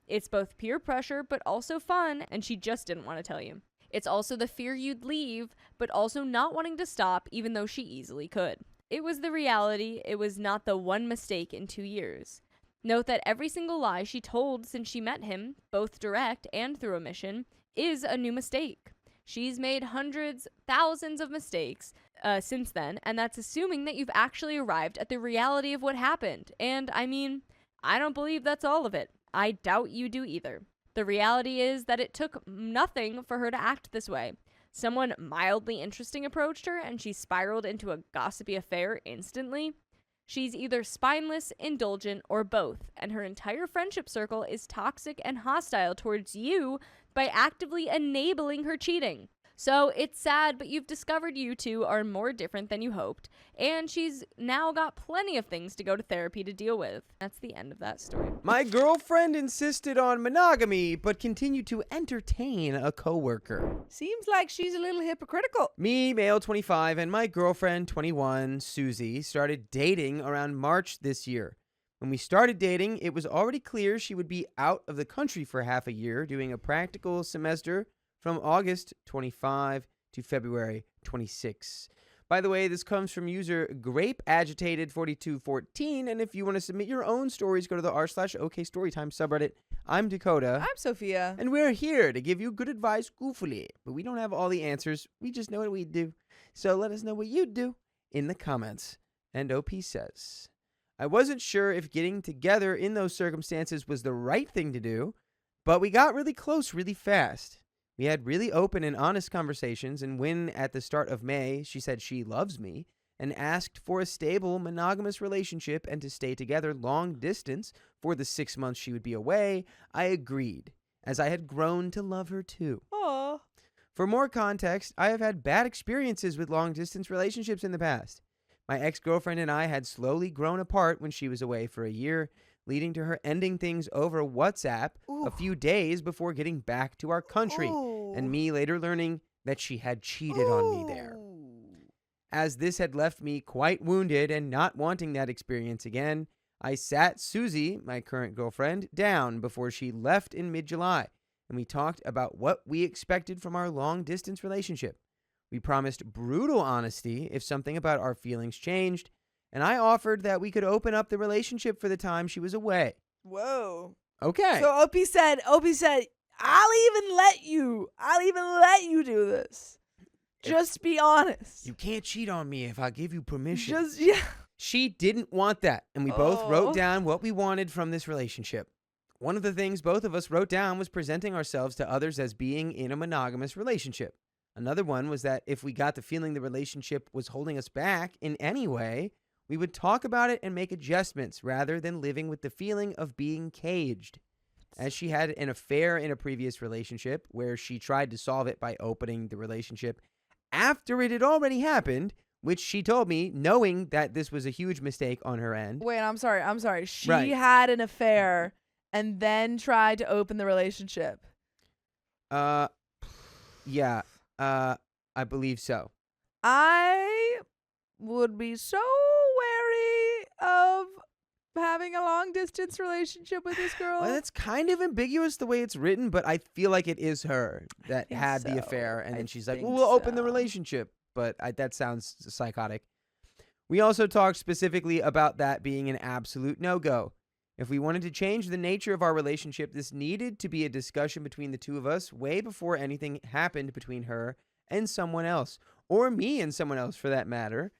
It's both peer pressure, but also fun, and she just didn't want to tell you. It's also the fear you'd leave, but also not wanting to stop, even though she easily could. It was the reality. It was not the one mistake in 2 years. Note that every single lie she told since she met him, both direct and through omission, is a new mistake. She's made hundreds, thousands of mistakes since then, and that's assuming that you've actually arrived at the reality of what happened. And, I don't believe that's all of it. I doubt you do either. The reality is that it took nothing for her to act this way. Someone mildly interesting approached her, and she spiraled into a gossipy affair instantly. She's either spineless, indulgent, or both, and her entire friendship circle is toxic and hostile towards you by actively enabling her cheating. So it's sad, but you've discovered you two are more different than you hoped, and she's now got plenty of things to go to therapy to deal with. That's the end of that story. My girlfriend insisted on monogamy, but continued to entertain a coworker. Seems like she's a little hypocritical. Me, male 25, and my girlfriend 21, Susie, started dating around March this year. When we started dating, it was already clear she would be out of the country for half a year doing a practical semester from August 25 to February 26. By the way, this comes from user GrapeAgitated4214, and if you want to submit your own stories, go to the r/OK Storytime subreddit. I'm Dakota. I'm Sophia. And we're here to give you good advice goofily, but we don't have all the answers. We just know what we do. So let us know what you do in the comments. And OP says, I wasn't sure if getting together in those circumstances was the right thing to do, but we got really close really fast. We had really open and honest conversations, and when at the start of May she said she loves me and asked for a stable monogamous relationship and to stay together long distance for the 6 months she would be away, I agreed, as I had grown to love her too. Aw. For more context, I have had bad experiences with long distance relationships in the past. My ex-girlfriend and I had slowly grown apart when she was away for a year, leading to her ending things over WhatsApp a few days before getting back to our country, and me later learning that she had cheated on me there. As this had left me quite wounded and not wanting that experience again, I sat Susie, my current girlfriend, down before she left in mid-July, and we talked about what we expected from our long-distance relationship. We promised brutal honesty if something about our feelings changed, and I offered that we could open up the relationship for the time she was away. Whoa. Okay. So OP said, I'll even let you do this. Just be honest. You can't cheat on me if I give you permission. Yeah. She didn't want that, and we both Oh. wrote down what we wanted from this relationship. One of the things both of us wrote down was presenting ourselves to others as being in a monogamous relationship. Another one was that if we got the feeling the relationship was holding us back in any way, we would talk about it and make adjustments rather than living with the feeling of being caged. As she had an affair in a previous relationship where she tried to solve it by opening the relationship after it had already happened, which she told me knowing that this was a huge mistake on her end. Wait, I'm sorry. She Right. had an affair and then tried to open the relationship. Yeah, I believe so. I would be so wary of having a long distance relationship with this girl. Well, that's kind of ambiguous the way it's written, but I feel like it is her that think had the so. affair, and I then she's like, think well, we'll open the so. relationship. But that sounds psychotic. We also talked specifically about that being an absolute no-go. If we wanted to change the nature of our relationship, this needed to be a discussion between the two of us way before anything happened between her and someone else, or me and someone else for that matter.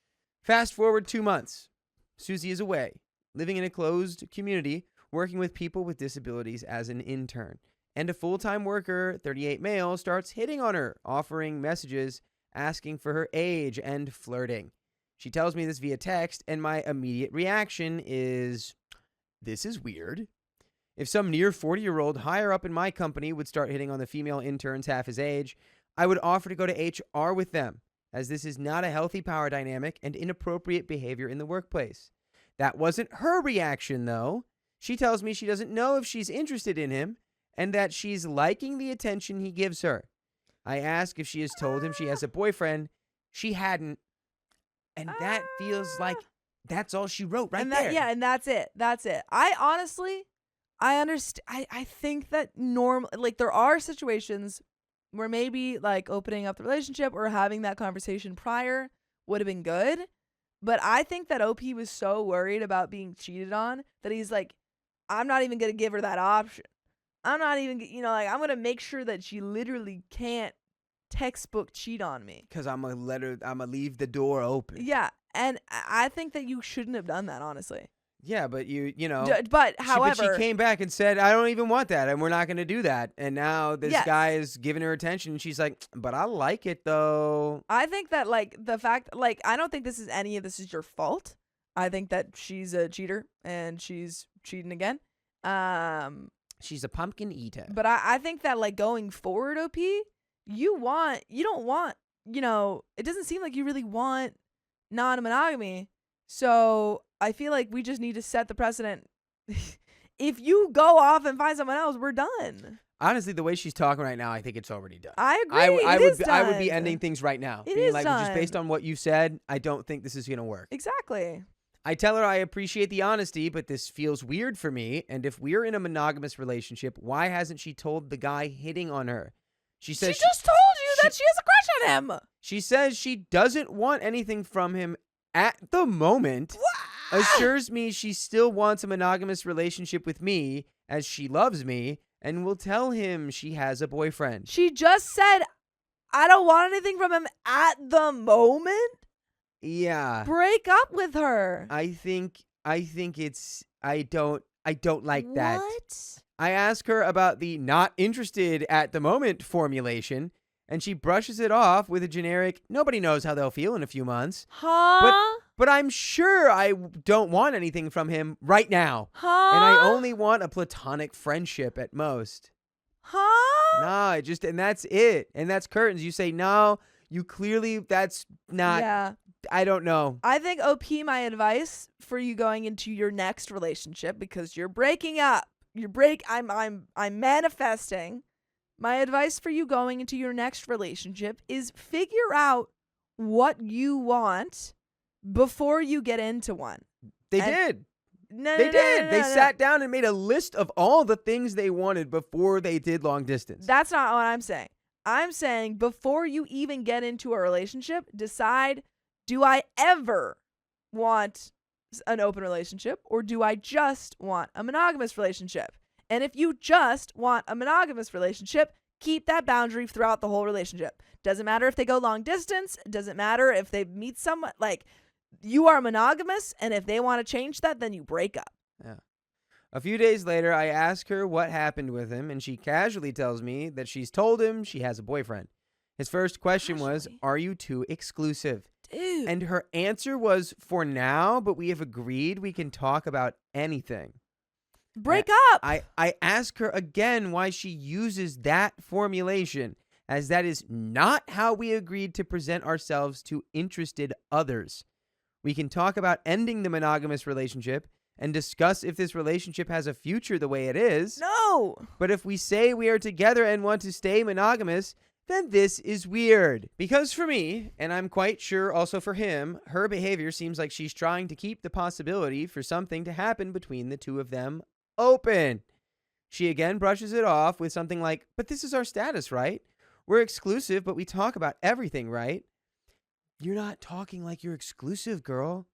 Fast forward 2 months. Susie is away, living in a closed community, working with people with disabilities as an intern. And a full-time worker, 38 male, starts hitting on her, offering messages, asking for her age, and flirting. She tells me this via text, and my immediate reaction is, this is weird. If some near 40-year-old higher up in my company would start hitting on the female interns half his age, I would offer to go to HR with them, as this is not a healthy power dynamic and inappropriate behavior in the workplace. That wasn't her reaction, though. She tells me she doesn't know if she's interested in him and that she's liking the attention he gives her. I ask if she has told him she has a boyfriend. She hadn't. And that feels like that's all she wrote right and there. Yeah, and that's it. I honestly, I understand. I think that like there are situations where maybe like opening up the relationship or having that conversation prior would have been good. But I think that OP was so worried about being cheated on that he's like, I'm not even going to give her that option. I'm not even, I'm going to make sure that she literally can't textbook cheat on me. Because I'm going to leave the door open. Yeah. And I think that you shouldn't have done that, honestly. Yeah, but you know. But however. She came back and said, I don't even want that, and we're not going to do that. And now this guy is giving her attention, and she's like, but I like it, though. I think that, like, the fact, like, I don't think any of this is your fault. I think that she's a cheater, and she's cheating again. She's a pumpkin eater. But I think that, like, going forward, OP, you don't want, it doesn't seem like you really want non-monogamy. So I feel like we just need to set the precedent. If you go off and find someone else, we're done. Honestly, the way she's talking right now, I think it's already done. I agree. I would be ending things right now. It being is like, done. just based on what you said, I don't think this is going to work. Exactly. I tell her I appreciate the honesty, but this feels weird for me. And if we're in a monogamous relationship, why hasn't she told the guy hitting on her? She says she just told you that she has a crush on him. She says she doesn't want anything from him at the moment. Assures me she still wants a monogamous relationship with me as she loves me and will tell him she has a boyfriend. She just said, I don't want anything from him at the moment. Yeah. Break up with her. I think it's I don't like that. What? I ask her about the not interested at the moment formulation, and she brushes it off with a generic, nobody knows how they'll feel in a few months. Huh? But I'm sure I don't want anything from him right now. Huh? And I only want a platonic friendship at most. Huh? No, and that's it. And that's curtains. You say, no, you clearly, that's not, Yeah. I don't know. I think OP, my advice for you going into your next relationship, because you're breaking up. I'm manifesting. My advice for you going into your next relationship is figure out what you want before you get into one. They And- did. No, They no, no, did. no, They no, no. sat down and made a list of all the things they wanted before they did long distance. That's not what I'm saying. I'm saying before you even get into a relationship, decide, do I ever want an open relationship or do I just want a monogamous relationship? And if you just want a monogamous relationship, keep that boundary throughout the whole relationship. Doesn't matter if they go long distance. Doesn't matter if they meet someone. Like, you are monogamous, and if they want to change that, then you break up. A few days later, I ask her what happened with him, and she casually tells me that she's told him she has a boyfriend. His first question was, Casually? are you two exclusive? Dude. And her answer was, for now, but we have agreed we can talk about anything. break up. I ask her again why she uses that formulation, as that is not how we agreed to present ourselves to interested others. We can talk about ending the monogamous relationship and discuss if this relationship has a future the way it is. No. But if we say we are together and want to stay monogamous, then this is weird. Because for me, and I'm quite sure also for him, her behavior seems like she's trying to keep the possibility for something to happen between the two of them open. She again brushes it off with something like, but this is our status, right? We're exclusive, but we talk about everything, right? You're not talking like you're exclusive, girl.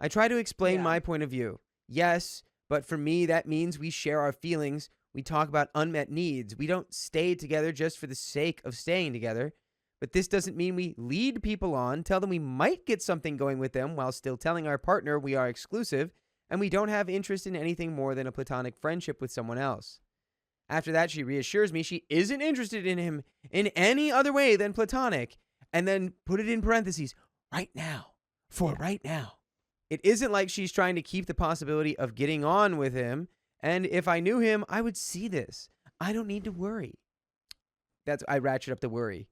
I try to explain Yeah. my point of view. Yes, but for me, that means we share our feelings. We talk about unmet needs. We don't stay together just for the sake of staying together. But this doesn't mean we lead people on, tell them we might get something going with them while still telling our partner we are exclusive, and we don't have interest in anything more than a platonic friendship with someone else. After that, she reassures me she isn't interested in him in any other way than platonic, and then put it in parentheses, right now, for right now. It isn't like she's trying to keep the possibility of getting on with him, and if I knew him, I would see this. I don't need to worry. I ratchet up the worry.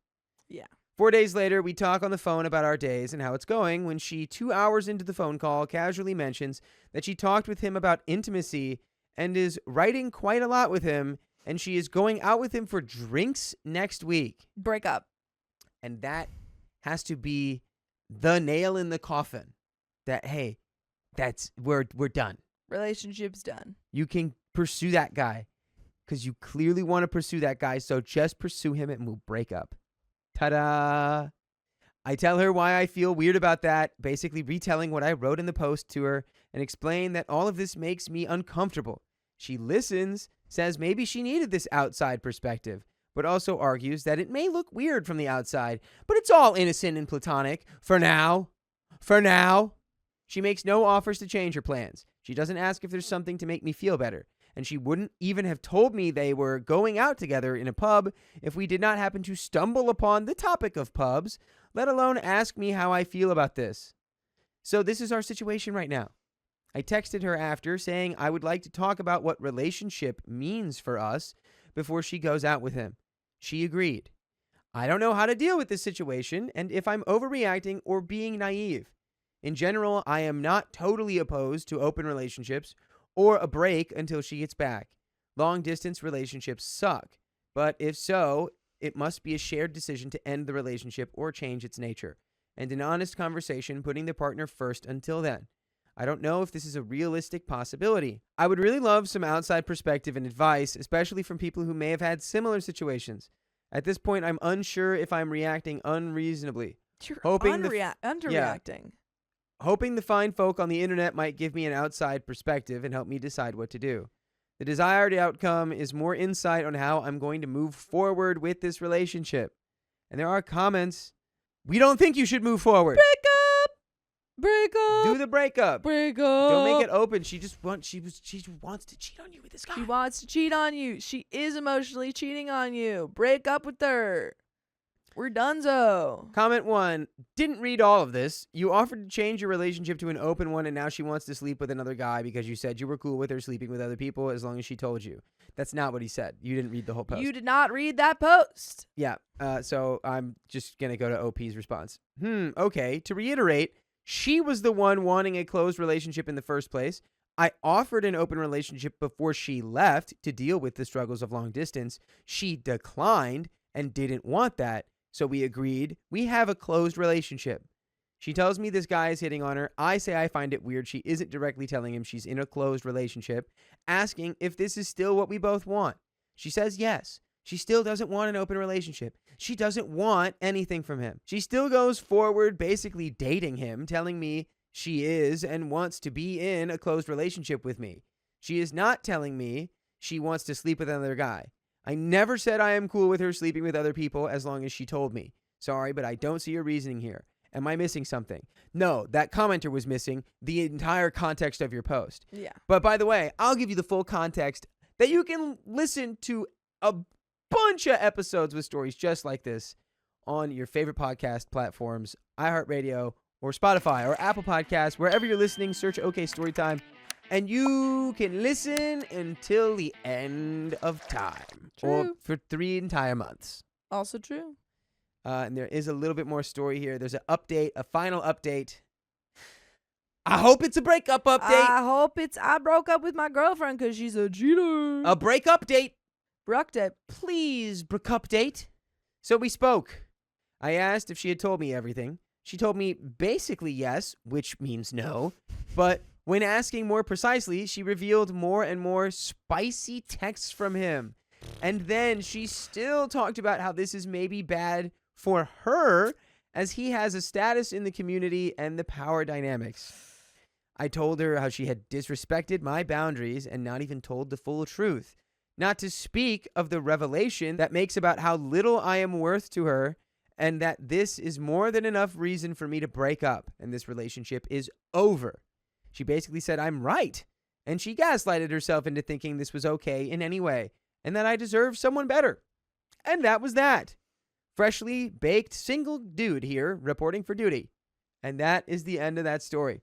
Yeah. 4 days later, we talk on the phone about our days and how it's going when she, 2 hours into the phone call, casually mentions that she talked with him about intimacy and is writing quite a lot with him, and she is going out with him for drinks next week. Break up. And that has to be the nail in the coffin. That, hey, we're done. Relationship's done. You can pursue that guy because you clearly want to pursue that guy. So just pursue him and we'll break up. Ta-da. I tell her why I feel weird about that, basically retelling what I wrote in the post to her and explain that all of this makes me uncomfortable. She listens, says maybe she needed this outside perspective, but also argues that it may look weird from the outside, but it's all innocent and platonic for now. For now. She makes no offers to change her plans. She doesn't ask if there's something to make me feel better. And she wouldn't even have told me they were going out together in a pub if we did not happen to stumble upon the topic of pubs, let alone ask me how I feel about this. So this is our situation right now. I texted her after saying I would like to talk about what relationship means for us before she goes out with him. She agreed. I don't know how to deal with this situation and if I'm overreacting or being naive. In general, I am not totally opposed to open relationships or a break until she gets back. Long-distance relationships suck, but if so, it must be a shared decision to end the relationship or change its nature, and an honest conversation putting the partner first until then. I don't know if this is a realistic possibility. I would really love some outside perspective and advice, especially from people who may have had similar situations. At this point, I'm unsure if I'm reacting unreasonably. You're Hoping the underreacting. Hoping the fine folk on the internet might give me an outside perspective and help me decide what to do. The desired outcome is more insight on how I'm going to move forward with this relationship. And there are comments. We don't think you should move forward. Break up. Break up. Do the breakup. Break up. Don't make it open. She wants to cheat on you with this guy. She wants to cheat on you. She is emotionally cheating on you. Break up with her. We're donezo. Comment 1. Didn't read all of this. You offered to change your relationship to an open one, and now she wants to sleep with another guy because you said you were cool with her sleeping with other people as long as she told you. That's not what he said. You didn't read the whole post. You did not read that post. Yeah. So I'm just going to go to OP's response. Okay. To reiterate, she was the one wanting a closed relationship in the first place. I offered an open relationship before she left to deal with the struggles of long distance. She declined and didn't want that. So we agreed we have a closed relationship. She tells me this guy is hitting on her. I say I find it weird she isn't directly telling him she's in a closed relationship, asking if this is still what we both want. She says yes. She still doesn't want an open relationship. She doesn't want anything from him. She still goes forward basically dating him, telling me she is and wants to be in a closed relationship with me. She is not telling me she wants to sleep with another guy. I never said I am cool with her sleeping with other people as long as she told me. Sorry, but I don't see your reasoning here. Am I missing something? No, that commenter was missing the entire context of your post. Yeah. But by the way, I'll give you the full context that you can listen to a bunch of episodes with stories just like this on your favorite podcast platforms, iHeartRadio or Spotify or Apple Podcasts, wherever you're listening, search OK Storytime. And you can listen until the end of time. True. Or for 3 entire months. Also true. And there is a little bit more story here. There's an update, a final update. I hope it's a breakup update. I hope it's I broke up with my girlfriend because she's a cheater. A breakup date. Broke up. Please, breakup date. So we spoke. I asked if she had told me everything. She told me basically yes, which means no. But when asking more precisely, she revealed more and more spicy texts from him. And then she still talked about how this is maybe bad for her as he has a status in the community and the power dynamics. I told her how she had disrespected my boundaries and not even told the full truth. Not to speak of the revelation that makes about how little I am worth to her and that this is more than enough reason for me to break up and this relationship is over. She basically said I'm right, and she gaslighted herself into thinking this was okay in any way and that I deserve someone better. And that was that. Freshly baked single dude here reporting for duty. And that is the end of that story.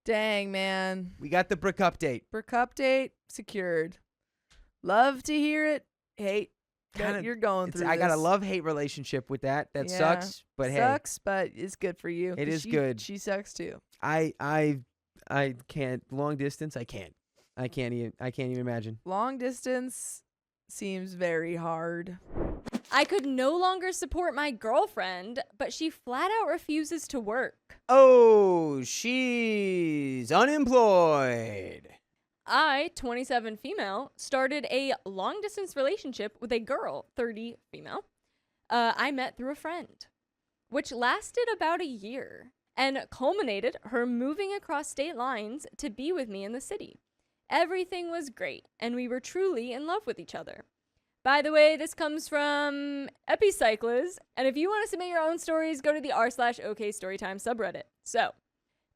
Dang, man. We got the breakup date. Breakup date secured. Love to hear it. Hate that Kinda- you're going through I got a this. love-hate relationship with that. That Yeah. sucks, but hey, Sucks, but it's good for you. It 'cause is good. She sucks too. I can't long distance. I can't even imagine. Long distance seems very hard. I could no longer support my girlfriend, but she flat out refuses to work. Oh, she's unemployed. I, 27 female, started a long distance relationship with a girl, 30 female, I met through a friend, which lasted about a year and culminated her moving across state lines to be with me in the city. Everything was great, and we were truly in love with each other. By the way, this comes from Epicyclers, and if you want to submit your own stories, go to the r/OK Storytime subreddit. So,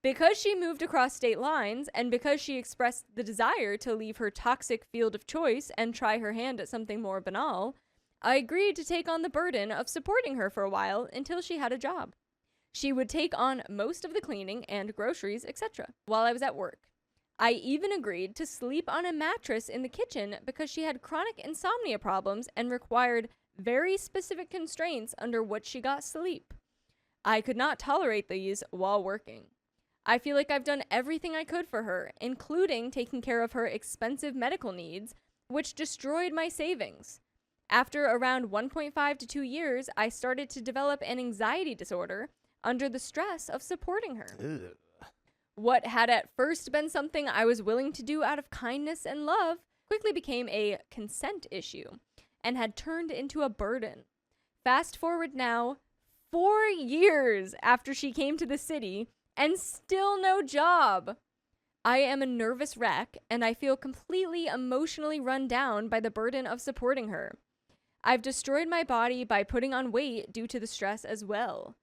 because she moved across state lines, and because she expressed the desire to leave her toxic field of choice and try her hand at something more banal, I agreed to take on the burden of supporting her for a while until she had a job. She would take on most of the cleaning and groceries, etc., while I was at work. I even agreed to sleep on a mattress in the kitchen because she had chronic insomnia problems and required very specific constraints under which she got sleep. I could not tolerate these while working. I feel like I've done everything I could for her, including taking care of her expensive medical needs, which destroyed my savings. After around 1.5 to 2 years, I started to develop an anxiety disorder under the stress of supporting her. Ugh. What had at first been something I was willing to do out of kindness and love quickly became a consent issue and had turned into a burden. Fast forward now, 4 years after she came to the city and still no job. I am a nervous wreck and I feel completely emotionally run down by the burden of supporting her. I've destroyed my body by putting on weight due to the stress as well.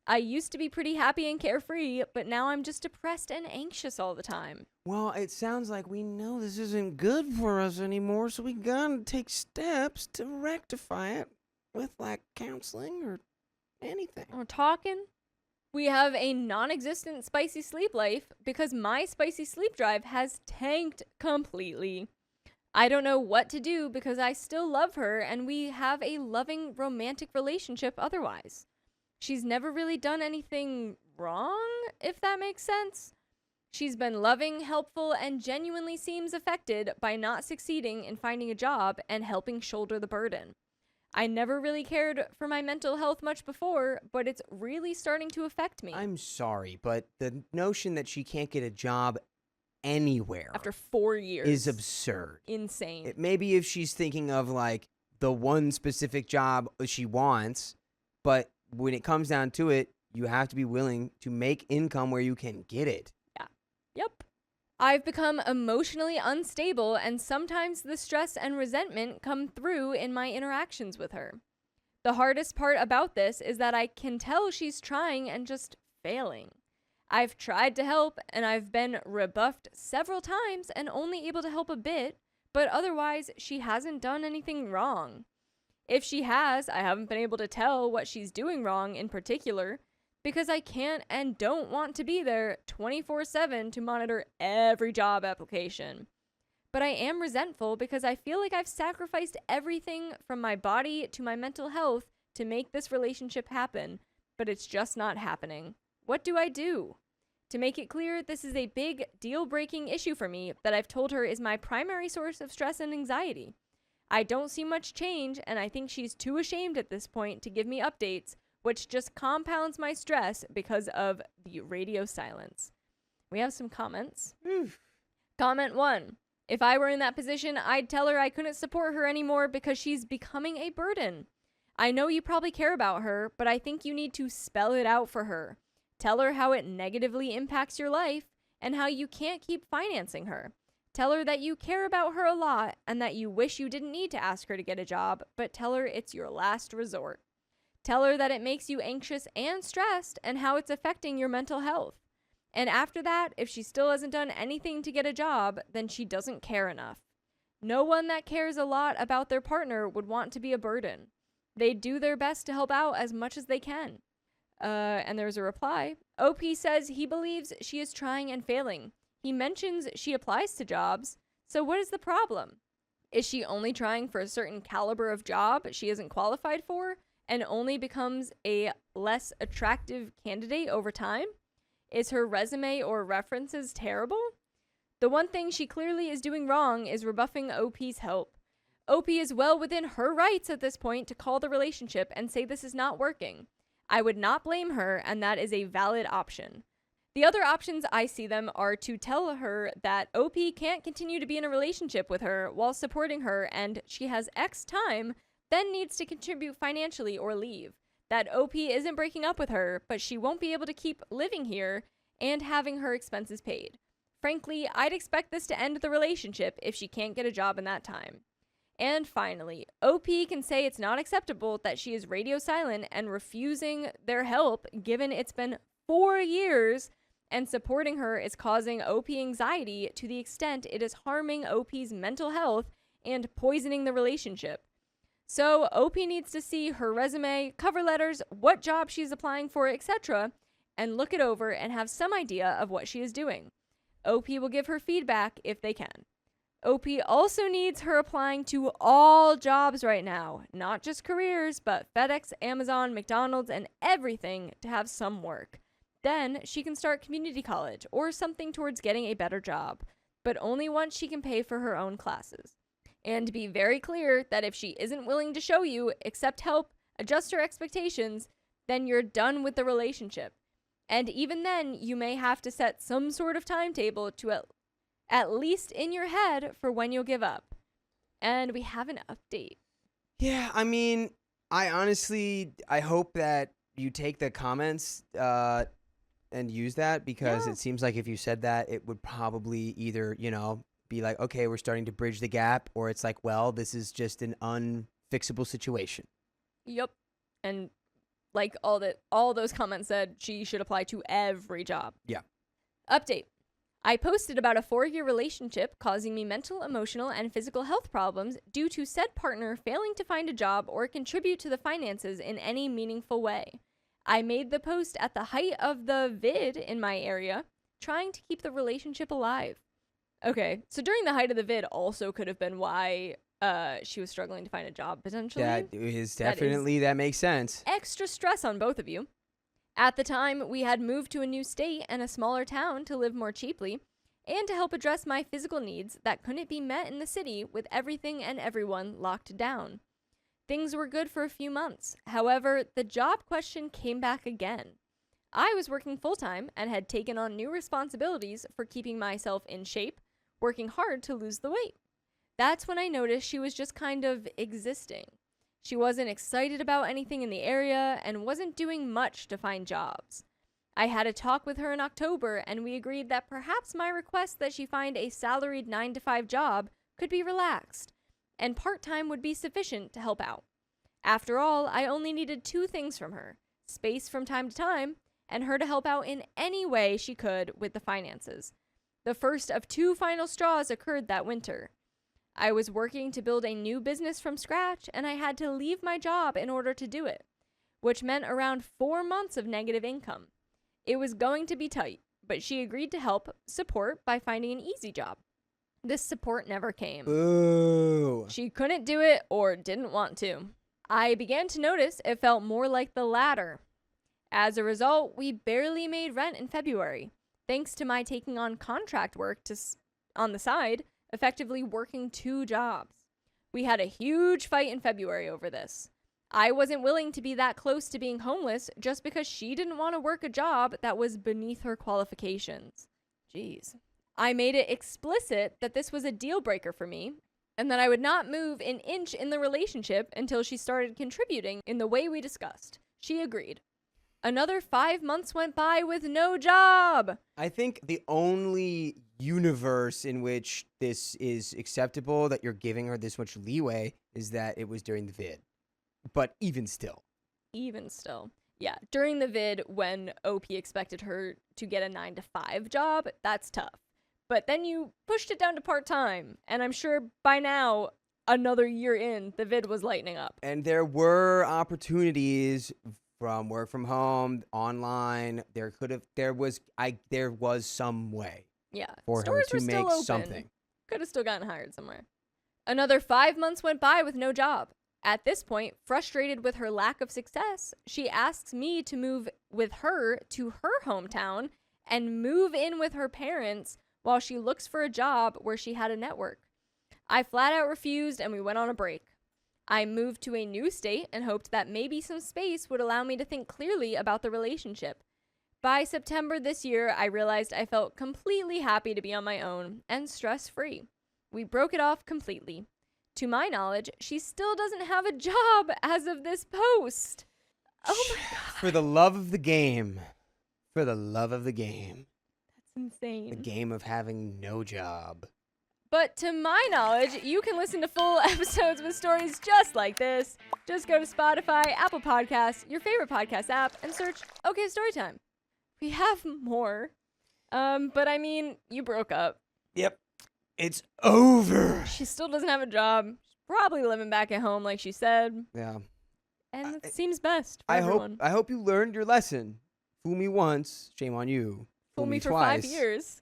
I used to be pretty happy and carefree, but now I'm just depressed and anxious all the time. Well, it sounds like we know this isn't good for us anymore, so we gotta take steps to rectify it with, like, counseling or anything. We're talking. We have a non-existent spicy sleep life because my spicy sleep drive has tanked completely. I don't know what to do because I still love her and we have a loving romantic relationship otherwise. She's never really done anything wrong, if that makes sense. She's been loving, helpful, and genuinely seems affected by not succeeding in finding a job and helping shoulder the burden. I never really cared for my mental health much before, but it's really starting to affect me. I'm sorry, but the notion that she can't get a job anywhere After 4 years. is absurd. Insane. Maybe if she's thinking of, like, the one specific job she wants, but when it comes down to it, you have to be willing to make income where you can get it. Yep. I've become emotionally unstable, and sometimes the stress and resentment come through in my interactions with her. The hardest part about this is that I can tell she's trying and just failing. I've tried to help, and I've been rebuffed several times and only able to help a bit, but otherwise, she hasn't done anything wrong. If she has, I haven't been able to tell what she's doing wrong in particular, because I can't and don't want to be there 24/7 to monitor every job application. But I am resentful because I feel like I've sacrificed everything from my body to my mental health to make this relationship happen, but it's just not happening. What do I do? To make it clear, this is a big deal-breaking issue for me that I've told her is my primary source of stress and anxiety. I don't see much change, and I think she's too ashamed at this point to give me updates, which just compounds my stress because of the radio silence. We have some comments. Comment 1. If I were in that position, I'd tell her I couldn't support her anymore because she's becoming a burden. I know you probably care about her, but I think you need to spell it out for her. Tell her how it negatively impacts your life and how you can't keep financing her. Tell her that you care about her a lot and that you wish you didn't need to ask her to get a job, but tell her it's your last resort. Tell her that it makes you anxious and stressed and how it's affecting your mental health. And after that, if she still hasn't done anything to get a job, then she doesn't care enough. No one that cares a lot about their partner would want to be a burden. They do their best to help out as much as they can. And there's a reply. OP says he believes she is trying and failing. He mentions she applies to jobs. So what is the problem? Is she only trying for a certain caliber of job she isn't qualified for and only becomes a less attractive candidate over time? Is her resume or references terrible? The one thing she clearly is doing wrong is rebuffing OP's help. OP is well within her rights at this point to call the relationship and say this is not working. I would not blame her, and that is a valid option. The other options I see them are to tell her that OP can't continue to be in a relationship with her while supporting her and she has X time, then needs to contribute financially or leave. That OP isn't breaking up with her, but she won't be able to keep living here and having her expenses paid. Frankly, I'd expect this to end the relationship if she can't get a job in that time. And finally, OP can say it's not acceptable that she is radio silent and refusing their help given it's been 4 years and supporting her is causing OP anxiety to the extent it is harming OP's mental health and poisoning the relationship. So OP needs to see her resume, cover letters, what job she's applying for, etc., and look it over and have some idea of what she is doing. OP will give her feedback if they can. OP also needs her applying to all jobs right now, not just careers, but FedEx, Amazon, McDonald's, and everything to have some work. Then she can start community college or something towards getting a better job, but only once she can pay for her own classes. And be very clear that if she isn't willing to show you, accept help, adjust her expectations, then you're done with the relationship. And even then, you may have to set some sort of timetable to at least in your head for when you'll give up. And we have an update. Yeah, I mean, I hope that you take the comments and use that because it seems like if you said that, it would probably either, be like, okay, we're starting to bridge the gap, or it's like, well, this is just an unfixable situation. Yep. And Like all those comments said she should apply to every job. Yeah. Update. I posted about a 4-year relationship causing me mental, emotional, and physical health problems due to said partner failing to find a job or contribute to the finances in any meaningful way. I made the post at the height of the vid in my area, trying to keep the relationship alive. Okay, so during the height of the vid also could have been why she was struggling to find a job, potentially. That makes sense. Extra stress on both of you. At the time, we had moved to a new state and a smaller town to live more cheaply, and to help address my physical needs that couldn't be met in the city with everything and everyone locked down. Things were good for a few months. However, the job question came back again. I was working full-time and had taken on new responsibilities for keeping myself in shape, working hard to lose the weight. That's when I noticed she was just kind of existing. She wasn't excited about anything in the area and wasn't doing much to find jobs. I had a talk with her in October, and we agreed that perhaps my request that she find a salaried 9-to-5 job could be relaxed, and part-time would be sufficient to help out. After all, I only needed 2 things from her: space from time to time, and her to help out in any way she could with the finances. The first of 2 final straws occurred that winter. I was working to build a new business from scratch, and I had to leave my job in order to do it, which meant around 4 months of negative income. It was going to be tight, but she agreed to help support by finding an easy job. This support never came. Ooh. She couldn't do it or didn't want to. I began to notice it felt more like the latter. As a result, we barely made rent in February, thanks to my taking on contract work on the side, effectively working 2 jobs. We had a huge fight in February over this. I wasn't willing to be that close to being homeless just because she didn't want to work a job that was beneath her qualifications. Jeez. I made it explicit that this was a deal breaker for me, and that I would not move an inch in the relationship until she started contributing in the way we discussed. She agreed. Another 5 months went by with no job. I think the only universe in which this is acceptable, that you're giving her this much leeway, is that it was during the vid. But even still. Yeah, during the vid when OP expected her to get a 9-to-5 job, that's tough. But then you pushed it down to part-time, and I'm sure by now, another year in, the vid was lightening up. And there were opportunities from work from home, online. There was some way. Yeah, for her stores to were still make open. something. Could have still gotten hired somewhere. Another 5 months went by with no job. At this point, frustrated with her lack of success, she asks me to move with her to her hometown and move in with her parents while she looks for a job where she had a network. I flat out refused, and we went on a break. I moved to a new state and hoped that maybe some space would allow me to think clearly about the relationship. By September this year, I realized I felt completely happy to be on my own and stress-free. We broke it off completely. To my knowledge, she still doesn't have a job as of this post. Oh my God. For the love of the game. For the love of the game. That's insane. The game of having no job. But to my knowledge, you can listen to full episodes with stories just like this. Just go to Spotify, Apple Podcasts, your favorite podcast app, and search OK Storytime. We have more. But I mean, you broke up. Yep. It's over. She still doesn't have a job. She's probably living back at home like she said. Yeah. And it seems best for everyone. I hope you learned your lesson. Fool me once, shame on you. Fool me for twice. 5 years.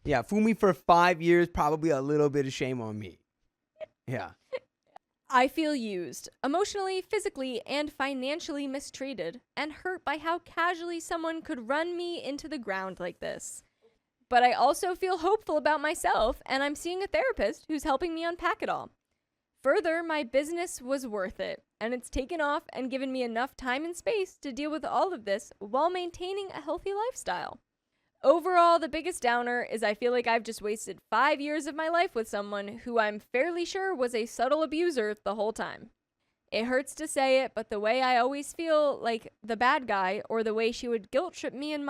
Yeah, fool me for 5 years, probably a little bit of shame on me. Yeah. I feel used, emotionally, physically, and financially mistreated, and hurt by how casually someone could run me into the ground like this. But I also feel hopeful about myself, and I'm seeing a therapist who's helping me unpack it all. Further, my business was worth it, and it's taken off and given me enough time and space to deal with all of this while maintaining a healthy lifestyle. Overall, the biggest downer is I feel like I've just wasted 5 years of my life with someone who I'm fairly sure was a subtle abuser the whole time. It hurts to say it, but the way I always feel like the bad guy, or the way she would guilt trip me and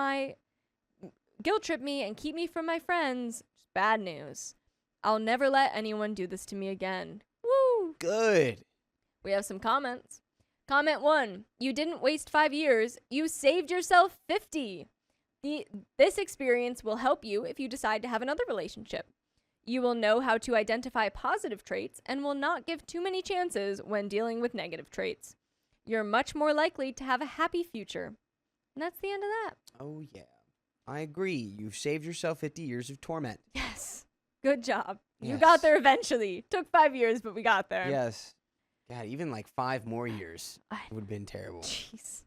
keep me from my friends, bad news. I'll never let anyone do this to me again. Woo! Good. We have some comments. Comment 1. You didn't waste 5 years. You saved yourself 50. This experience will help you if you decide to have another relationship. You will know how to identify positive traits and will not give too many chances when dealing with negative traits. You're much more likely to have a happy future. And that's the end of that. Oh, yeah. I agree. You've saved yourself 50 years of torment. Yes. Good job. You Yes. got there eventually. Took 5 years, but we got there. Yes. God, even like 5 more years I- would have been terrible. Jeez.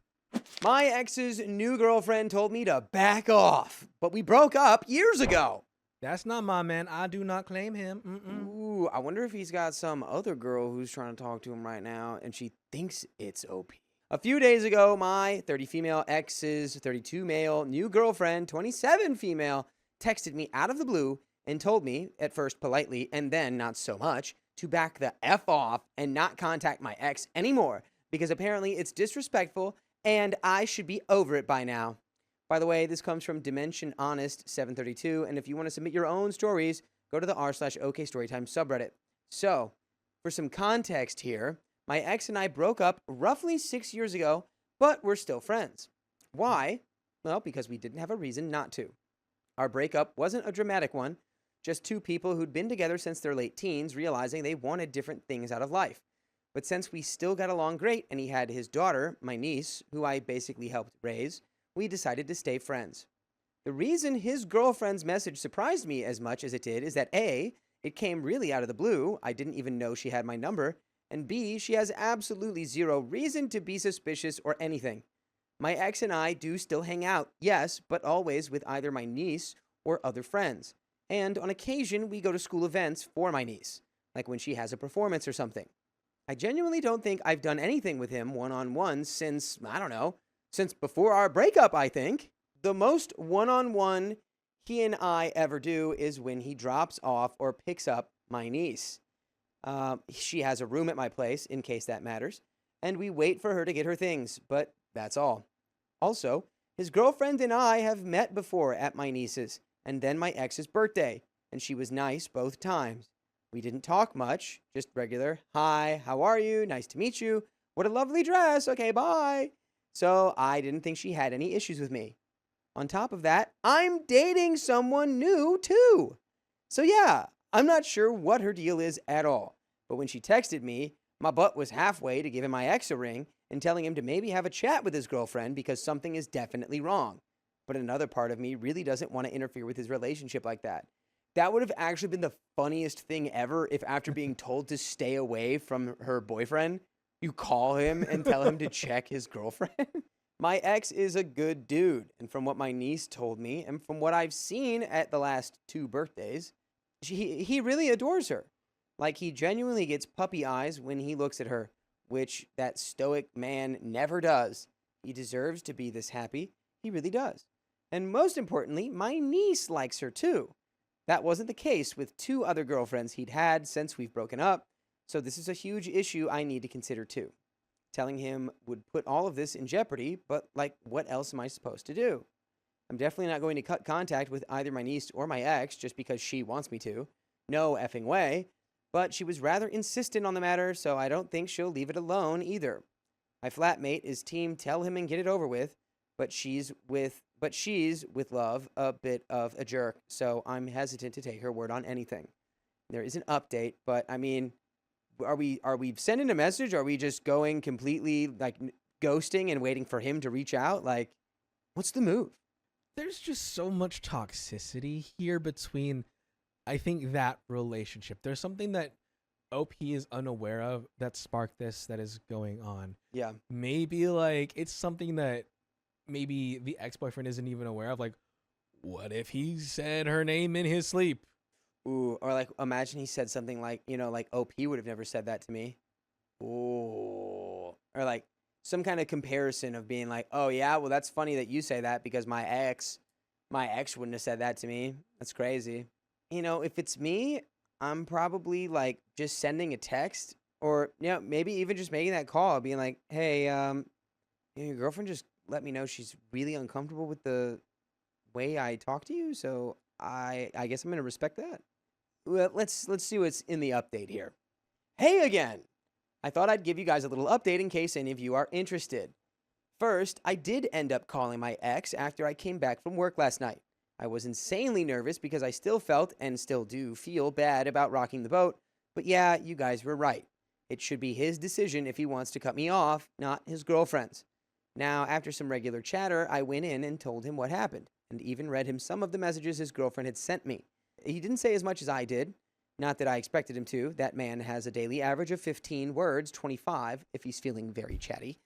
My ex's new girlfriend told me to back off, but we broke up years ago. That's not my man. I do not claim him. Mm-mm. Ooh, I wonder if he's got some other girl who's trying to talk to him right now, and she thinks it's OP. A few days ago, my 30 female ex's 32 male new girlfriend, 27 female, texted me out of the blue and told me, at first politely and then not so much, to back the F off and not contact my ex anymore because apparently it's disrespectful and I should be over it by now. By the way, this comes from Dimension Honest 732, and if you want to submit your own stories, go to the r/OKStorytime subreddit. So, for some context here, my ex and I broke up roughly 6 years ago, but we're still friends. Why? Well, because we didn't have a reason not to. Our breakup wasn't a dramatic one, just two people who'd been together since their late teens realizing they wanted different things out of life. But since we still got along great and he had his daughter, my niece, who I basically helped raise, we decided to stay friends. The reason his girlfriend's message surprised me as much as it did is that A, it came really out of the blue, I didn't even know she had my number, and B, she has absolutely zero reason to be suspicious or anything. My ex and I do still hang out, yes, but always with either my niece or other friends. And on occasion, we go to school events for my niece, like when she has a performance or something. I genuinely don't think I've done anything with him one-on-one since, I don't know, since before our breakup, I think. The most one-on-one he and I ever do is when he drops off or picks up my niece. She has a room at my place, in case that matters, and we wait for her to get her things, but that's all. Also, his girlfriend and I have met before at my niece's, and then my ex's birthday, and she was nice both times. We didn't talk much, just regular, hi, how are you, nice to meet you, what a lovely dress, okay, bye. So I didn't think she had any issues with me. On top of that, I'm dating someone new too. So yeah, I'm not sure what her deal is at all. But when she texted me, my butt was halfway to giving my ex a ring and telling him to maybe have a chat with his girlfriend because something is definitely wrong. But another part of me really doesn't want to interfere with his relationship like that. That would have actually been the funniest thing ever if after being told to stay away from her boyfriend, you call him and tell him to check his girlfriend. My ex is a good dude, and from what my niece told me, and from what I've seen at the last 2 birthdays, he really adores her. Like, he genuinely gets puppy eyes when he looks at her, which that stoic man never does. He deserves to be this happy. He really does. And most importantly, my niece likes her too. That wasn't the case with 2 other girlfriends he'd had since we've broken up, so this is a huge issue I need to consider too. Telling him would put all of this in jeopardy, but like, what else am I supposed to do? I'm definitely not going to cut contact with either my niece or my ex just because she wants me to. No effing way. But she was rather insistent on the matter, so I don't think she'll leave it alone either. My flatmate is team tell him and get it over with, but she's with love a bit of a jerk, so I'm hesitant to take her word on anything. There is an update, but I mean, are we sending a message? Are we just going completely like ghosting and waiting for him to reach out? Like, what's the move? There's just so much toxicity here between, I think, that relationship. There's something that OP is unaware of that sparked this that is going on. Yeah. Maybe like it's something that maybe the ex-boyfriend isn't even aware of. Like, what if he said her name in his sleep? Ooh, or like imagine he said something like, like OP would have never said that to me. Ooh. Or like some kind of comparison of being like, oh yeah, well that's funny that you say that because my ex wouldn't have said that to me. That's crazy. If it's me, I'm probably like just sending a text or maybe even just making that call, being like, hey, your girlfriend just let me know she's really uncomfortable with the way I talk to you, so I guess I'm gonna respect that. Well, let's see what's in the update here. Hey again! I thought I'd give you guys a little update in case any of you are interested. First, I did end up calling my ex after I came back from work last night. I was insanely nervous because I still felt and still do feel bad about rocking the boat, but yeah, you guys were right. It should be his decision if he wants to cut me off, not his girlfriend's. Now, after some regular chatter, I went in and told him what happened, and even read him some of the messages his girlfriend had sent me. He didn't say as much as I did. Not that I expected him to. That man has a daily average of 15 words, 25 if he's feeling very chatty,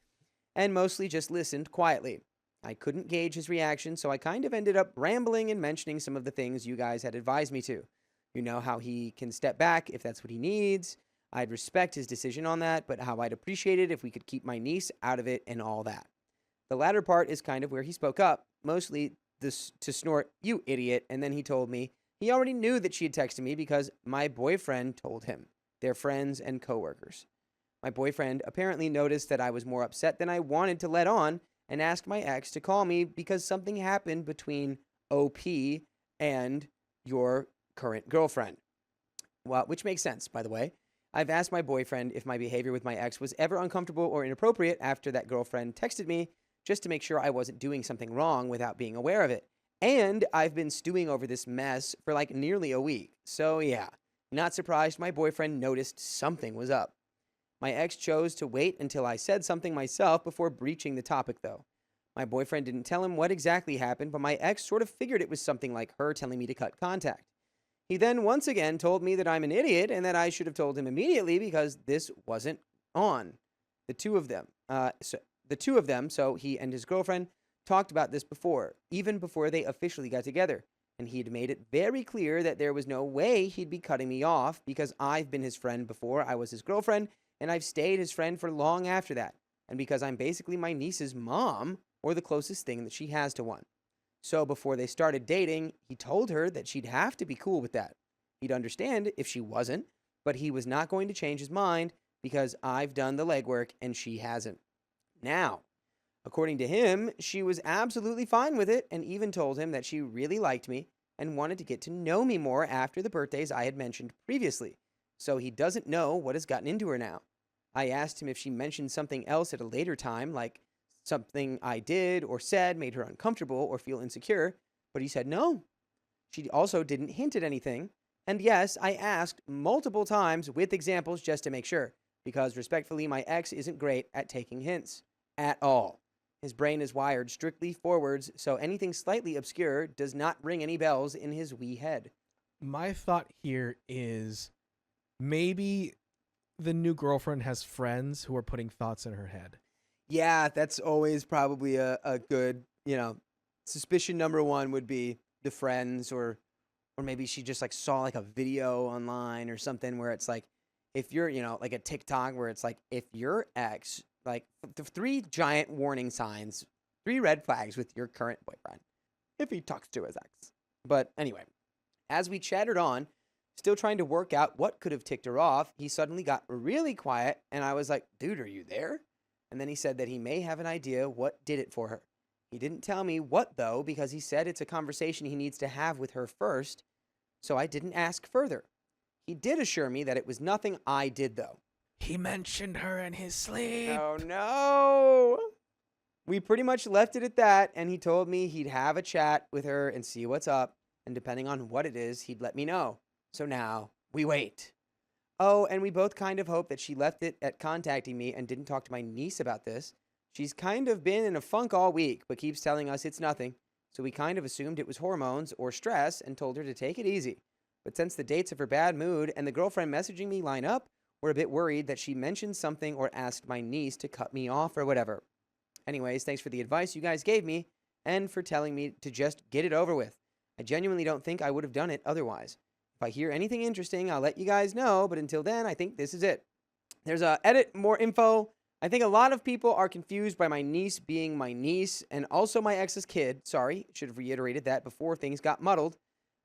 and mostly just listened quietly. I couldn't gauge his reaction, so I kind of ended up rambling and mentioning some of the things you guys had advised me to. You know how he can step back if that's what he needs. I'd respect his decision on that, but how I'd appreciate it if we could keep my niece out of it and all that. The latter part is kind of where he spoke up, mostly this to snort, "You idiot," and then he told me he already knew that she had texted me because my boyfriend told him. They're friends and coworkers. My boyfriend apparently noticed that I was more upset than I wanted to let on and asked my ex to call me because something happened between OP and your current girlfriend. Well, which makes sense, by the way. I've asked my boyfriend if my behavior with my ex was ever uncomfortable or inappropriate after that girlfriend texted me, just to make sure I wasn't doing something wrong without being aware of it. And I've been stewing over this mess for like nearly a week. So yeah, not surprised my boyfriend noticed something was up. My ex chose to wait until I said something myself before breaching the topic though. My boyfriend didn't tell him what exactly happened, but my ex sort of figured it was something like her telling me to cut contact. He then once again told me that I'm an idiot and that I should have told him immediately because this wasn't on. The two of them, so he and his girlfriend, talked about this before, even before they officially got together, and he'd made it very clear that there was no way he'd be cutting me off because I've been his friend before I was his girlfriend, and I've stayed his friend for long after that, and because I'm basically my niece's mom, or the closest thing that she has to one. So before they started dating, he told her that she'd have to be cool with that. He'd understand if she wasn't, but he was not going to change his mind because I've done the legwork and she hasn't. Now, according to him, she was absolutely fine with it and even told him that she really liked me and wanted to get to know me more after the birthdays I had mentioned previously. So he doesn't know what has gotten into her now. I asked him if she mentioned something else at a later time, like something I did or said made her uncomfortable or feel insecure, but he said no. She also didn't hint at anything. And yes, I asked multiple times with examples just to make sure, because respectfully, my ex isn't great at taking hints. At all. His brain is wired strictly forwards, so anything slightly obscure does not ring any bells in his wee head. My thought here is maybe the new girlfriend has friends who are putting thoughts in her head. Yeah, that's always probably a good, suspicion number one would be the friends, or maybe she just like saw like a video online or something where it's like, if you're, like a TikTok where it's like, if your ex, like the 3 giant warning signs, 3 red flags with your current boyfriend, if he talks to his ex. But anyway, as we chattered on, still trying to work out what could have ticked her off, he suddenly got really quiet and I was like, dude, are you there? And then he said that he may have an idea what did it for her. He didn't tell me what though, because he said it's a conversation he needs to have with her first, so I didn't ask further. He did assure me that it was nothing I did though. He mentioned her in his sleep. Oh no! We pretty much left it at that, and he told me he'd have a chat with her and see what's up, and depending on what it is, he'd let me know. So now, we wait. Oh, and we both kind of hope that she left it at contacting me and didn't talk to my niece about this. She's kind of been in a funk all week, but keeps telling us it's nothing, so we kind of assumed it was hormones or stress and told her to take it easy. But since the dates of her bad mood and the girlfriend messaging me line up, we're a bit worried that she mentioned something or asked my niece to cut me off or whatever. Anyways, thanks for the advice you guys gave me and for telling me to just get it over with. I genuinely don't think I would have done it otherwise. If I hear anything interesting, I'll let you guys know, but until then, I think this is it. There's a edit, more info. I think a lot of people are confused by my niece being my niece and also my ex's kid. Sorry, should have reiterated that before things got muddled.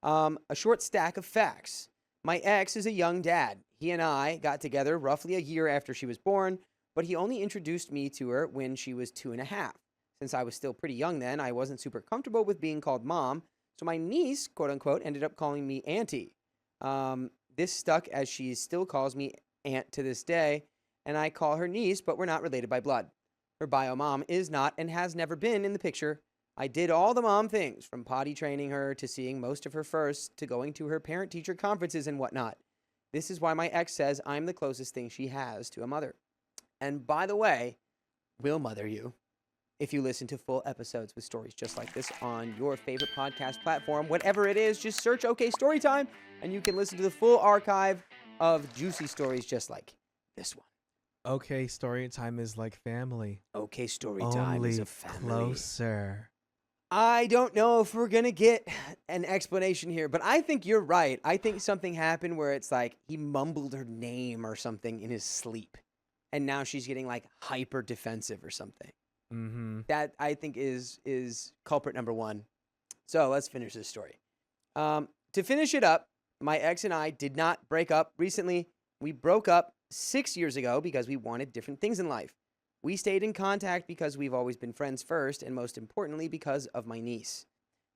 A short stack of facts. My ex is a young dad. He and I got together roughly a year after she was born, but he only introduced me to her when she was 2.5. Since I was still pretty young then, I wasn't super comfortable with being called mom, so my niece, quote unquote, ended up calling me auntie. This stuck as she still calls me aunt to this day, and I call her niece, but we're not related by blood. Her bio mom is not and has never been in the picture. I did all the mom things, from potty training her to seeing most of her first to going to her parent-teacher conferences and whatnot. This is why my ex says I'm the closest thing she has to a mother. And by the way, we'll mother you. If you listen to full episodes with stories just like this on your favorite podcast platform, whatever it is, just search OK Storytime, and you can listen to the full archive of juicy stories just like this one. Okay, story time is like family. OK Storytime Only is a family. closer. I don't know if we're going to get an explanation here, but I think you're right. I think something happened where it's like he mumbled her name or something in his sleep, and now she's getting like hyper defensive or something. Mm-hmm. That I think is culprit number one. So let's finish this story. To finish it up, my ex and I did not break up recently. We broke up 6 years ago because we wanted different things in life. We stayed in contact because we've always been friends first, and most importantly, because of my niece.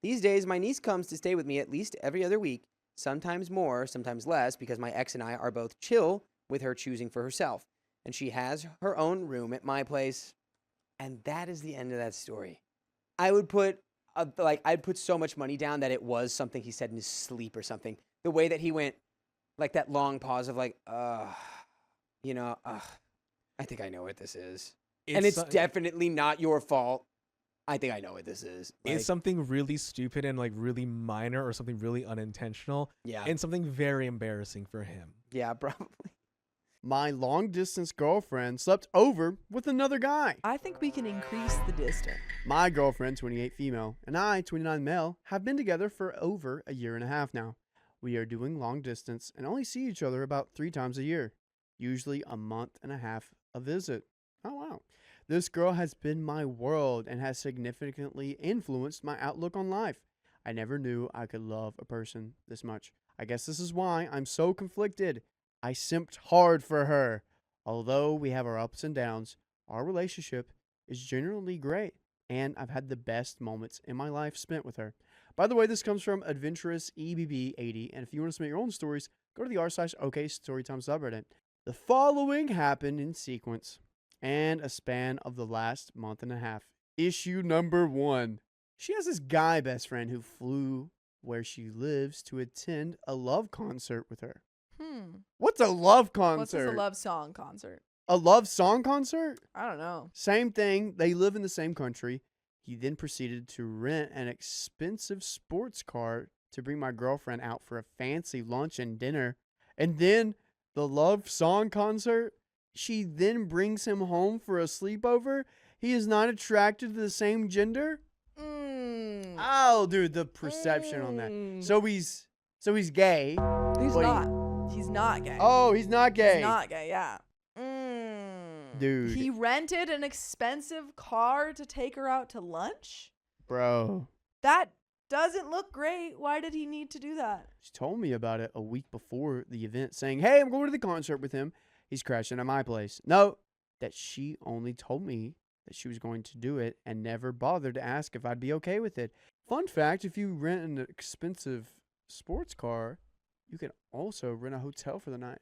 These days, my niece comes to stay with me at least every other week, sometimes more, sometimes less, because my ex and I are both chill with her choosing for herself. And she has her own room at my place. And that is the end of that story. I would put, I'd put so much money down that it was something he said in his sleep or something. The way that he went, like that long pause of like, I think I know what this is. And it's definitely not your fault. I think I know what this is. It's something really stupid and like really minor, or something really unintentional. Yeah. And something very embarrassing for him. Yeah, probably. My long-distance girlfriend slept over with another guy. I think we can increase the distance. My girlfriend, 28 female, and I, 29 male, have been together for over a year and a half now. We are doing long distance and only see each other about 3 times a year, usually a month and a half a visit. Oh, wow. This girl has been my world and has significantly influenced my outlook on life. I never knew I could love a person this much. I guess this is why I'm so conflicted. I simped hard for her. Although we have our ups and downs, our relationship is generally great, and I've had the best moments in my life spent with her. By the way, this comes from Adventurous EBB80, and if you want to submit your own stories, go to the r/OK Storytime subreddit. The following happened in sequence and a span of the last month and a half. Issue number 1. She has this guy best friend who flew where she lives to attend a love concert with her. What's a love concert? What's a love song concert? A love song concert? I don't know. Same thing. They live in the same country. He then proceeded to rent an expensive sports car to bring my girlfriend out for a fancy lunch and dinner. And then the love song concert. She then brings him home for a sleepover. He is not attracted to the same gender. Oh, dude, the perception on that. So he's gay. He's but not. He's not gay. Oh, he's not gay. He's not gay, yeah. Dude. He rented an expensive car to take her out to lunch? Bro. That doesn't look great. Why did he need to do that? She told me about it a week before the event, saying, hey, I'm going to the concert with him. He's crashing at my place. No, that she only told me that she was going to do it and never bothered to ask if I'd be okay with it. Fun fact, if you rent an expensive sports car, you can also rent a hotel for the night.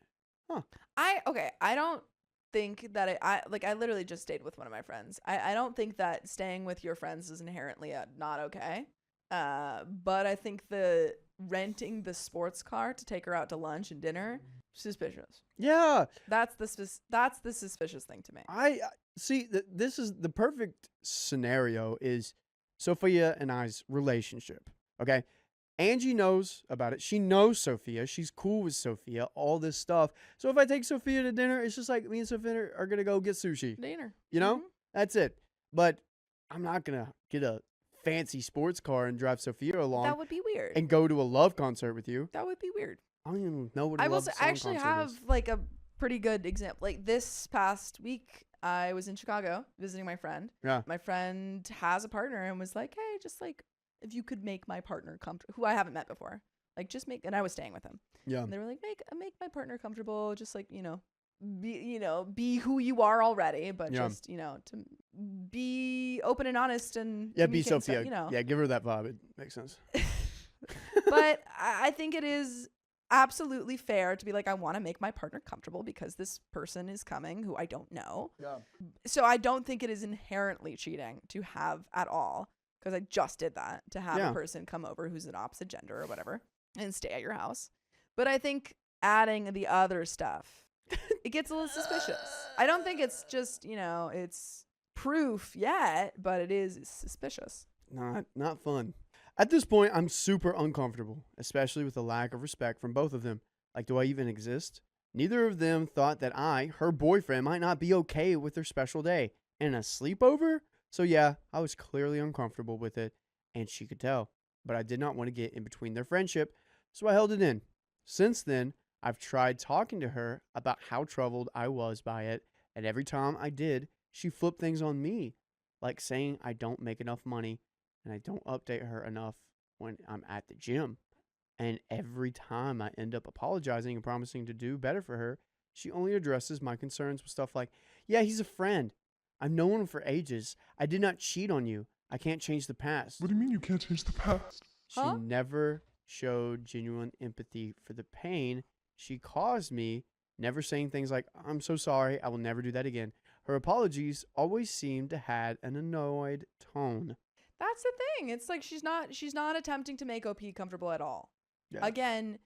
Huh. I don't think that I literally just stayed with one of my friends. I don't think that staying with your friends is inherently not okay. But I think the renting the sports car to take her out to lunch and dinner, suspicious. Yeah. That's the suspicious thing to me. I see that this is the perfect scenario is Sophia and I's relationship. Okay. Angie knows about it. She knows Sophia. She's cool with Sophia, all this stuff. So if I take Sophia to dinner, it's just like me and Sophia are going to go get sushi. Dinner. You know? That's it. But I'm not going to get a fancy sports car and drive Sophia along. That would be weird. And go to a love concert with you. That would be weird. I don't even know what a I love will song actually concert have is. like a pretty good example. Like this past week, I was in Chicago visiting my friend. Yeah. My friend has a partner and was like, hey, just like, if you could make my partner comfortable, who I haven't met before, like just make, and I was staying with him. Yeah. And they were like, make my partner comfortable, just like, be who you are already, but just, to be open and honest and Yeah, be communicate Sophia. stuff, Yeah, give her that vibe. It makes sense. But I think it is absolutely fair to be like, I want to make my partner comfortable because this person is coming who I don't know. Yeah. So I don't think it is inherently cheating to have at all, because I just did that, to have Yeah. a person come over who's an opposite gender or whatever and stay at your house. But I think adding the other stuff, it gets a little suspicious. I don't think it's just, it's proof yet, but it is suspicious. Not fun. At this point, I'm super uncomfortable, especially with the lack of respect from both of them. Like, do I even exist? Neither of them thought that I, her boyfriend, might not be okay with their special day and a sleepover. So yeah, I was clearly uncomfortable with it, and she could tell. But I did not want to get in between their friendship, so I held it in. Since then, I've tried talking to her about how troubled I was by it, and every time I did, she flipped things on me, like saying I don't make enough money and I don't update her enough when I'm at the gym. And every time I end up apologizing and promising to do better for her, she only addresses my concerns with stuff like, yeah, he's a friend. I've known him for ages. I did not cheat on you. I can't change the past. What do you mean you can't change the past? She never showed genuine empathy for the pain she caused me, never saying things like, I'm so sorry, I will never do that again. Her apologies always seemed to have an annoyed tone. That's the thing. It's like she's not attempting to make OP comfortable at all. Yeah. Again,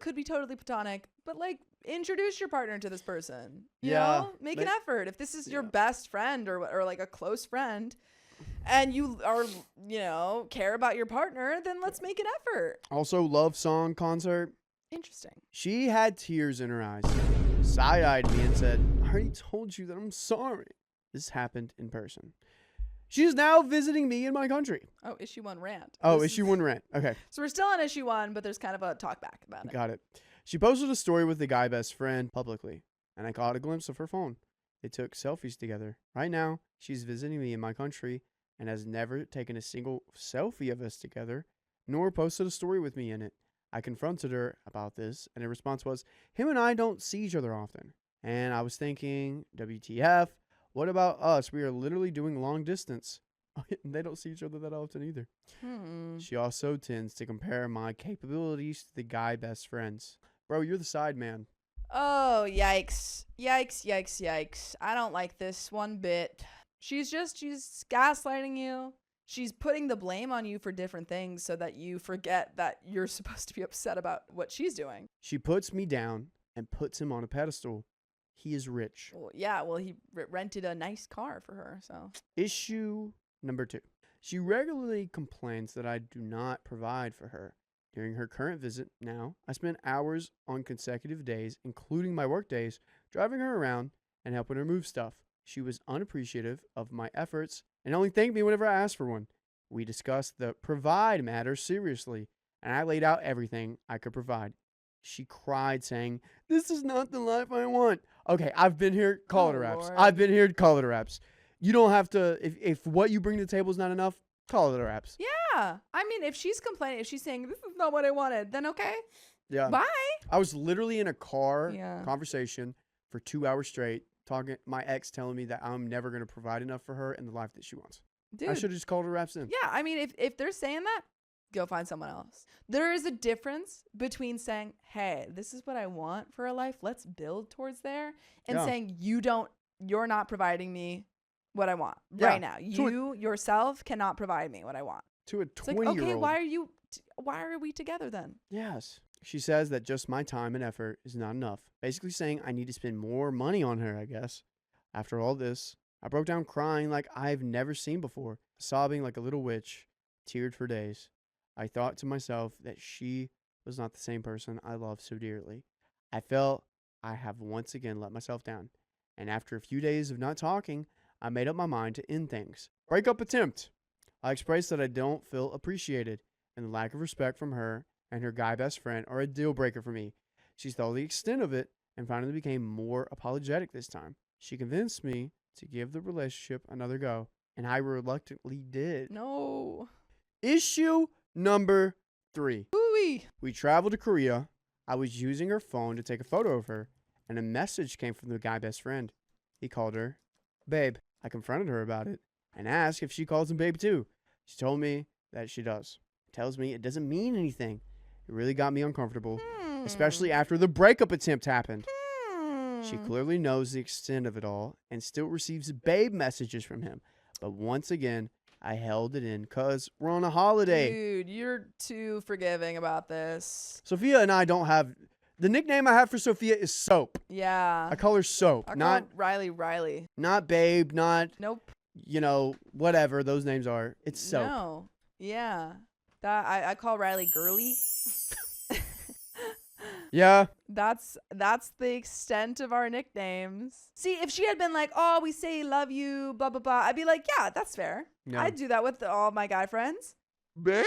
could be totally platonic, but like introduce your partner to this person. You Yeah. know? Make an effort. If this is your best friend or like a close friend and you are, care about your partner, then let's make an effort. Also, love song concert. Interesting. She had tears in her eyes, side-eyed me and said, I already told you that I'm sorry. This happened in person. She is now visiting me in my country. Oh, issue 1 rant. Oh, This issue is- 1 rant. Okay, So we're still on issue 1, but there's kind of a talk back about it. got it. She posted a story with the guy best friend publicly, and I caught a glimpse of her phone. They took selfies together. Right now, she's visiting me in my country and has never taken a single selfie of us together, nor posted a story with me in it. I confronted her about this, and her response was, him and I don't see each other often. And I was thinking, WTF, what about us? We are literally doing long distance. They don't see each other that often either. She also tends to compare my capabilities to the guy best friends. Bro, you're the side man. Oh, yikes. Yikes, yikes, yikes. I don't like this one bit. She's gaslighting you. She's putting the blame on you for different things so that you forget that you're supposed to be upset about what she's doing. She puts me down and puts him on a pedestal. He is rich. Well, yeah, he rented a nice car for her, so. Issue number 2. She regularly complains that I do not provide for her. During her current visit now, I spent hours on consecutive days, including my work days, driving her around and helping her move stuff. She was unappreciative of my efforts and only thanked me whenever I asked for one. We discussed the provide matter seriously, and I laid out everything I could provide. She cried, saying, this is not the life I want. Okay, I've been here, call it a raps. Lord. I've been here, call it a raps. You don't have to, if what you bring to the table is not enough, call it a raps. Yeah. I mean, if she's complaining, if she's saying, this is not what I wanted, then okay. Yeah. Bye. I was literally in a car Yeah. conversation for 2 hours straight, talking, my ex telling me that I'm never going to provide enough for her in the life that she wants. Dude. I should have just called her raps in. Yeah, I mean, if they're saying that, go find someone else. There is a difference between saying, hey, this is what I want for a life, let's build towards there, and Yeah. saying, you're not providing me what I want Yeah. right now. So You yourself cannot provide me what I want. To a It's like, 20-year-old. okay, why are we together then? Yes. She says that just my time and effort is not enough. Basically saying I need to spend more money on her, I guess. After all this, I broke down crying like I've never seen before, sobbing like a little witch, teared for days. I thought to myself that she was not the same person I loved so dearly. I felt I have once again let myself down. And after a few days of not talking, I made up my mind to end things. Breakup attempt. I expressed that I don't feel appreciated, and the lack of respect from her and her guy best friend are a deal breaker for me. She saw the extent of it and finally became more apologetic this time. She convinced me to give the relationship another go, and I reluctantly did. No. Issue number 3. Ooh-wee. We traveled to Korea. I was using her phone to take a photo of her, and a message came from the guy best friend. He called her babe. I confronted her about it and asked if she calls him babe too. She told me that she does. Tells me it doesn't mean anything. It really got me uncomfortable. especially after the breakup attempt happened. She Hmm. clearly knows the extent of it all and still receives babe messages from him. But once again, I held it in because we're on a holiday. Dude, you're too forgiving about this. Sophia and I don't have... The nickname I have for Sophia is Soap. Yeah. I call her Soap, I call not Riley. not Babe, not, Nope. whatever those names are. It's Soap. No. Yeah. That I call Riley girly. Yeah. That's the extent of our nicknames. See, if she had been like, "Oh, we say love you, blah blah blah," I'd be like, "Yeah, that's fair." No. I'd do that with all my guy friends. Babe?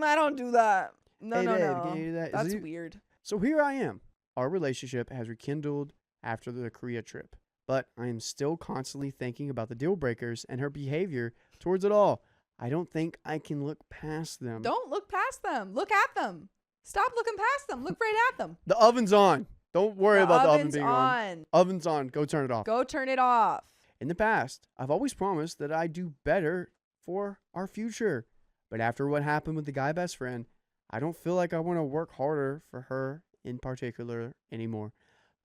I don't do that. No, Hey, no, babe, no. can you do that? Is That's it- weird. So here I am. Our relationship has rekindled after the Korea trip, but I am still constantly thinking about the deal breakers and her behavior towards it all. I don't think I can look past them. Don't look past them. Look at them. Stop looking past them. Look right at them. The oven's on. Don't worry about the oven being on. on. Oven's on. Go turn it off. Go turn it off. In the past, I've always promised that I'd do better for our future. But after what happened with the guy best friend, I don't feel like I want to work harder for her in particular anymore.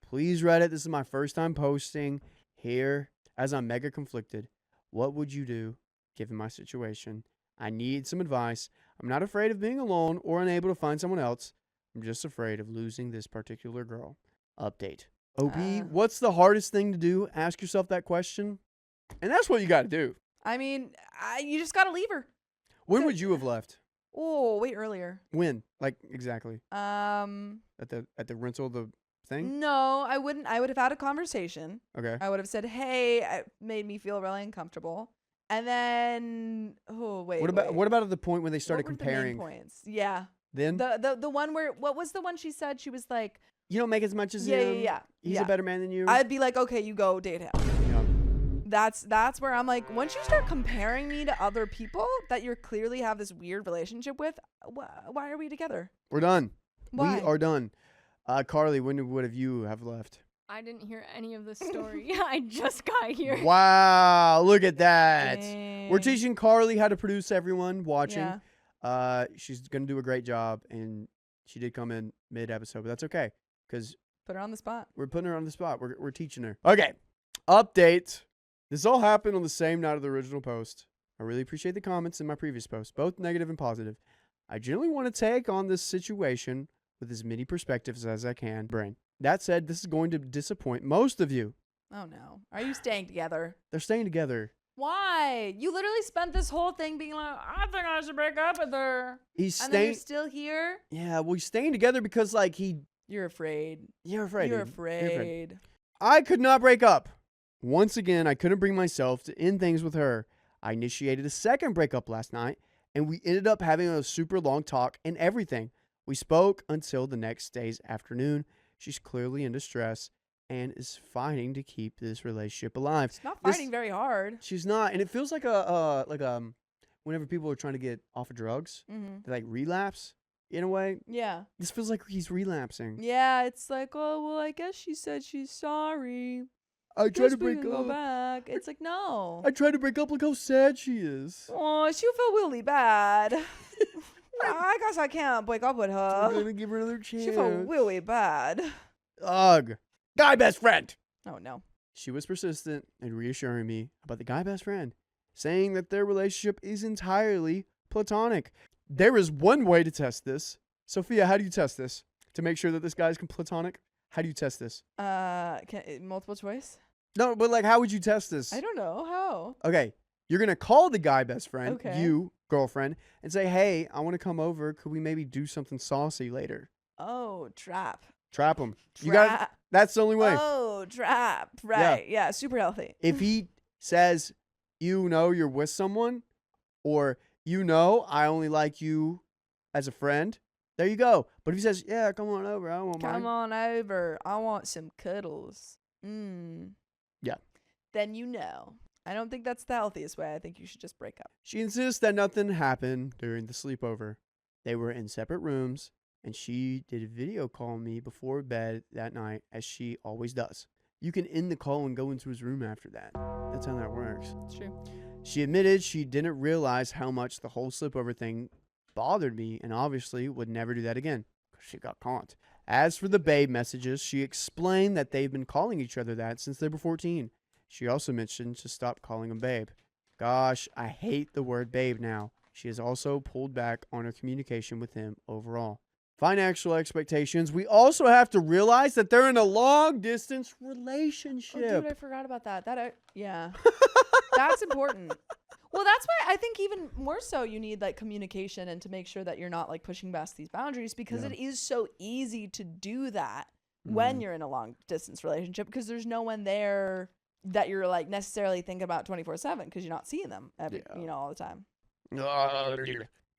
Please, Reddit, this is my first time posting here as I'm mega conflicted. What would you do given my situation? I need some advice. I'm not afraid of being alone or unable to find someone else. I'm just afraid of losing this particular girl. Update. OP, what's the hardest thing to do? Ask yourself that question. And that's what you got to do. I mean, you just gotta leave her. When would you have left? Oh, way earlier. When? Like exactly? Um, At the rental of the thing? no, I wouldn't. I would have had a conversation. Okay. I would have said, "Hey, it made me feel really uncomfortable." And then, What about at the point when they started what were the main comparing? points? Yeah. Then The one where, what was the one she said? She was like, you don't make as much as yeah, him. yeah, yeah. He's yeah. a better man than you. I'd be like, okay, you go date him. Yeah. That's where I'm like, once you start comparing me to other people that you clearly have this weird relationship with, why are we together? We're done. Why? We are done. Carly, when would have you have left? I didn't hear any of this story. I just got here. Wow, look at that. We're Dang. teaching Carly how to produce everyone watching. Yeah. She's going to do a great job, and she did come in mid-episode, but that's okay because Put her on the spot. we're putting her on the spot. We're teaching her. Okay, update. This all happened on the same night of the original post. I really appreciate the comments in my previous post, both negative and positive. I generally want to take on this situation with as many perspectives as I can bring. That said, this is going to disappoint most of you. Oh no. Are you staying together? They're staying together. Why? You literally spent this whole thing being like, I think I should break up with her. He's And then you're staying. still here? Yeah, well, he's staying together because like You're afraid. you're afraid. You're dude. afraid. I could not break up. Once again, I couldn't bring myself to end things with her. I initiated a second breakup last night, and we ended up having a super long talk and everything. We spoke until the next day's afternoon. She's clearly in distress and is fighting to keep this relationship alive. It's not This- fighting very hard. She's not, and it feels like whenever people are trying to get off of drugs, Mm-hmm. they like relapse in a way. Yeah. This feels like he's relapsing. Yeah, it's like, oh, well, I guess she said she's sorry. I tried to Guess we break can go up. back. It's like, no. I tried to break up. Look how sad she is. Oh, she feel really bad. I guess I can't break up with I'm her. gonna give her another chance. She feel really bad. Ugh. Guy best friend. Oh, no. She was persistent in reassuring me about the guy best friend, saying that their relationship is entirely platonic. There is one way to test this. Sophia, how do you test this? To make sure that this guy's platonic? How do you test this? Multiple choice? No, but like, how would you test this? I don't know. How? Okay, you're going to call the guy best friend, Okay. you, girlfriend, and say, hey, I want to come over. Could we maybe do something saucy later? Oh, trap. Trap him. You got. Trap. That's the only way. Oh, trap. Right. Yeah, super healthy. If he says, you know you're with someone, or you know I only like you as a friend, there you go. But if he says, yeah, come on over, I won't Come mind. on over. I want some cuddles. Yeah. Then you know. I don't think that's the healthiest way. I think you should just break up. She insists that nothing happened during the sleepover. They were in separate rooms, and she did a video call me before bed that night, as she always does. You can end the call and go into his room after that. That's how that works. It's true. She admitted she didn't realize how much the whole sleepover thing bothered me, and obviously would never do that again because she got caught. As for the babe messages, she explained that they've been calling each other that since they were 14. She also mentioned to stop calling him babe. Gosh, I hate the word babe now. She has also pulled back on her communication with him overall. Financial expectations. We also have to realize that they're in a long-distance relationship. Oh, dude, I forgot about that. Yeah. That's important. Well, that's why I think even more so you need like communication and to make sure that you're not like pushing past these boundaries, because it is so easy to do that when you're in a long distance relationship, because there's no one there that you're like necessarily thinking about 24/7 because you're not seeing them all the time.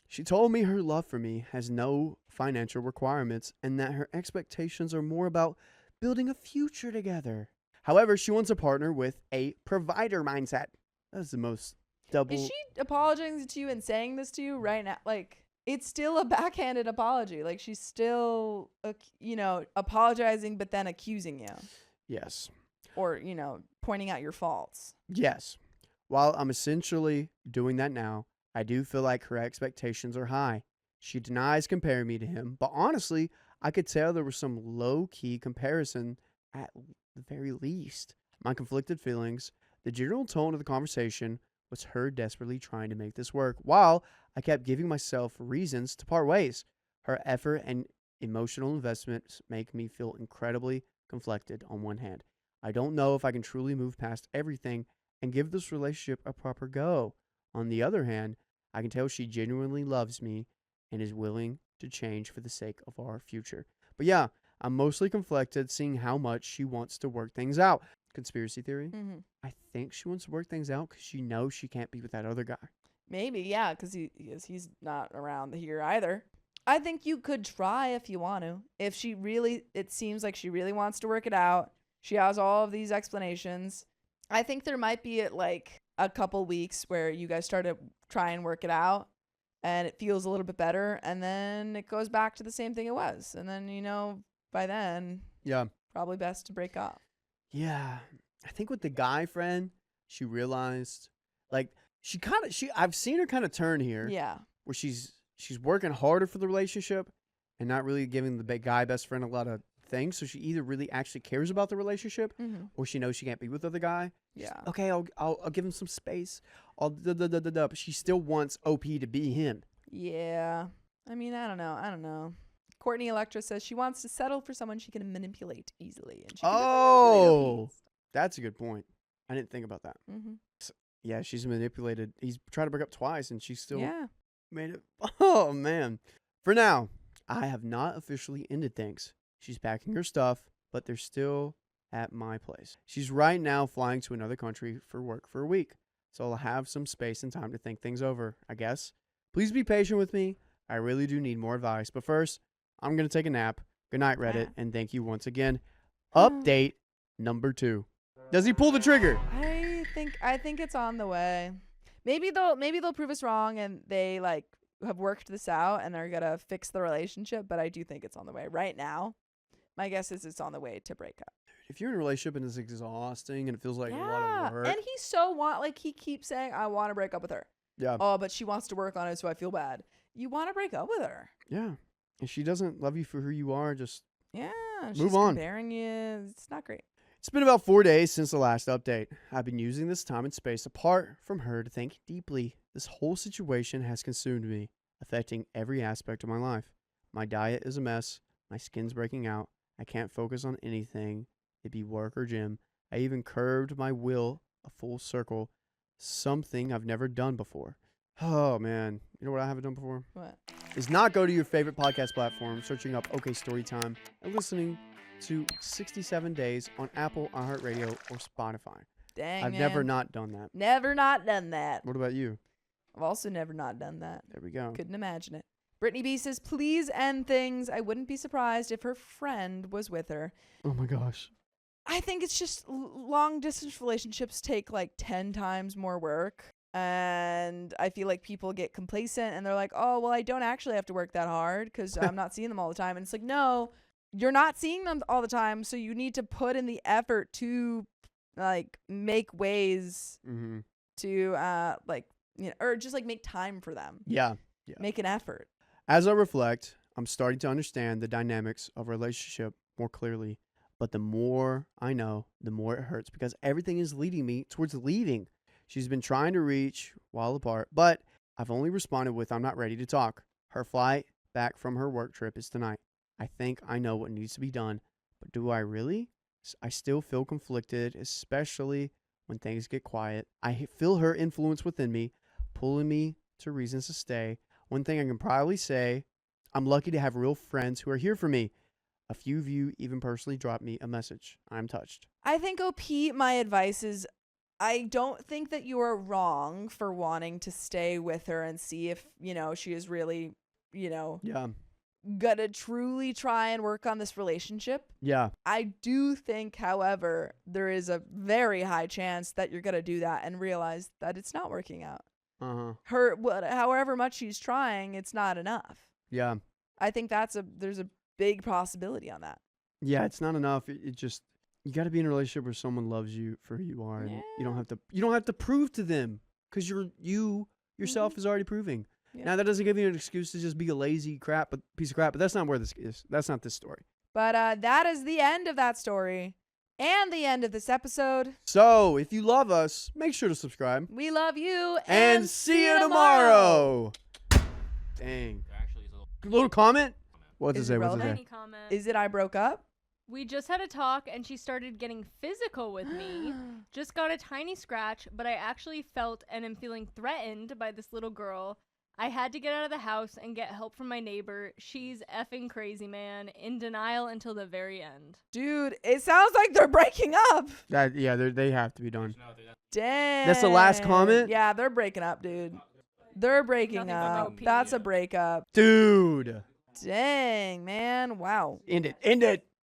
She told me her love for me has no financial requirements and that her expectations are more about building a future together. However, she wants a partner with a provider mindset. That's the most double. Is she apologizing to you and saying this to you right now? Like, it's still a backhanded apology. Like, she's still, apologizing, but then accusing you. Yes. Or, pointing out your faults. Yes. While I'm essentially doing that now, I do feel like her expectations are high. She denies comparing me to him, but honestly, I could tell there was some low-key comparison at the very least. My conflicted feelings, the general tone of the conversation was her desperately trying to make this work, while I kept giving myself reasons to part ways. Her effort and emotional investments make me feel incredibly conflicted on one hand. I don't know if I can truly move past everything and give this relationship a proper go. On the other hand, I can tell she genuinely loves me and is willing to change for the sake of our future. But yeah, I'm mostly conflicted seeing how much she wants to work things out. Conspiracy theory? Mm-hmm. I think she wants to work things out because she knows she can't be with that other guy. Maybe, yeah, because he's not around here either. I think you could try if you want to. If it seems like she really wants to work it out. She has all of these explanations. I think there might be like a couple weeks where you guys start to try and work it out and it feels a little bit better, and then it goes back to the same thing it was. And then, by then, Yeah. probably best to break up. Yeah. I think with the guy friend, she realized, like, I've seen her kind of turn here. Yeah. Where she's working harder for the relationship and not really giving the guy best friend a lot of things. So she either really actually cares about the relationship, or she knows she can't be with the other guy. Yeah. Okay, I'll give him some space. But she still wants OP to be him. Yeah. I mean, I don't know. Courtney Electra says she wants to settle for someone she can manipulate easily. And she can Oh, that's a good point. I didn't think about that. Mm-hmm. Yeah, she's manipulated. He's tried to break up twice, and she's still made it. Oh, man. For now, I have not officially ended things. She's packing her stuff, but they're still at my place. She's right now flying to another country for work for a week, so I'll have some space and time to think things over, I guess. Please be patient with me. I really do need more advice. But first, I'm going to take a nap. Good night, Reddit, and thank you once again. Update number 2. Does he pull the trigger? I think it's on the way. Maybe they'll prove us wrong and they like have worked this out and they're gonna fix the relationship, but I do think it's on the way. Right now, my guess is it's on the way to break up. If you're in a relationship and it's exhausting and it feels like a lot of work. And he keeps saying, I want to break up with her. Yeah. Oh, but she wants to work on it, so I feel bad. You want to break up with her. Yeah. And she doesn't love you for who you are, just she's move on. Comparing you. It's not great. It's been about 4 days since the last update. I've been using this time and space apart from her to think deeply. This whole situation has consumed me, affecting every aspect of my life. My diet is a mess. My skin's breaking out. I can't focus on anything. It'd be work or gym. I even curved my will a full circle, something I've never done before. Oh, man. You know what I haven't done before? What? Is not go to your favorite podcast platform, searching up OK Storytime, and listening to 67 Days on Apple, iHeartRadio, or Spotify. Dang, I've never not done that. Never not done that. What about you? I've also never not done that. There we go. Couldn't imagine it. Brittany B says, please end things. I wouldn't be surprised if her friend was with her. Oh my gosh. I think it's just long distance relationships take like 10 times more work. And I feel like people get complacent and they're like, oh, well, I don't actually have to work that hard because I'm not seeing them all the time. And it's like, no, you're not seeing them all the time. So you need to put in the effort to like make ways to or just like make time for them. Yeah. Make an effort. As I reflect I'm starting to understand the dynamics of a relationship more clearly. But the more I know, the more it hurts because everything is leading me towards leaving. She's been trying to reach while apart, but I've only responded with, I'm not ready to talk. Her flight back from her work trip is tonight. I think I know what needs to be done, but do I really? I still feel conflicted, especially when things get quiet. I feel her influence within me, pulling me to reasons to stay. One thing I can proudly say, I'm lucky to have real friends who are here for me. A few of you even personally dropped me a message. I'm touched. I think, OP, my advice is I don't think that you are wrong for wanting to stay with her and see if, she is really, Yeah. gonna truly try and work on this relationship. Yeah. I do think, however, there is a very high chance that you're gonna do that and realize that it's not working out. However much she's trying, it's not enough. Yeah. I think there's a big possibility on that. Yeah, it's not enough. It just, you got to be in a relationship where someone loves you for who you are, and you don't have to prove to them, because you yourself is already proving. Yeah. Now that doesn't give you an excuse to just be a lazy piece of crap, but that's not where this is. That's not this story. But that is the end of that story and the end of this episode. So if you love us, make sure to subscribe. We love you And see you tomorrow. Dang. Actually, it's a Little comment? What's it Is say? it What's it say? Tiny comment. Is it I broke up? We just had a talk and she started getting physical with me. Just got a tiny scratch, but I actually felt and am feeling threatened by this little girl. I had to get out of the house and get help from my neighbor. She's effing crazy, man. In denial until the very end. Dude, it sounds like they're breaking up. They have to be done. Dang. That's the last comment? Yeah, they're breaking up, dude. They're breaking Nothing but up. OP. That's a breakup. Dude. Dang, man. Wow. End it.